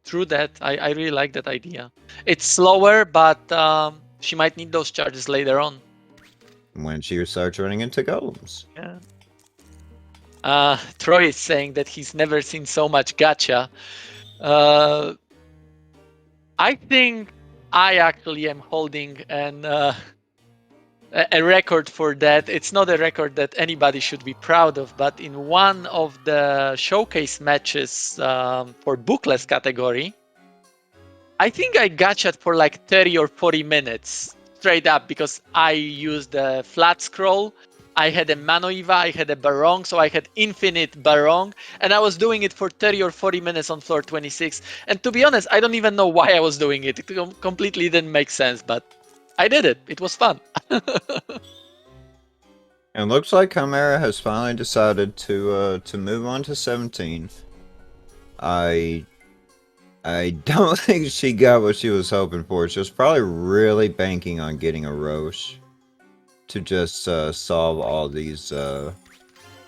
S2: True that. I really like that idea. It's slower, but she might need those charges later on.
S3: When she starts running into golems.
S2: Yeah. Troy is saying that he's never seen so much gacha. I think I actually am holding a record for that. It's not a record that anybody should be proud of, but in one of the showcase matches for bookless category, I think I gotched for like 30 or 40 minutes straight up because I used a flat scroll. I had a Manoiva, I had a Barong, so I had infinite Barong, and I was doing it for 30 or 40 minutes on floor 26. And to be honest, I don't even know why I was doing it. It completely didn't make sense, but I did it. It was fun.
S3: And looks like Chimera has finally decided to move on to 17. I don't think she got what she was hoping for. She was probably really banking on getting a Roche to just solve all these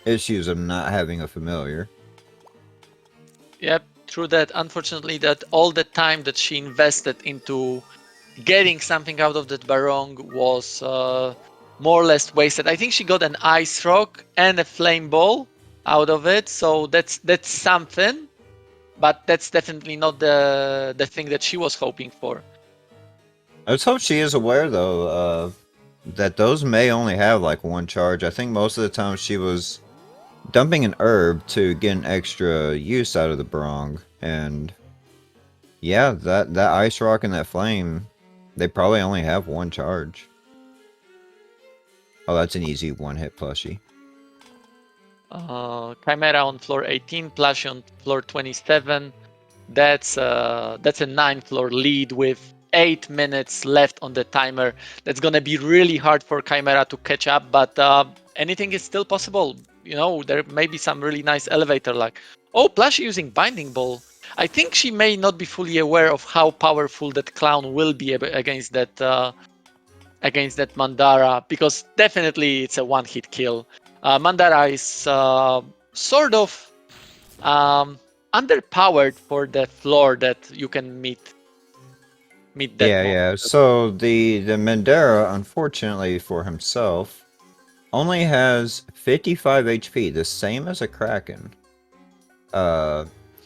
S3: issues of not having a familiar.
S2: Yep, true that. Unfortunately, that all the time that she invested into getting something out of that Barong was more or less wasted. I think she got an Ice Rock and a Flame Ball out of it, so that's something, but that's definitely not the thing that she was hoping for.
S3: Let's hope she is aware, though, that those may only have like one charge. I think most of the time she was dumping an herb to get an extra use out of the Brong. And yeah, that Ice Rock and that Flame, they probably only have one charge. Oh, that's an easy one-hit plushie.
S2: Chimera on floor 18, Plushie on floor 27. That's a 9-floor lead with 8 minutes left on the timer. That's gonna be really hard for Chimera to catch up, but anything is still possible. You know, there may be some really nice elevator luck. Oh, Plushie using Binding Ball. I think she may not be fully aware of how powerful that clown will be against that Mandara, because definitely it's a one-hit kill. Mandara is sort of underpowered for the floor that you can meet that
S3: Yeah. So the Mandara, unfortunately for himself, only has 55 HP, the same as a Kraken.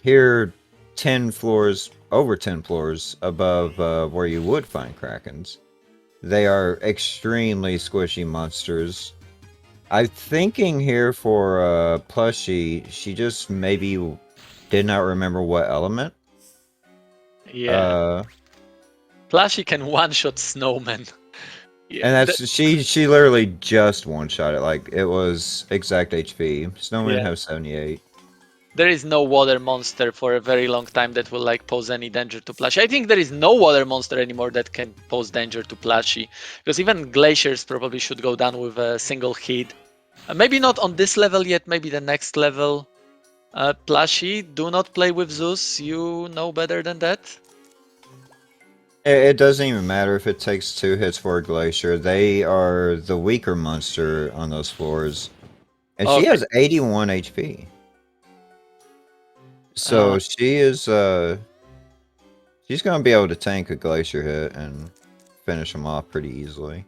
S3: Here, 10 floors, over 10 floors above where you would find Krakens. They are extremely squishy monsters. I'm thinking here for Plushie, she just maybe did not remember what element.
S2: Yeah. Plushie can one-shot Snowman.
S3: Yeah, and that's she literally just one-shot it. Like, it was exact HP. Snowman has 78.
S2: There is no water monster for a very long time that will like pose any danger to Plushie. I think there is no water monster anymore that can pose danger to Plushie, because even glaciers probably should go down with a single hit. Maybe not on this level yet, maybe the next level. Plushie, do not play with Zeus. You know better than that.
S3: It doesn't even matter if it takes 2 hits for a glacier. They are the weaker monster on those floors. And she has 81 HP. So she is she's gonna be able to tank a glacier hit and finish him off pretty easily.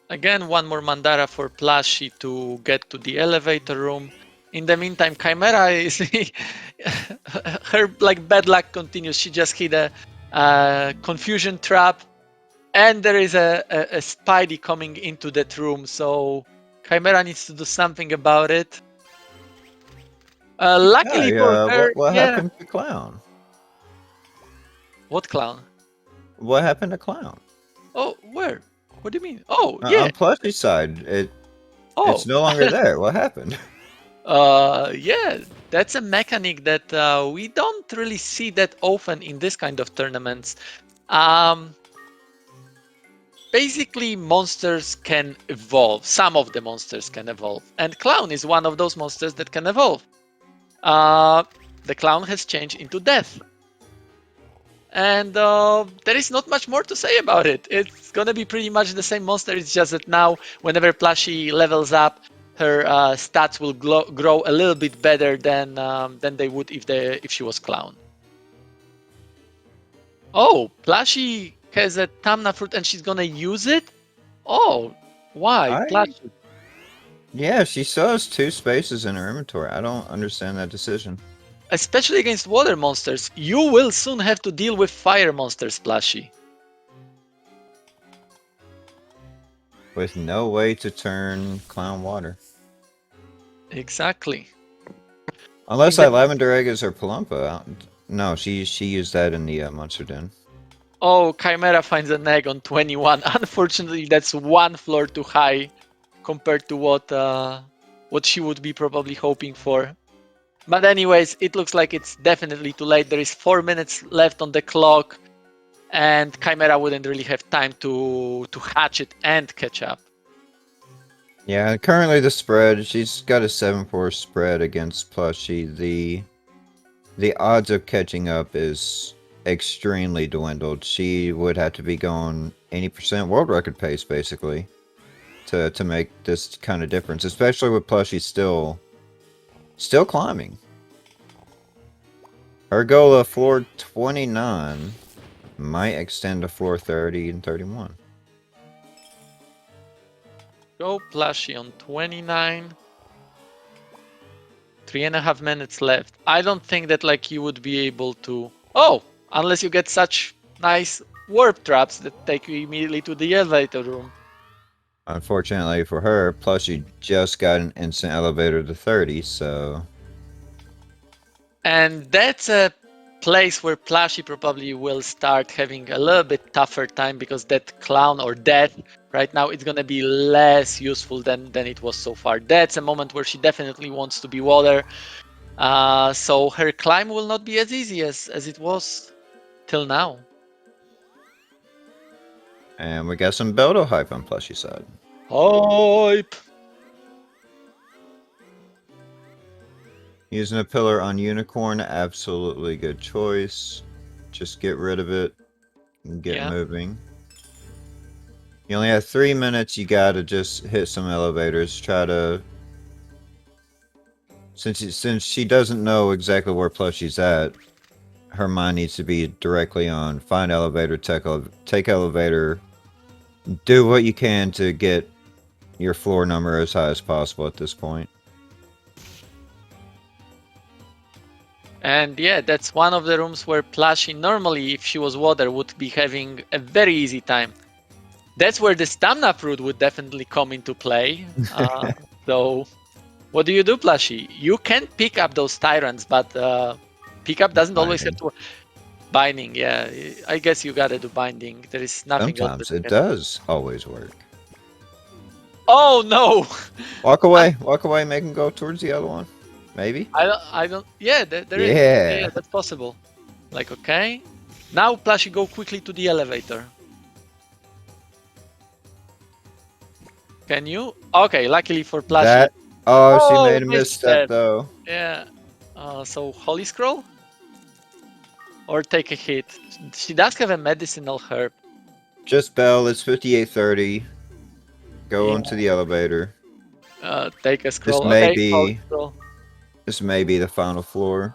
S2: Again, one more Mandara for Plushie to get to the elevator room. In the meantime, Chimera is her like bad luck continues. She just hit a confusion trap, and there is a Spidey coming into that room. So Chimera needs to do something about it. Luckily for her,
S3: what happened to Clown?
S2: What Clown?
S3: What happened to Clown?
S2: Oh, where? What do you mean? Oh, yeah.
S3: On Plushie's side, it's no longer there. What happened?
S2: Yeah, that's a mechanic that we don't really see that often in this kind of tournaments. Basically, monsters can evolve. Some of the monsters can evolve, and Clown is one of those monsters that can evolve. The Clown has changed into Death. And there is not much more to say about it. It's gonna be pretty much the same monster. It's just that now, whenever Plushie levels up, her stats will grow a little bit better than they would if she was clown. Oh, Plushie has a Tamna fruit and she's gonna use it. Oh, why, Plushie?
S3: Yeah, she still has 2 spaces in her inventory. I don't understand that decision.
S2: Especially against water monsters, you will soon have to deal with fire monsters, Plushie.
S3: With no way to turn clown water.
S2: Exactly.
S3: Unless that lavender egg is her Palumpa. No, she used that in the monster den.
S2: Oh, Chimera finds an egg on 21. Unfortunately, that's one floor too high compared to what she would be probably hoping for. But anyways, it looks like it's definitely too late. There is 4 minutes left on the clock, and Chimera wouldn't really have time to hatch it and catch up.
S3: Yeah, currently the spread, she's got a 7-4 spread against Plushie. The odds of catching up is extremely dwindled. She would have to be going 80% world record pace basically to make this kind of difference, especially with Plushie still climbing. Her goal of floor 29 might extend to floor 30 and 31.
S2: Go Plushie on 29. 3.5 minutes left. I don't think that like you would be able to. Oh, unless you get such nice warp traps that take you immediately to the elevator room.
S3: Unfortunately for her, Plushie just got an instant elevator to 30, so...
S2: And that's a place where Plushie probably will start having a little bit tougher time because that clown or death right now it's gonna be less useful than it was so far. That's a moment where she definitely wants to be water. So her climb will not be as easy as it was till now.
S3: And we got some Beldo hype on Plushie side.
S2: Hype!
S3: Using a pillar on Unicorn, absolutely good choice. Just get rid of it and get moving. You only have 3 minutes, you gotta just hit some elevators, try to... Since she doesn't know exactly where Plushie's at, her mind needs to be directly on find elevator, take elevator, do what you can to get your floor number as high as possible at this point.
S2: And yeah, that's one of the rooms where Plushie normally, if she was water, would be having a very easy time. That's where the stamina fruit would definitely come into play. So what do you do, Plushie? You can pick up those tyrants, but pickup doesn't always have to... Binding, yeah. I guess you gotta do binding. There is nothing
S3: Sometimes
S2: else
S3: it does always work.
S2: Oh no!
S3: Walk away, make him go towards the other one. Maybe?
S2: I don't. Yeah, there is. Yeah, that's possible. Like, okay. Now, Plushie, go quickly to the elevator. Can you? Okay, luckily for Plushie.
S3: She made a misstep though.
S2: Yeah. So, Holy Scroll? Or take a hit. She does have a medicinal herb.
S3: Just Bell, it's 58:30. Go onto the elevator.
S2: Take a scroll.
S3: This may be the final floor.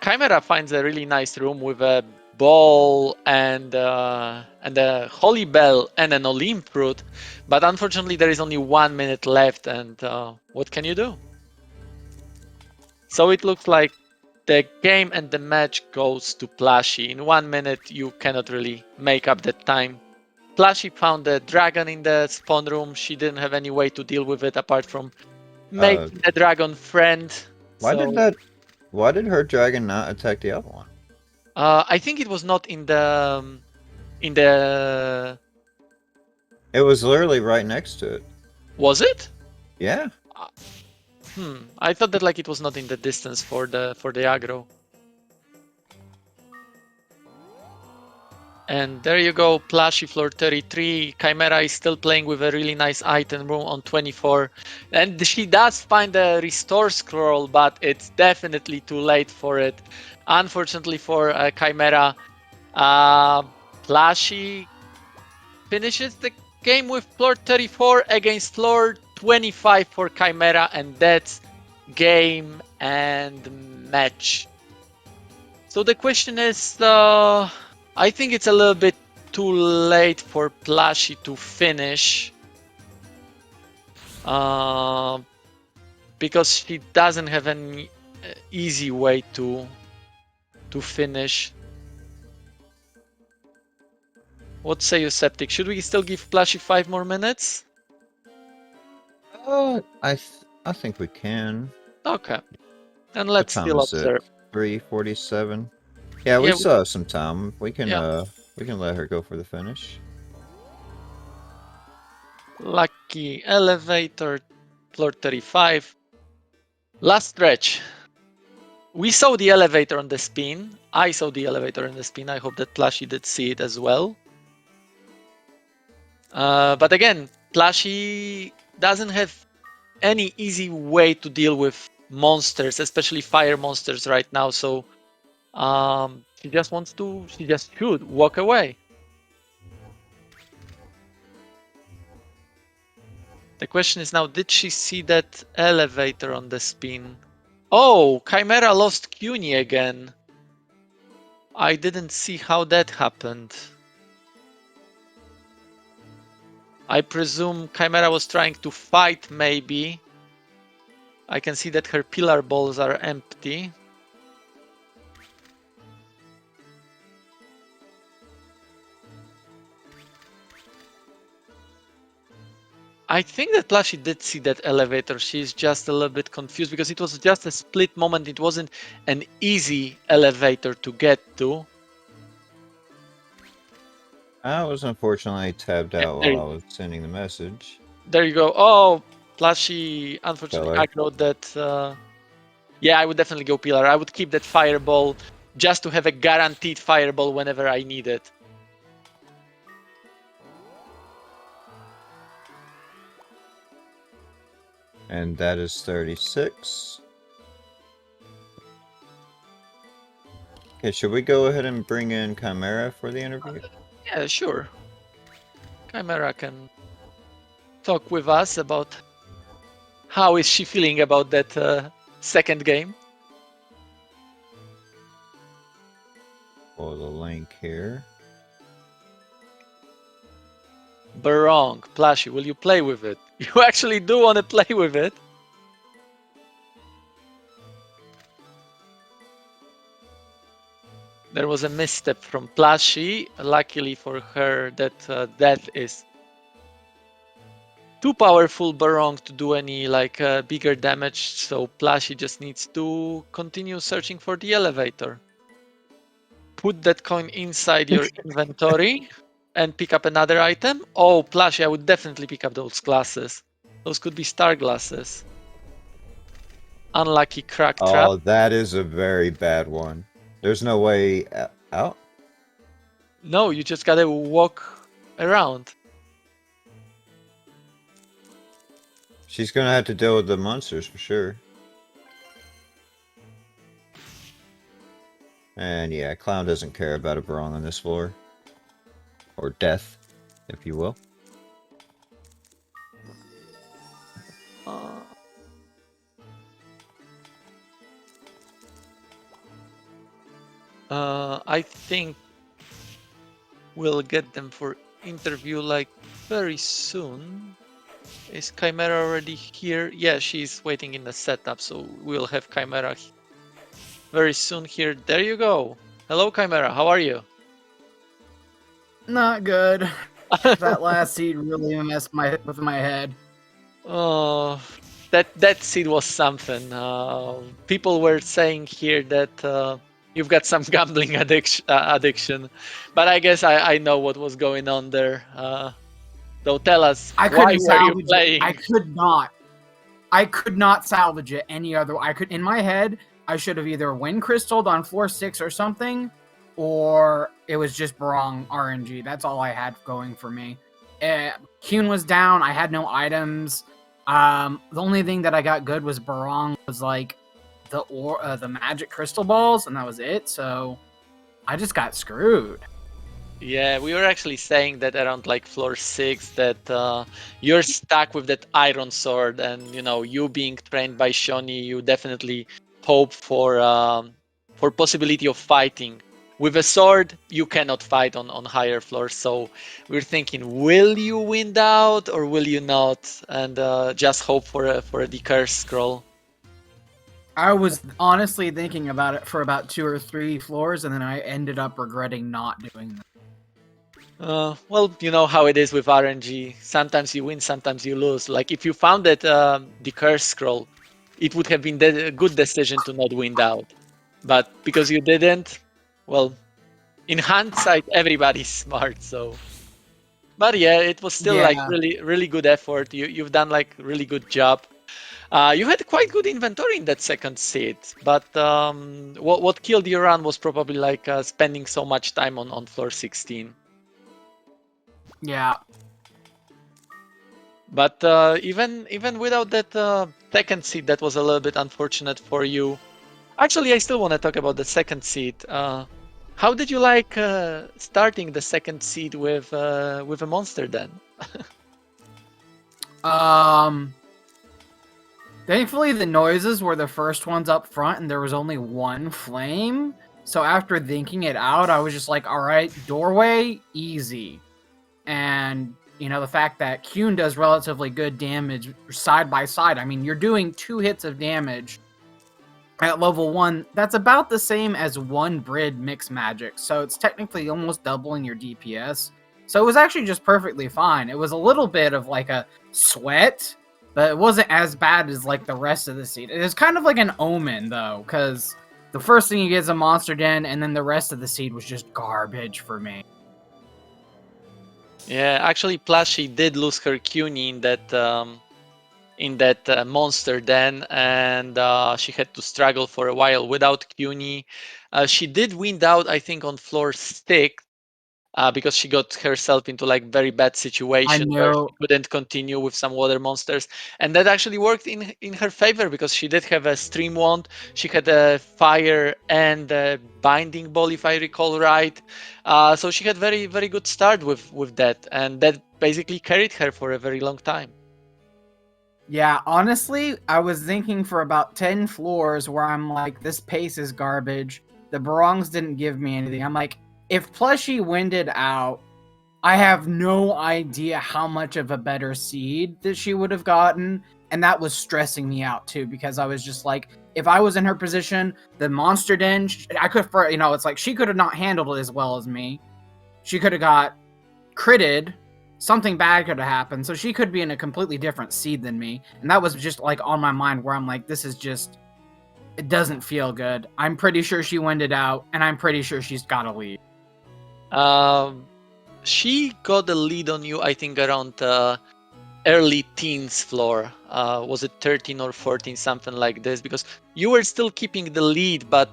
S2: Chimera finds a really nice room with a ball and a holy bell and an Olymp fruit, but unfortunately there is only 1 minute left, and what can you do? So it looks like the game and the match goes to Plushie. In 1 minute you cannot really make up that time. Plushie found a dragon in the spawn room. She didn't have any way to deal with it apart from making a dragon friend.
S3: Why did her dragon not attack the other one?
S2: I think it was not in the
S3: It was literally right next to it.
S2: Was it?
S3: Yeah.
S2: I thought that like it was not in the distance for the aggro. And there you go, Plushie floor 33. Chimera is still playing with a really nice item room on 24. And she does find a restore scroll, but it's definitely too late for it. Unfortunately for Chimera, Plushie finishes the game with floor 34 against floor 25 for Chimera, and that's game and match. So the question is, I think it's a little bit too late for Plushie to finish, because she doesn't have an easy way to finish. What say you, Septic? Should we still give Plushie 5 more minutes?
S3: I think we can.
S2: Okay. And
S3: What
S2: let's
S3: time
S2: still
S3: is it?
S2: observe.
S3: 3:47. Yeah, we
S2: Yeah,
S3: still have some time. We can
S2: yeah.
S3: we can let her go for the finish.
S2: Lucky elevator, floor 35. Last stretch. We saw the elevator on the spin. I saw the elevator on the spin. I hope that Plushie did see it as well. But again, Plushie doesn't have any easy way to deal with monsters, especially fire monsters right now. So she just should walk away. The question is now, did she see that elevator on the spin? Oh, Chimera lost CUNY again. I didn't see how that happened. I presume Chimera was trying to fight, maybe. I can see that her pillar balls are empty. I think that Plushie did see that elevator. She's just a little bit confused because it was just a split moment. It wasn't an easy elevator to get to.
S3: I was unfortunately tabbed out
S2: There,
S3: while I was sending the message.
S2: there you go. Oh, Plushie unfortunately
S3: Pillar.
S2: aggroed that. Yeah, I would definitely go pillar. I would keep that fireball just to have a guaranteed fireball whenever I need it.
S3: And that is 36. Okay, should we go ahead and bring in Chimera for the interview?
S2: Yeah, sure. Chimera can talk with us about how is she feeling about that second game.
S3: For the link here.
S2: Barong, Plushie, will you play with it? You actually do want to play with it. There was a misstep from Plushie. Luckily for her, that is too powerful Barong to do any bigger damage. So Plushie just needs to continue searching for the elevator. Put that coin inside your inventory and pick up another item. Oh, Plushie, I would definitely pick up those glasses. Those could be star glasses. Unlucky crack trap.
S3: Oh, that is a very bad one. There's no way out.
S2: No, you just gotta walk around.
S3: She's gonna have to deal with the monsters for sure. And yeah, Clown doesn't care about a Barong on this floor. Or death, if you will.
S2: I think we'll get them for interview very soon. Is Chimera already here? Yeah, she's waiting in the setup, so we'll have Chimera very soon here. There you go. Hello, Chimera. How are you?
S4: Not good. That last seed really messed with my head.
S2: Oh, that seed was something. People were saying here that you've got some gambling addiction, but I guess I know what was going on there. So tell us,
S4: I
S2: why
S4: couldn't
S2: were you
S4: salvage
S2: playing?
S4: it. I could not salvage it any other. In my head, I should have either wind crystalled on floor 6 or something, or it was just Barong RNG. That's all I had going for me. Kuhn was down. I had no items. The only thing that I got good was Barong was the magic crystal balls, and that was it. So I just got screwed.
S2: Yeah, we were actually saying that around like floor 6 that you're stuck with that iron sword, and you being trained by Shoni, you definitely hope for possibility of fighting. With a sword, you cannot fight on higher floors, so we're thinking, will you win out or will you not? And just hope for a decurse scroll.
S4: I was honestly thinking about it for about 2 or 3 floors, and then I ended up regretting not doing that.
S2: Well, you know how it is with RNG. Sometimes you win, sometimes you lose. Like if you found that the curse scroll, it would have been a good decision to not win out. But because you didn't, well, in hindsight, everybody's smart. So, but yeah, it was still like
S4: Yeah.
S2: really, really good effort. You've done like really good job. You had quite good inventory in that second seat, but what killed your run was probably like spending so much time on floor 16.
S4: Yeah.
S2: But even without that second seed, that was a little bit unfortunate for you. Actually, I still want to talk about the second seed. How did you like starting the second seed with a monster then?
S4: Thankfully, the noises were the first ones up front, and there was only one flame. So after thinking it out, I was just like, all right, doorway, easy. And, the fact that Kyun does relatively good damage side by side. I mean, you're doing 2 hits of damage at level 1. That's about the same as 1 Brid mixed magic. So it's technically almost doubling your DPS. So it was actually just perfectly fine. It was a little bit of like a sweat, but it wasn't as bad as like the rest of the seed. It was kind of like an omen though, because the first thing you get is a monster den, and then the rest of the seed was just garbage for me.
S2: Yeah, actually, Plushie did lose her Cuny in that monster den, and she had to struggle for a while without Cuny. She did win out, I think, on floor 6. Because she got herself into like very bad
S4: I
S2: situation where
S4: know.
S2: she couldn't continue with some water monsters, and that actually worked in her favor because she did have a stream wand. She had a fire and a binding ball, if I recall right. So she had very good start with that, and that basically carried her for a very long time.
S4: Yeah, honestly, I was thinking for about 10 floors where I'm like, this pace is garbage. The Barongs didn't give me anything. I'm like, if Plushie winded out, I have no idea how much of a better seed that she would have gotten. And that was stressing me out too, because I was just like, if I was in her position, the monster den, I could, it's like she could have not handled it as well as me. She could have got critted. Something bad could have happened. So she could be in a completely different seed than me. And that was just like on my mind where I'm like, this is just, it doesn't feel good. I'm pretty sure she winded out, and I'm pretty sure she's got a lead.
S2: She got the lead on you, I think, around early teens floor. Was it 13 or 14, something like this? Because you were still keeping the lead, but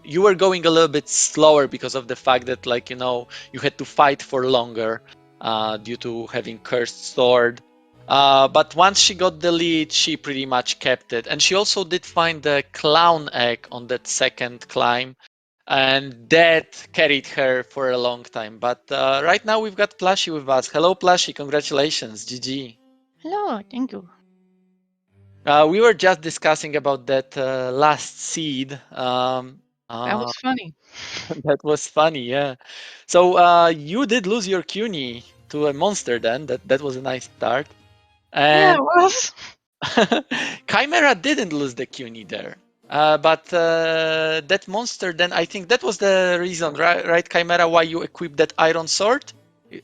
S2: you were going a little bit slower because of the fact that, like, you had to fight for longer due to having cursed sword. But once she got the lead, she pretty much kept it. And she also did find the clown egg on that second climb, and that carried her for a long time. But right now we've got Plushie with us. Hello, Plushie. Congratulations. GG.
S5: Hello, thank you.
S2: We were just discussing about that last seed.
S5: That was funny.
S2: That was funny, yeah. So you did lose your Cuny to a monster then. That was a nice start.
S5: Yeah,
S2: And
S5: it was.
S2: Chimera didn't lose the Cuny there. But that monster, then I think that was the reason, right, Chimera, why you equipped that iron sword?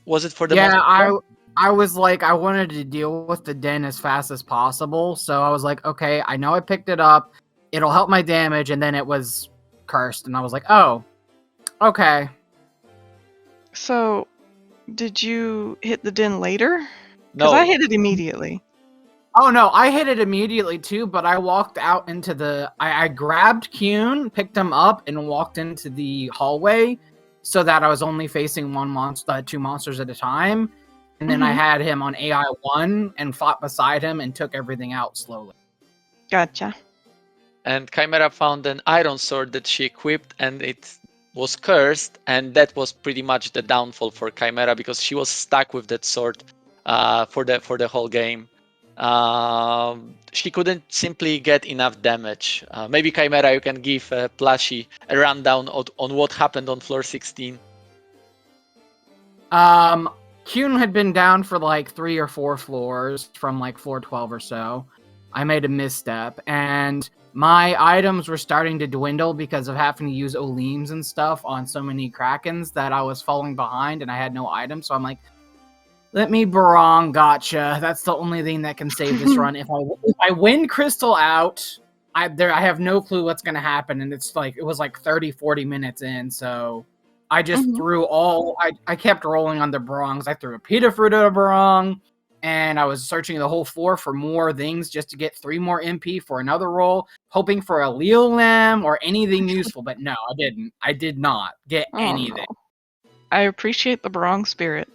S2: Was it for the
S4: Yeah,
S2: monster?
S4: I was like, I wanted to deal with the den as fast as possible. So I was like, okay, I know I picked it up. It'll help my damage. And then it was cursed. And I was like, oh, okay.
S5: So, did you hit the den later? Because
S2: No.
S5: I hit it immediately.
S4: Oh no, I hit it immediately too, but I walked out into I grabbed Kyun, picked him up, and walked into the hallway so that I was only facing two monsters at a time. And then I
S5: Mhm.
S4: had him on AI 1 and fought beside him and took everything out slowly.
S5: Gotcha.
S2: And Chimera found an iron sword that she equipped, and it was cursed, and that was pretty much the downfall for Chimera because she was stuck with that sword for the whole game. She couldn't simply get enough damage. Maybe Chimera, you can give Plushie a rundown on what happened on floor 16.
S4: Kuhn had been down for like 3 or 4 floors from like floor 12 or so. I made a misstep, and my items were starting to dwindle because of having to use Oleams and stuff on so many Krakens that I was falling behind and I had no items. So I'm like, let me Barong gotcha. That's the only thing that can save this run. If I win Crystal out, I have no clue what's going to happen. And it's like, it was like 30, 40 minutes in. So I just threw I kept rolling on the Barongs. I threw a Pita Fruit at a Barong, and I was searching the whole floor for more things just to get 3 more MP for another roll, hoping for a Leo Lamb or anything useful. But no, I didn't. I did not get anything.
S5: No. I appreciate the Barong spirit.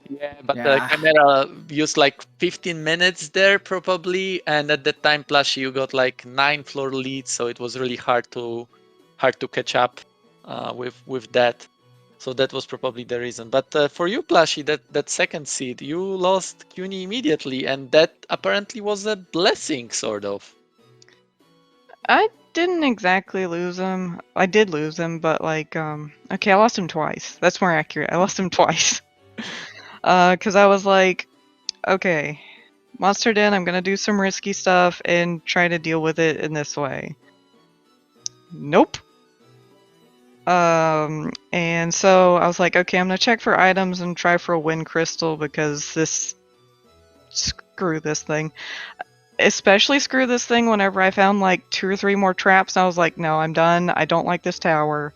S2: Yeah, but
S4: Yeah.
S2: Chimera used like 15 minutes there probably, and at that time, Plushie, you got like 9 floor leads, so it was really hard to catch up with that. So that was probably the reason. But for you, Plushie, that second seed, you lost CUNY immediately, and that apparently was a blessing, sort of.
S5: I didn't exactly lose him. I did lose him, but like, okay, I lost him twice. That's more accurate. I lost him twice. Because I was like, okay, Monster Den, I'm gonna do some risky stuff and try to deal with it in this way. Nope. And so I was like, okay, I'm gonna check for items and try for a wind crystal because screw this thing. Especially screw this thing whenever I found like 2 or 3 more traps. I was like, no, I'm done. I don't like this tower.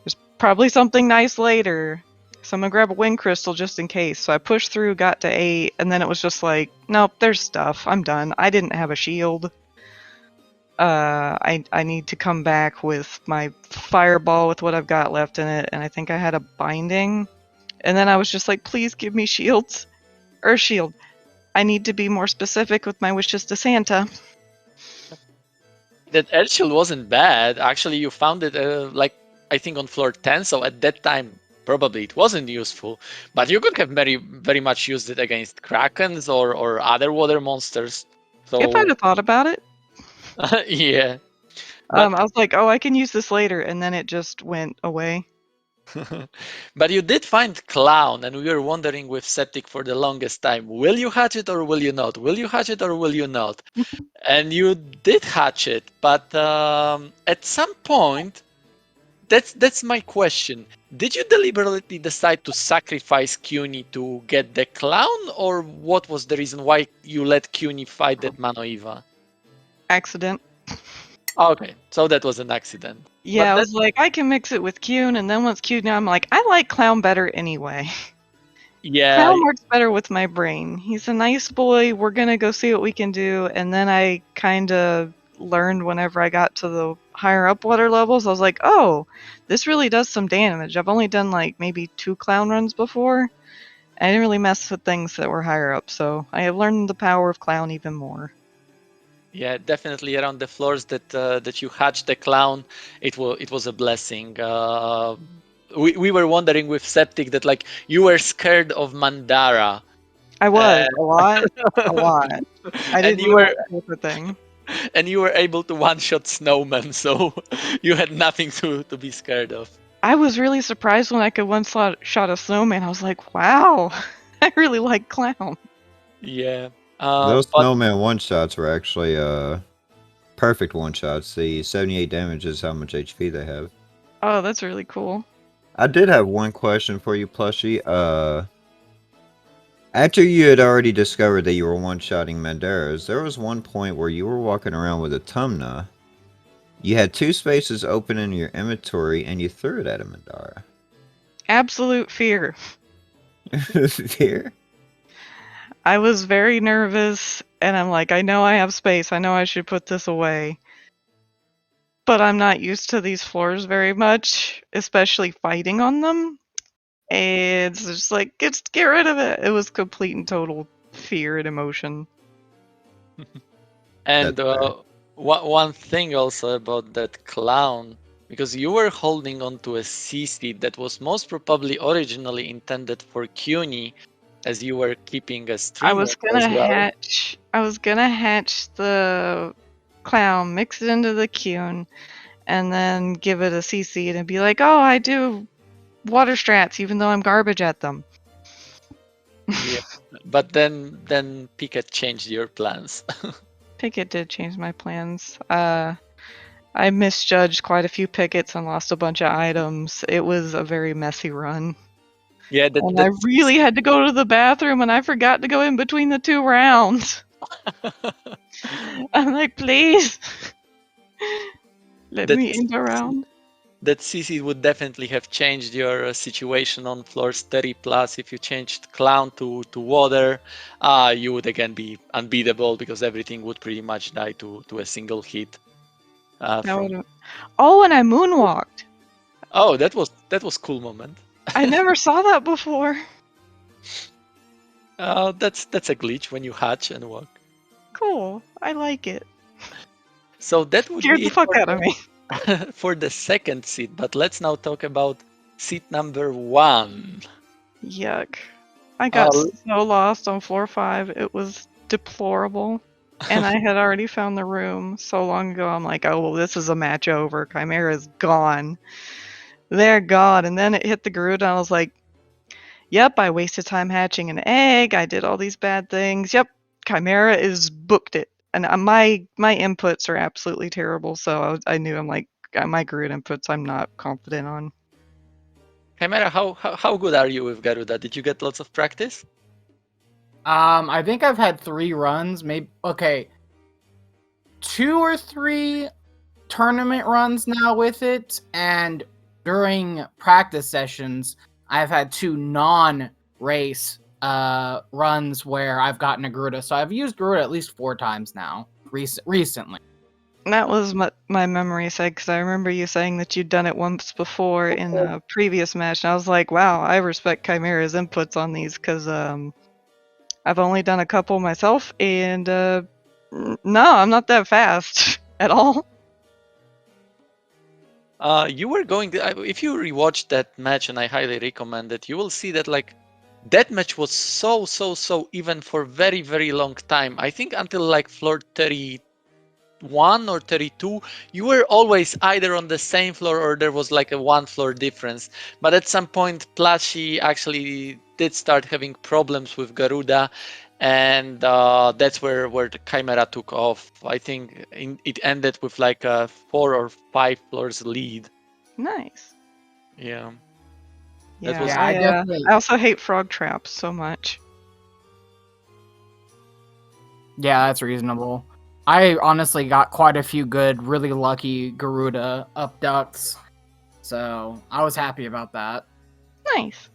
S5: There's probably something nice later. So I'm gonna grab a wind crystal just in case. So I pushed through, got to 8, and then it was just like, nope, there's stuff. I'm done. I didn't have a shield. I need to come back with my fireball with what I've got left in it, and I think I had a binding. And then I was just like, please give me shields. Or shield. I need to be more specific with my wishes to Santa.
S2: That Earth Shield wasn't bad. Actually, you found it like I think on floor 10, so at that time probably it wasn't useful. But you could have very much used it against Krakens or other water monsters. So
S5: If I'd have thought about it.
S2: yeah.
S5: I was like, oh, I can use this later, and then it just went away.
S2: But you did find Clown, and we were wondering with Septic for the longest time, will you hatch it or will you not? Will you hatch it or will you not? And you did hatch it, but at some point, that's my question. Did you deliberately decide to sacrifice CUNY to get the Clown, or what was the reason why you let CUNY fight that Manoiva?
S5: Accident.
S2: Okay, so that was an accident.
S5: Yeah, I was like, I can mix it with Cune, and then once Cune, I'm like, I like Clown better anyway.
S2: Yeah.
S5: Clown works better with my brain. He's a nice boy. We're gonna go see what we can do. And then I kind of learned whenever I got to the higher up water levels, I was like, oh, this really does some damage. I've only done like maybe 2 Clown runs before. I didn't really mess with things that were higher up, so I have learned the power of Clown even more.
S2: Yeah, definitely around the floors that you hatched the Clown, it was a blessing. We were wondering with Septic that like you were scared of Mandara.
S5: I was a lot. I didn't know that was a thing.
S2: And you were able to one-shot Snowman, so you had nothing to be scared of.
S5: I was really surprised when I could one-shot a Snowman. I was like, wow, I really like Clown.
S2: Yeah.
S3: Those snowman one-shots were actually perfect one-shots. The 78 damage is how much HP they have.
S5: Oh, that's really cool.
S3: I did have one question for you, Plushie. After you had already discovered that you were one-shotting Mandaras, there was one point where you were walking around with a Tumna. You had 2 spaces open in your inventory, and you threw it at a Mandara.
S5: Absolute fear.
S3: Fear?
S5: I was very nervous, and I'm like, I know I have space. I know I should put this away. But I'm not used to these floors very much, especially fighting on them. And it's just like, get rid of it. It was complete and total fear and emotion.
S2: And one thing also about that Clown, because you were holding on to a CC that was most probably originally intended for CUNY, as you were keeping a
S5: I
S2: streamer
S5: was gonna
S2: as well.
S5: hatch. I was gonna hatch the clown, mix it into the Cune, and then give it a CC and be like, "Oh, I do water strats, even though I'm garbage at them."
S2: Yeah. But then Picket changed your plans.
S5: Picket did change my plans. I misjudged quite a few pickets and lost a bunch of items. It was a very messy run.
S2: Yeah,
S5: And I really had to go to the bathroom and I forgot to go in between the 2 rounds. I'm like, please. Let me in the round.
S2: that CC would definitely have changed your situation on floors 30 plus. If you changed clown to water, you would again be unbeatable because everything would pretty much die to a single hit.
S5: Oh, and I moonwalked.
S2: Oh, that was cool moment.
S5: I never saw that before.
S2: That's a glitch when you hatch and walk.
S5: Cool. I like it.
S2: So that would
S5: Scared
S2: be
S5: the
S2: it
S5: fuck out of me.
S2: for the second seat. But let's now talk about seat number 1.
S5: Yuck. I got so lost on floor 5. It was deplorable. And I had already found the room so long ago. I'm like, oh, well, this is a match over. Chimera's gone. They're gone. And then it hit the Garuda, and I was like, yep, I wasted time hatching an egg. I did all these bad things. Yep, Chimera is booked it. And my inputs are absolutely terrible. So I knew, I'm like, my Garuda inputs I'm not confident on.
S2: Chimera, how good are you with Garuda? Did you get lots of practice?
S4: I think I've had 3 runs, maybe 2 or 3 tournament runs now with it, and during practice sessions, I've had 2 non-race runs where I've gotten a Garuda. So I've used Garuda at least 4 times now recently.
S5: That was what my memory said, because I remember you saying that you'd done it once before in a previous match, and I was like, wow, I respect Chimera's inputs on these, because I've only done a couple myself, and no, I'm not that fast at all.
S2: You were going to, if you rewatch that match, and I highly recommend it, you will see that like that match was so even for very, very long time. I think until like floor 31 or 32, you were always either on the same floor or there was like a 1 floor difference. But at some point, Plushie actually did start having problems with Garuda, and that's where the Chimera took off. I think it ended with like a 4 or 5 floors lead.
S5: Nice.
S2: Yeah.
S5: Yeah, I also hate frog traps so much.
S4: Yeah, that's reasonable. I honestly got quite a few good, really lucky Garuda upducts, so I was happy about that.
S5: Nice.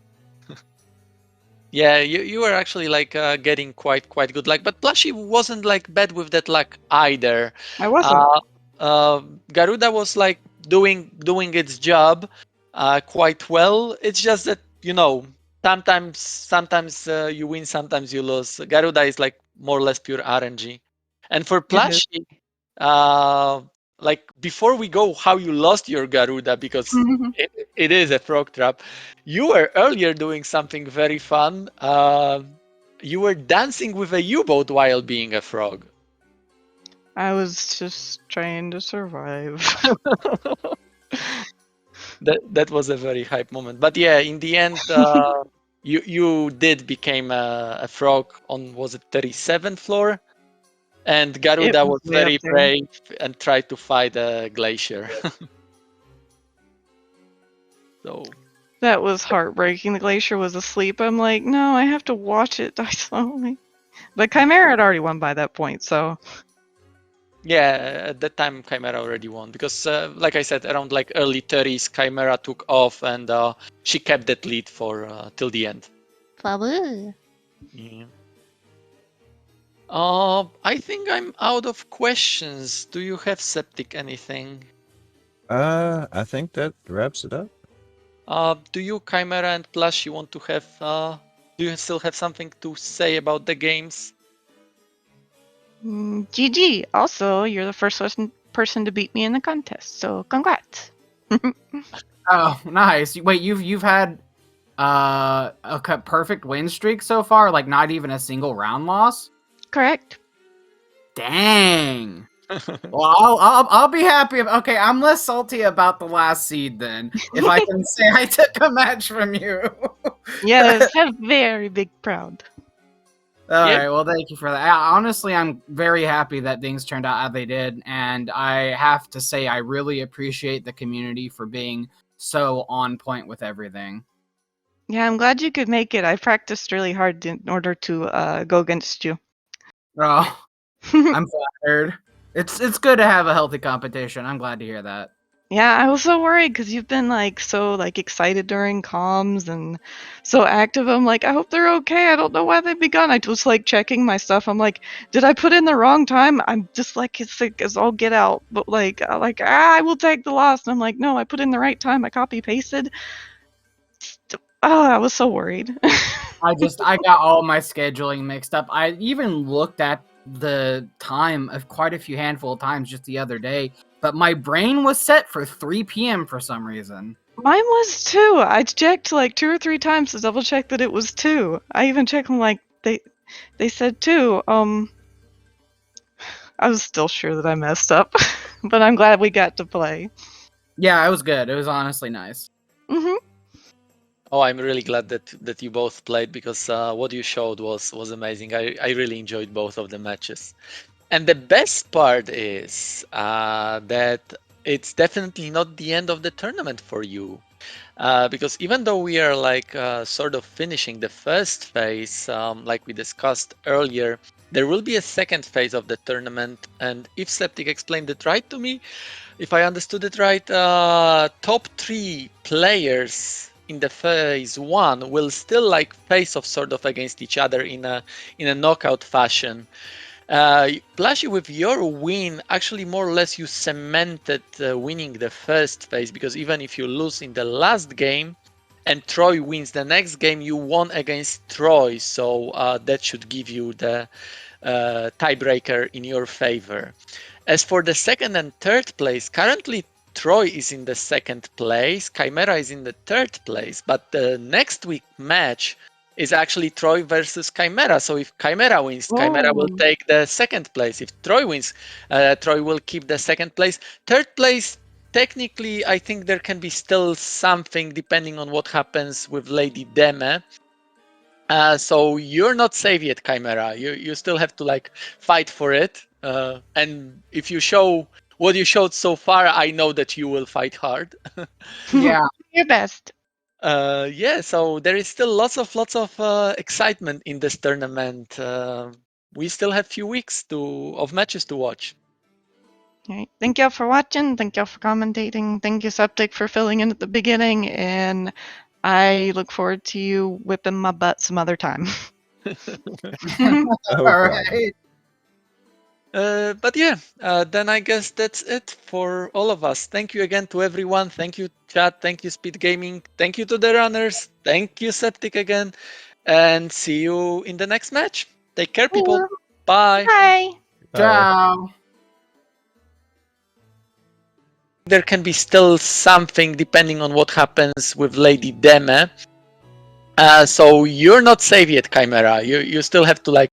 S2: Yeah, you were actually like getting quite good luck, but Plushie wasn't like bad with that luck either.
S5: I wasn't.
S2: Garuda was like doing its job quite well. It's just that sometimes you win, sometimes you lose. Garuda is like more or less pure RNG. And for Plushie, like before we go how you lost your Garuda, because it is a frog trap, you were earlier doing something very fun. You were dancing with a U-boat while being a frog.
S5: I was just trying to survive.
S2: That was a very hype moment. But yeah, in the end, you did became a frog on, was it 37th floor? And Garuda was very brave and tried to fight a glacier. So
S5: that was heartbreaking. The glacier was asleep. I'm like, no, I have to watch it die slowly. But Chimera had already won by that point, so.
S2: Yeah, at that time Chimera already won because, like I said, around like early 30s, Chimera took off and she kept that lead for till the end. Yeah. I think I'm out of questions. Do you have, Septic, anything?
S3: I think that wraps it up.
S2: Do you, Chimera and Plush, you want to have? Do you still have something to say about the games?
S5: GG. Also, you're the first person to beat me in the contest, so congrats.
S4: Oh, nice. Wait, you've had a perfect win streak so far, like not even a single round loss.
S5: Correct.
S4: Dang. Well, I'll be happy. Okay, I'm less salty about the last seed then. If I can say I took a match from you.
S5: Yes, have very big proud.
S4: All
S2: Yeah.
S4: right, well, thank you for that. Honestly, I'm very happy that things turned out how they did, and I have to say I really appreciate the community for being so on point with everything.
S5: Yeah, I'm glad you could make it. I practiced really hard in order to go against you.
S4: Oh, I'm flattered. It's good to have a healthy competition. I'm glad to hear that.
S5: Yeah, I was so worried because you've been like so like excited during comms and so active. I'm like, I hope they're okay. I don't know why they'd be gone. I was like checking my stuff. I'm like, did I put in the wrong time? I'm just like as sick as all get out. But I will take the loss. And I'm like, no, I put in the right time. I copy pasted. Oh, I was so worried.
S4: I got all my scheduling mixed up. I even looked at the time of quite a few handful of times just the other day, but my brain was set for 3 p.m. for some reason.
S5: Mine was too. I checked like 2 or 3 times to double check that it was 2. I even checked them like they said 2. I was still sure that I messed up, but I'm glad we got to play.
S4: Yeah, it was good. It was honestly nice.
S5: Mhm.
S2: Oh, I'm really glad that you both played because what you showed was amazing. I really enjoyed both of the matches. And the best part is that it's definitely not the end of the tournament for you. Because even though we are like sort of finishing the first phase, like we discussed earlier, there will be a second phase of the tournament. And if Septic explained it right to me, if I understood it right, top 3 players in the phase 1 will still like face off sort of against each other in a knockout fashion. Plushie, with your win, actually more or less you cemented winning the first phase, because even if you lose in the last game and Troy wins the next game, you won against Troy, so that should give you the tiebreaker in your favor. As for the second and third place, currently Troy is in the second place, Chimera is in the third place, but the next week match is actually Troy versus Chimera. So if Chimera wins, Chimera will
S5: Oh.
S2: take the second place. If Troy wins, Troy will keep the second place. Third place, technically, I think there can be still something depending on what happens with Lady Deme. So you're not safe yet, Chimera. You still have to like fight for it. And if you show what you showed so far, I know that you will fight hard.
S4: Yeah.
S5: Your best.
S2: Yeah, so there is still lots of excitement in this tournament. We still have few weeks of matches to watch.
S5: All right. Thank y'all for watching. Thank y'all for commentating. Thank you, Septic, for filling in at the beginning. And I look forward to you whipping my butt some other time.
S3: No
S4: All
S3: problem.
S4: right.
S2: But yeah, then I guess that's it for all of us. Thank you again to everyone. Thank you, chat. Thank you, Speed Gaming. Thank you to the runners. Thank you, Septic, again. And see you in the next match. Take care, people. Bye.
S5: Bye.
S4: Ciao.
S2: There can be still something depending on what happens with Lady Deme. So you're not safe yet, Chimera. You still have to like